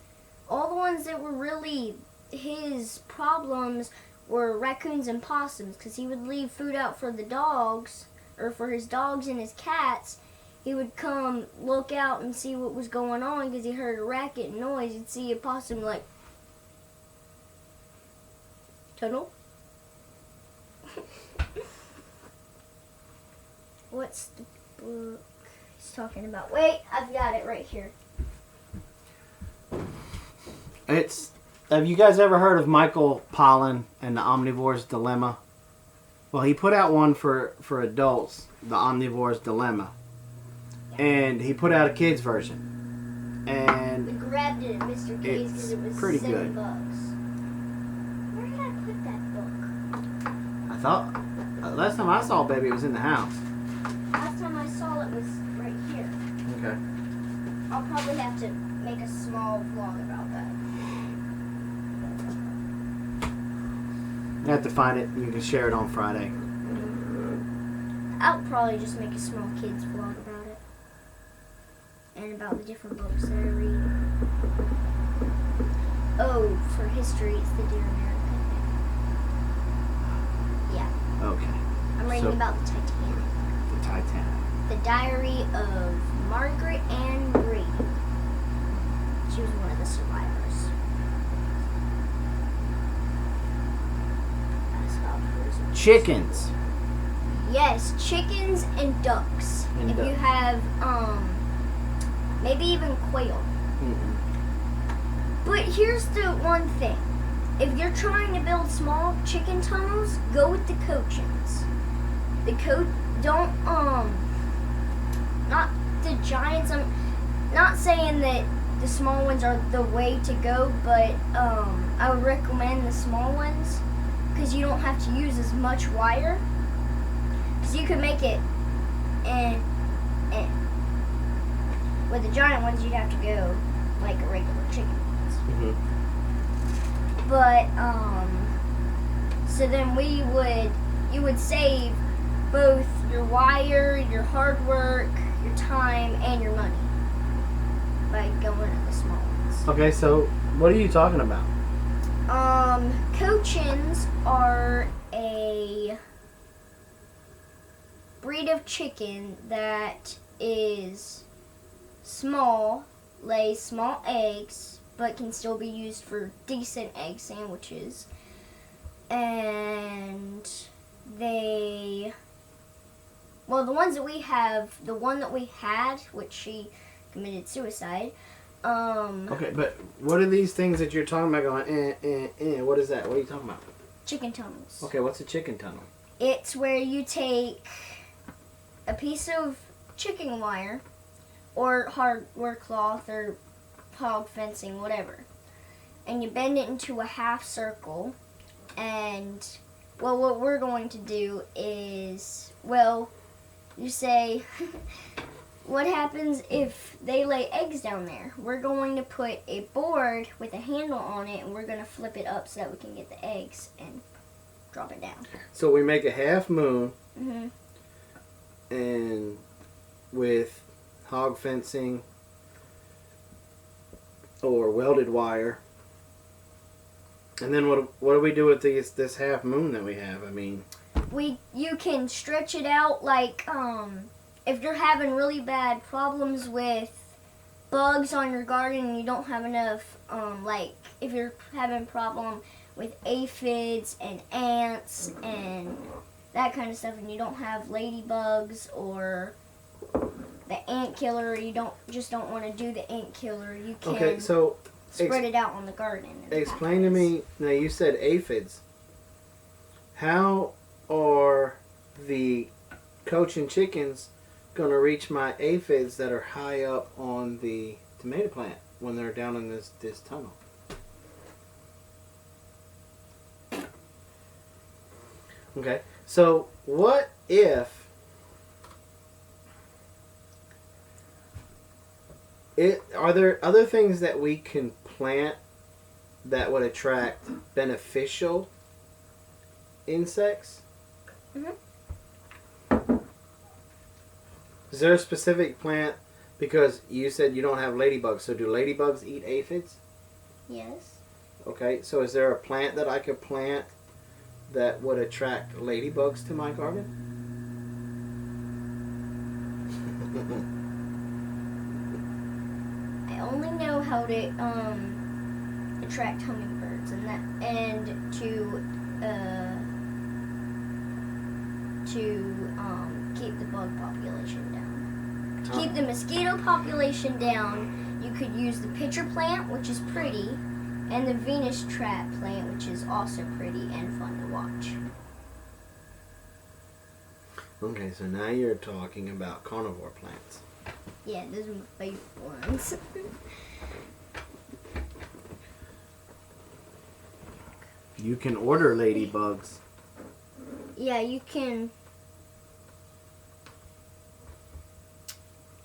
All the ones that were really his problems were raccoons and possums, because he would leave food out for the dogs, or for his dogs and his cats. He would come look out and see what was going on because he heard a racket and noise. He'd see a possum like, tunnel? What's the book he's talking about? Wait, I've got it right here. Have you guys ever heard of Michael Pollan and the Omnivore's Dilemma? Well, he put out one for adults, the Omnivore's Dilemma. And he put out a kids version. We And grabbed it at Mr. K's because it was pretty $7. good. Where did I put that book? I thought, last time I saw Baby, it was in the house. Last time I saw it was right here. Okay. I'll probably have to make a small vlog about that. You have to find it. You can share it on Friday. I'll probably just make a small kids vlog about it. And about the different books that I read. Oh, for history, it's the Dear America. Yeah. Okay. I'm reading about the Titanic. The Titanic. The Diary of Margaret Ann Brady. She was one of the survivors. Chickens. Yes, chickens and ducks. And if you ducks. have, maybe even quail. Mm-mm. But here's the one thing. If you're trying to build small chicken tunnels, go with the cochins. Don't, not the giants. I'm not saying that the small ones are the way to go, but, I would recommend the small ones because you don't have to use as much wire. Because you could make it, and with the giant ones, you'd have to go like a regular chicken ones. Mm-hmm. But, so then you would save both your wire, your hard work, your time, and your money by going to the small ones. Okay, so what are you talking about? Cochins are a breed of chicken that is small, lays small eggs, but can still be used for decent egg sandwiches. And the ones that we have, the one that we had, which she committed suicide. Okay, but what are these things that you're talking about going, what is that? What are you talking about? Chicken tunnels. Okay, what's a chicken tunnel? It's where you take a piece of chicken wire or hardware cloth or hog fencing, whatever, and you bend it into a half circle. And, well, what we're going to do is, well, you say, what happens if they lay eggs down there? We're going to put a board with a handle on it, and we're going to flip it up so that we can get the eggs and drop it down. So we make a half moon, Mm-hmm. and with hog fencing or welded wire. And then what do we do with this half moon that we have? I mean, You can stretch it out like if you're having really bad problems with bugs on your garden and you don't have enough like if you're having a problem with aphids and ants and that kind of stuff and you don't have ladybugs or the ant killer, you don't want to do the ant killer, you can okay, so spread it out on the garden. explain to me, now you said aphids. How are the coaching chickens going to reach my aphids that are high up on the tomato plant when they're down in this tunnel? Okay, so what if are there other things that we can plant that would attract beneficial insects? Mm-hmm. Is there a specific plant? Because you said you don't have ladybugs, so do ladybugs eat aphids? Yes. Okay, so is there a plant that I could plant that would attract ladybugs to my garden? I only know how to attract hummingbirds and to keep the bug population down. To keep the mosquito population down, you could use the pitcher plant, which is pretty, and the Venus trap plant, which is also pretty and fun to watch. Okay, so now you're talking about carnivore plants. Yeah, those are my favorite ones. You can order ladybugs. Yeah, you can.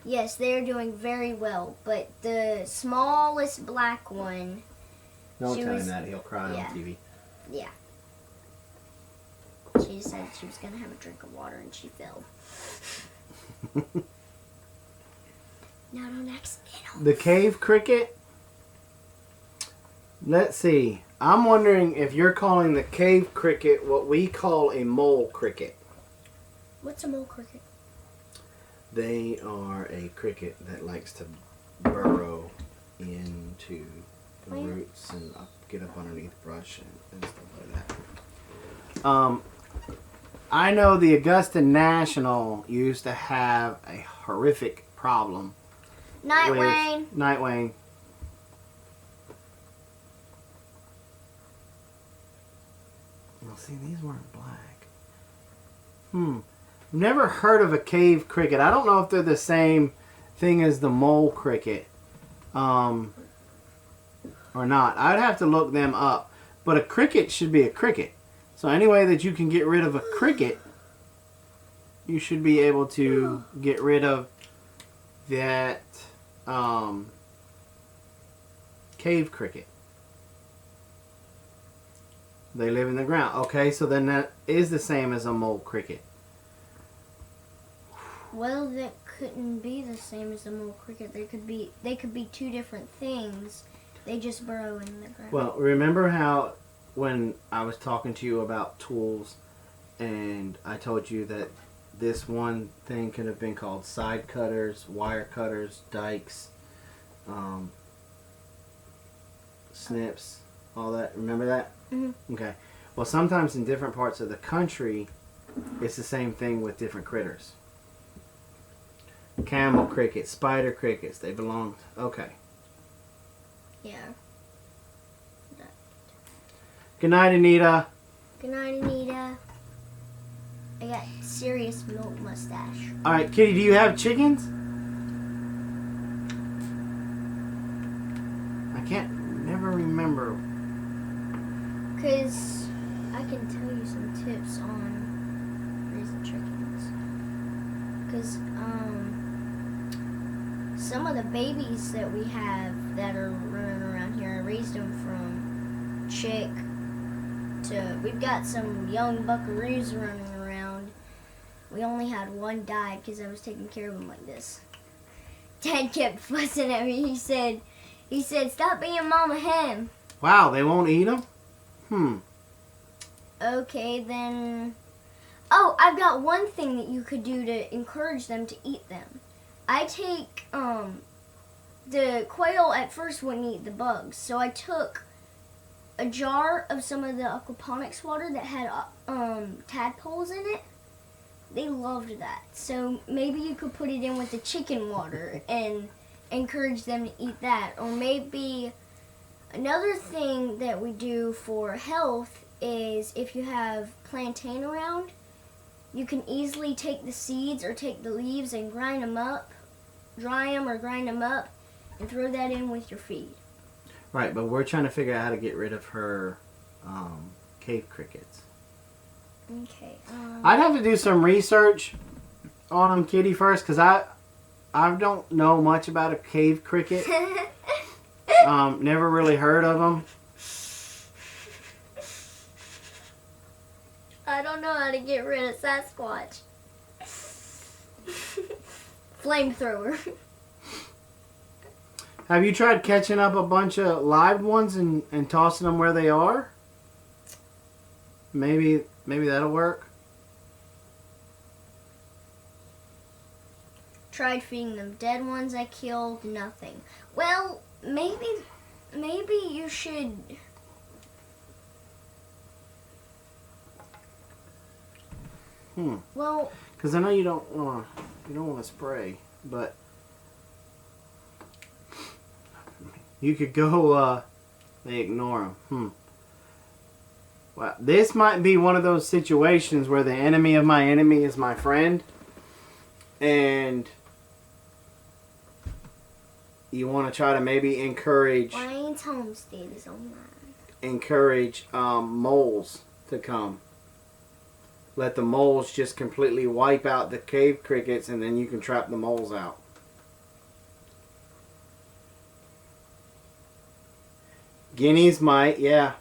Yes, they're doing very well, but the smallest black one. Don't She tell was- him that. He'll cry yeah. on TV. Yeah. She decided she was going to have a drink of water and she fell. Not on accident. The cave cricket. Let's see. I'm wondering if you're calling the cave cricket what we call a mole cricket. What's a mole cricket? They are a cricket that likes to burrow into the roots and get up underneath brush and stuff like that. I know the Augusta National used to have a horrific problem. Night, with Wayne. Night Wayne. Well, see, these weren't black. Never heard of a cave cricket. I don't know if they're the same thing as the mole cricket. Or not. I'd have to look them up. But a cricket should be a cricket. So any way that you can get rid of a cricket, you should be able to get rid of that cave cricket. They live in the ground. Okay, so then that is the same as a mole cricket. Well, that couldn't be the same as a mole cricket. They could be two different things. They just burrow in the ground. Well, remember how when I was talking to you about tools and I told you that this one thing could have been called side cutters, wire cutters, dikes, snips, all that. Remember that? Mm-hmm. Okay. Well, sometimes in different parts of the country, it's the same thing with different critters. Camel crickets, spider crickets, they belong. Okay. Yeah. Good night, Anita. Good night, Anita. I got serious milk mustache. All right, Kitty, do you have chickens? I can't never remember. Because I can tell you some tips on raising chickens. Because, some of the babies that we have that are running around here, I raised them from chick to, we've got some young buckaroos running around. We only had one died because I was taking care of him like this. Dad kept fussing at me. He said, stop being mama hen. Wow, they won't eat them? Okay, then. Oh, I've got one thing that you could do to encourage them to eat them. I take, the quail at first wouldn't eat the bugs, so I took a jar of some of the aquaponics water that had, tadpoles in it. They loved that. So maybe you could put it in with the chicken water and encourage them to eat that. Or maybe another thing that we do for health is if you have plantain around, you can easily take the seeds or take the leaves and grind them up, dry them or grind them up, and throw that in with your feed. Right, but we're trying to figure out how to get rid of her cave crickets. Okay. I'd have to do some research on them, Kitty, first, because I don't know much about a cave cricket. Never really heard of them. I don't know how to get rid of Sasquatch. Flamethrower. Have you tried catching up a bunch of live ones and tossing them where they are? Maybe that'll work. Tried feeding them dead ones I killed, nothing. Well, maybe you should. Well, because I know you don't want to spray, but you could go. They ignore them. Well, this might be one of those situations where the enemy of my enemy is my friend, and you want to try to maybe encourage. Ryan's Homestead is online. Encourage moles to come. Let the moles just completely wipe out the cave crickets, and then you can trap the moles out. Guineas might, yeah.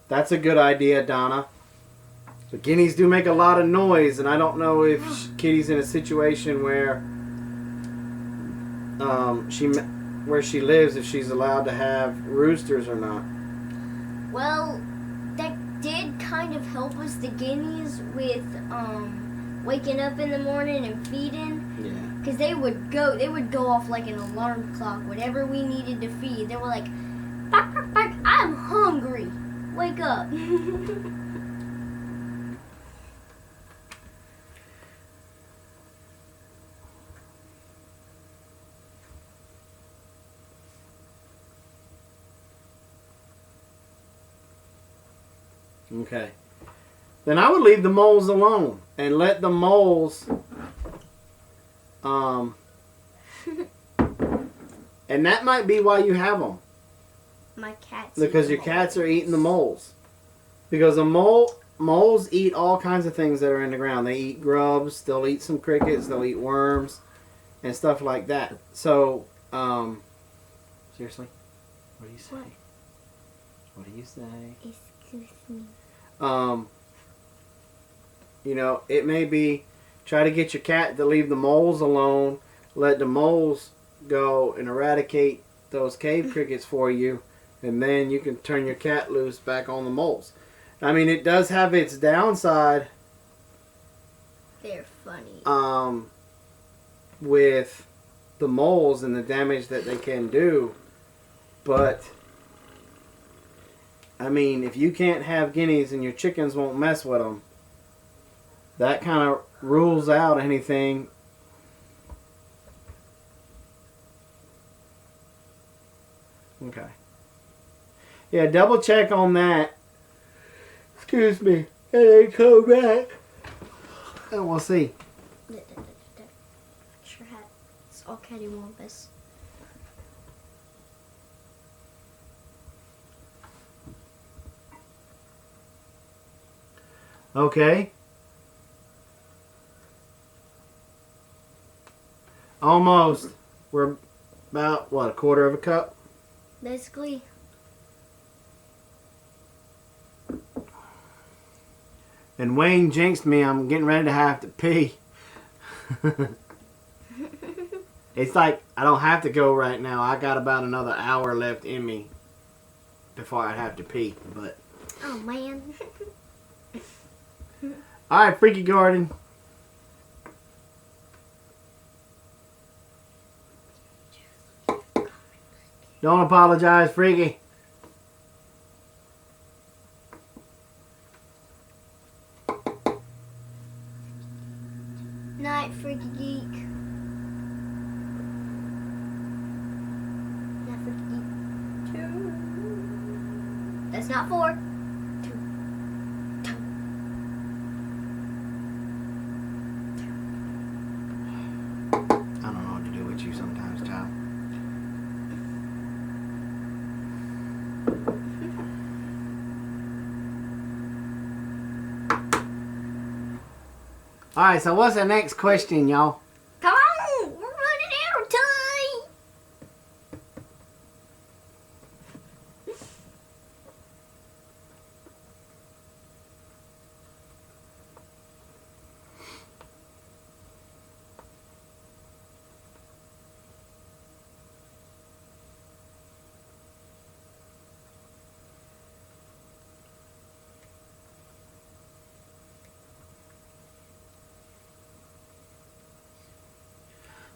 That's a good idea, Donna. But guineas do make a lot of noise, and I don't know if Kitty's in a situation where where she lives, if she's allowed to have roosters or not. Well, that did kind of help us, the guineas, with waking up in the morning and feeding. Yeah. Because they would go off like an alarm clock whenever we needed to feed. They were like, bark, bark, bark, I'm hungry. Wake up. Okay. Then I would leave the moles alone and let the moles and that might be why you have them. My cats. Because your cats are eating the moles. Because the moles eat all kinds of things that are in the ground. They eat grubs, they'll eat some crickets, they'll eat worms and stuff like that. So, seriously? What do you say? What do you say? Excuse me. You know, it may be try to get your cat to leave the moles alone, let the moles go and eradicate those cave crickets for you, and then you can turn your cat loose back on the moles. I mean, it does have its downside. They're funny. With the moles and the damage that they can do, but I mean, if you can't have guineas and your chickens won't mess with them, that kind of rules out anything. Okay. Yeah, double check on that. Excuse me. And then come back. And we'll see. Sure hat. It's all cattywampus. Okay. Almost. We're about, what, a quarter of a cup? Basically. And Wayne jinxed me. I'm getting ready to have to pee. It's like I don't have to go right now. I got about another hour left in me before I'd have to pee. But Oh, man. all right, Freaky Garden. Don't apologize, Freaky. Night, Freaky Geek. Night, Freaky Geek. 2. That's not 4. 2. I don't know what to do with you sometimes, child. All right, so what's the next question, y'all? Come on! We're running out of time!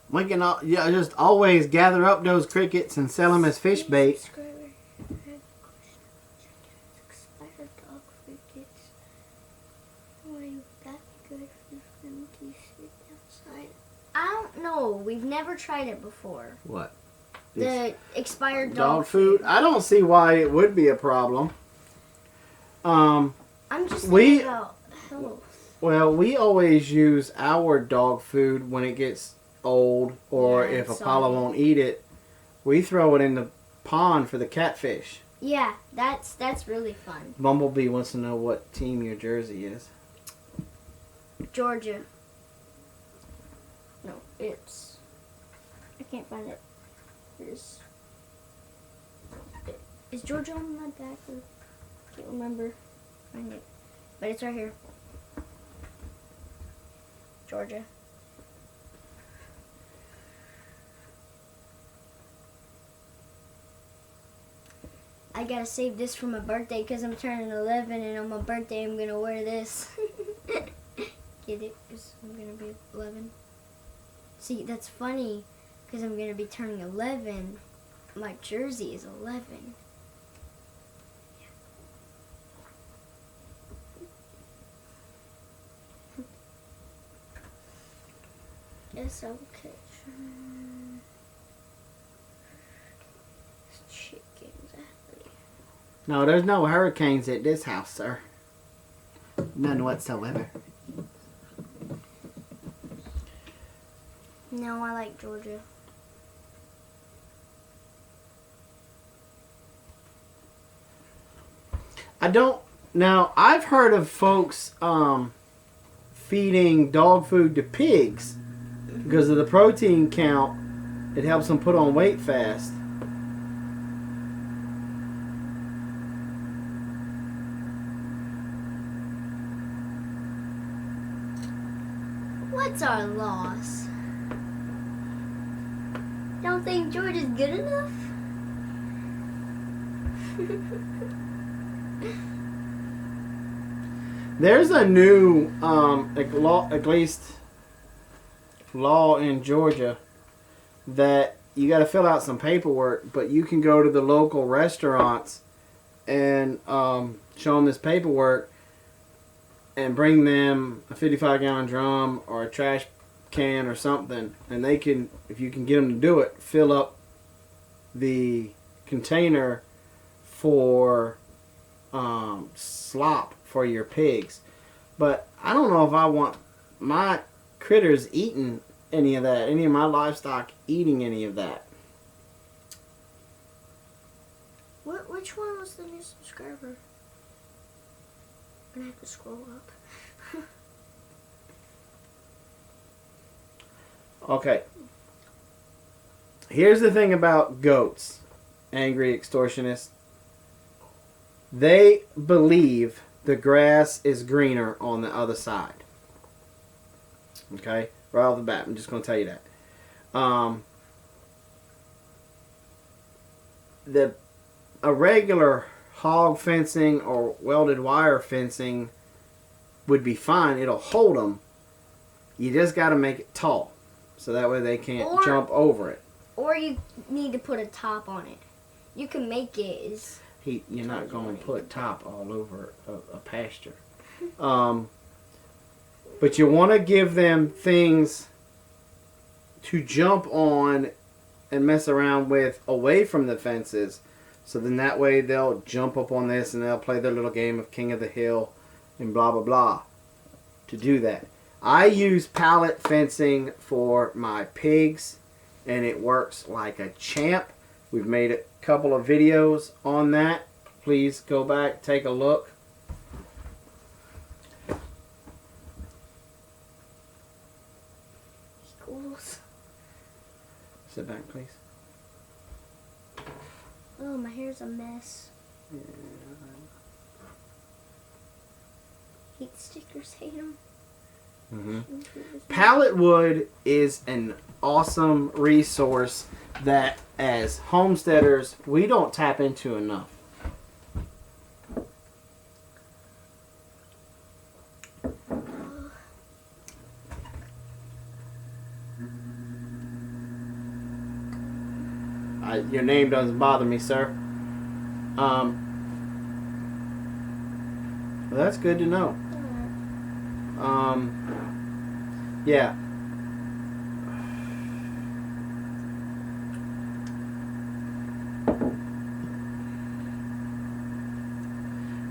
We can just always gather up those crickets and sell them as fish bait. Expired dog crickets. Why that good for them to sit outside? I don't know. We've never tried it before. What? The expired Dog food? I don't see why it would be a problem. I'm just we- thinking about health. Well, we always use our dog food when it gets old, or Yeah, if it's Apollo soggy. won't eat it, we throw it in the pond for the catfish. Yeah, that's really fun. Bumblebee wants to know what team your jersey is. Georgia. No, it's. I can't find it. Is Georgia on my back? Or, I can't remember. Find it, but it's right here. Georgia. I gotta save this for my birthday because I'm turning 11, and on my birthday I'm gonna wear this. Get it? Because I'm gonna be 11. See, that's funny because I'm gonna be turning 11. My jersey is 11. Guess I'll catch chickens. No, there's no hurricanes at this house, sir. None whatsoever. No, I like Georgia. I don't. Now, I've heard of folks feeding dog food to pigs because of the protein count. It helps them put on weight fast. What's our loss? Don't think Georgia's good enough? There's a new, at least law in Georgia that you got to fill out some paperwork, but you can go to the local restaurants and show them this paperwork and bring them a 55-gallon drum or a trash can or something, and they can, if you can get them to do it, fill up the container for slop for your pigs. But I don't know if I want my critters eating any of that, any of my livestock eating any of that. Which one was the new subscriber? I'm gonna have to scroll up. Okay, Here's the thing about goats, angry extortionists. They believe the grass is greener on the other side. Okay? Right off the bat, I'm just going to tell you that. A regular hog fencing or welded wire fencing would be fine. It'll hold them. You just got to make it tall, so that way they can't jump over it. Or you need to put a top on it. You can make it as... You're not going to put top all over a pasture. But you want to give them things to jump on and mess around with away from the fences. So then that way they'll jump up on this and they'll play their little game of King of the Hill and blah, blah, blah to do that. I use pallet fencing for my pigs and it works like a champ. We've made a couple of videos on that. Please go back, take a look. Equals. Sit back, please. Oh, my hair's a mess. Yeah. Heat stickers, hate them. Mm-hmm. Pallet wood is an awesome resource that as homesteaders we don't tap into enough. Your name doesn't bother me, sir. Well, that's good to know. Yeah.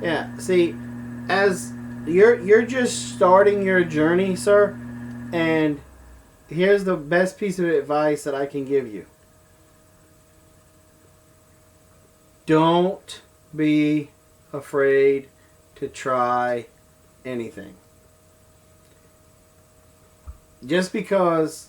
Yeah, see, as you're just starting your journey, sir, and here's the best piece of advice that I can give you. Don't be afraid to try anything. Just because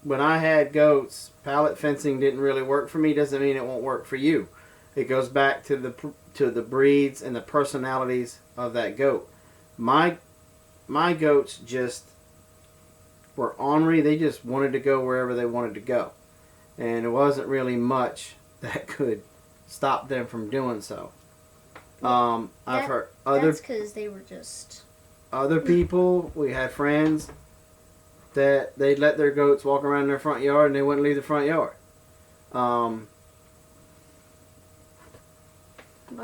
when I had goats, pallet fencing didn't really work for me doesn't mean it won't work for you. It goes back to the breeds and the personalities of that goat. My goats just were ornery. They just wanted to go wherever they wanted to go. And there wasn't really much that could stop them from doing so. I've heard That's because they were just... Other people, we had friends that they'd let their goats walk around their front yard and they wouldn't leave the front yard. But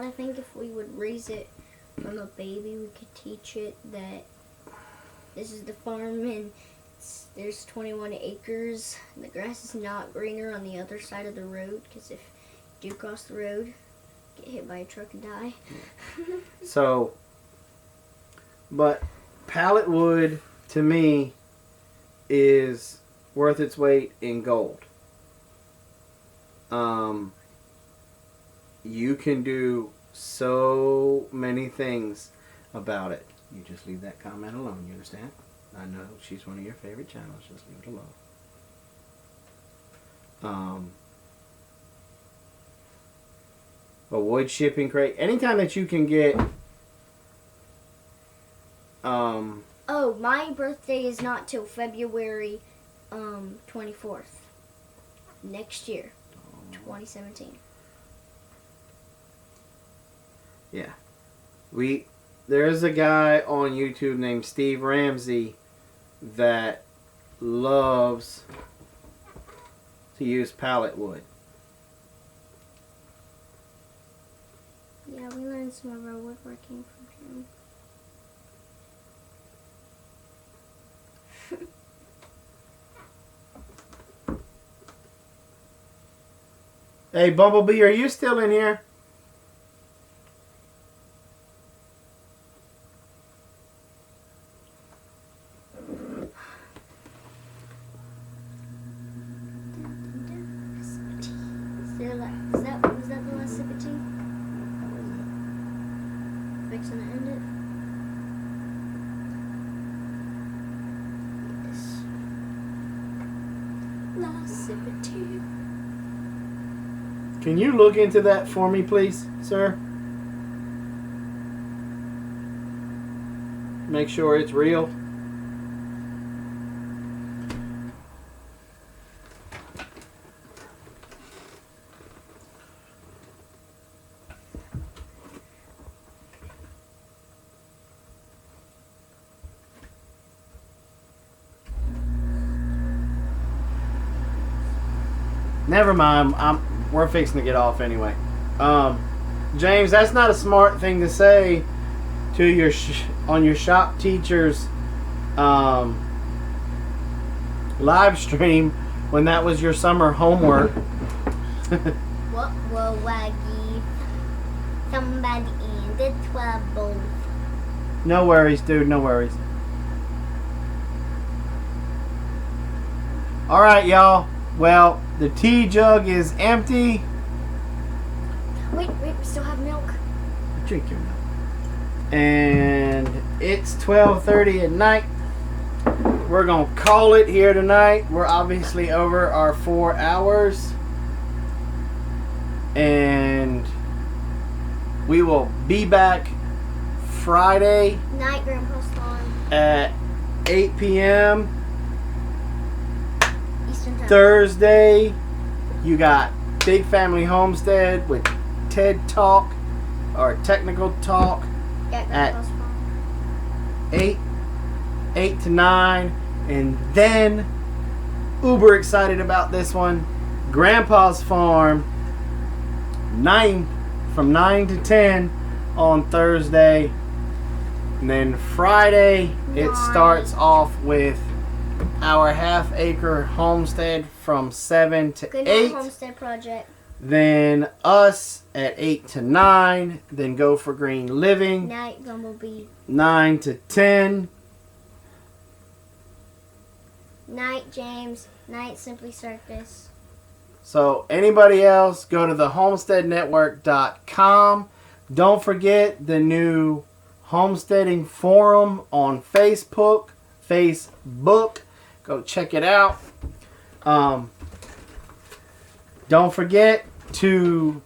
I think if we would raise it from a baby, we could teach it that this is the farm and there's 21 acres. And the grass is not greener on the other side of the road because if you do cross the road, get hit by a truck and die. So, but pallet wood to me is worth its weight in gold. You can do so many things about it. You just leave that comment alone, you understand? I know she's one of your favorite channels, just leave it alone. A wood shipping crate. Anytime that you can get Oh, my birthday is not till February 24th. Next year. 2017. Yeah. There's a guy on YouTube named Steve Ramsey that loves to use pallet wood. Yeah, we learned some of our woodworking from him. Hey, Bumblebee, are you still in here? Was that the last sip of tea? Fixing to end it? Yes. Last sip of tea. Can you look into that for me, please, sir? Make sure it's real. Never mind. We're fixing to get off anyway. James, that's not a smart thing to say to your on your shop teacher's live stream when that was your summer homework. What will I give somebody in the trouble? No worries, dude. No worries. All right, y'all. Well, the tea jug is empty. Wait, we still have milk. Drink your milk. And it's 12:30 at night. We're gonna call it here tonight. We're obviously over our 4 hours, and we will be back Friday Night, Grandpa's time. at 8 p.m. Eastern time. Thursday, you got Big Family Homestead with TED Talk or Technical Talk Yeah, at Grandpa's phone. 8 to 9, and then uber excited about this one, Grandpa's Farm, from 9 to 10 on Thursday, and then Friday it starts off with our half-acre homestead from 7 to Good 8. night, Homestead Project. Then us at 8 to 9. Then Go for Green Living, Night, Bumblebee. 9 to 10. Night, James. Night, Simply Circus. So anybody else, go to the homesteadnetwork.com. Don't forget the new Homesteading forum on Facebook. Go check it out. Don't forget to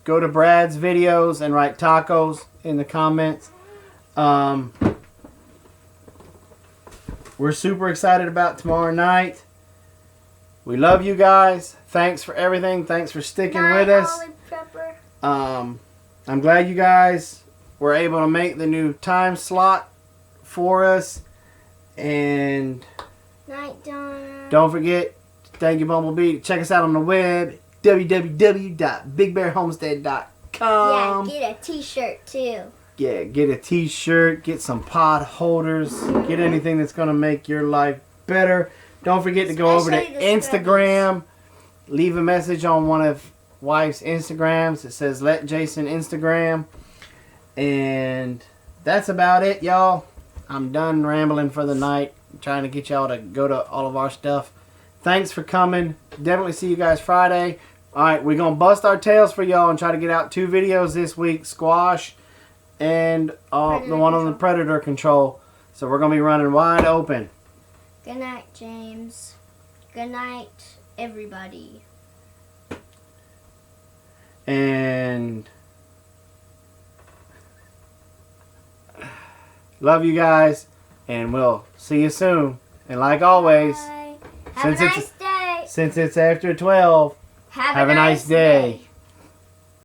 go to Brad's videos and write tacos in the comments. We're super excited about tomorrow night. We love you guys. Thanks for everything. Thanks for sticking with us. Olive Pepper. I'm glad you guys were able to make the new time slot for us. And Night, Donna. don't forget, thank you, Bumblebee. Check us out on the web, www.bigbearhomestead.com. Yeah, get a t-shirt too. Yeah, get a t-shirt, get some pod holders, get anything that's going to make your life better. Don't forget to go over to Especially the Instagram. Leave a message on one of wife's Instagrams. It says, let Jason Instagram. And that's about it, y'all. I'm done rambling for the night. I'm trying to get y'all to go to all of our stuff. Thanks for coming. Definitely see you guys Friday. Alright, we're going to bust our tails for y'all and try to get out 2 videos this week. Squash and the one on the predator control. So we're going to be running wide open. Good night, James. Good night, everybody. And love you guys. And we'll see you soon. And like always, Bye. Have a nice day. since it's after 12, have a nice day.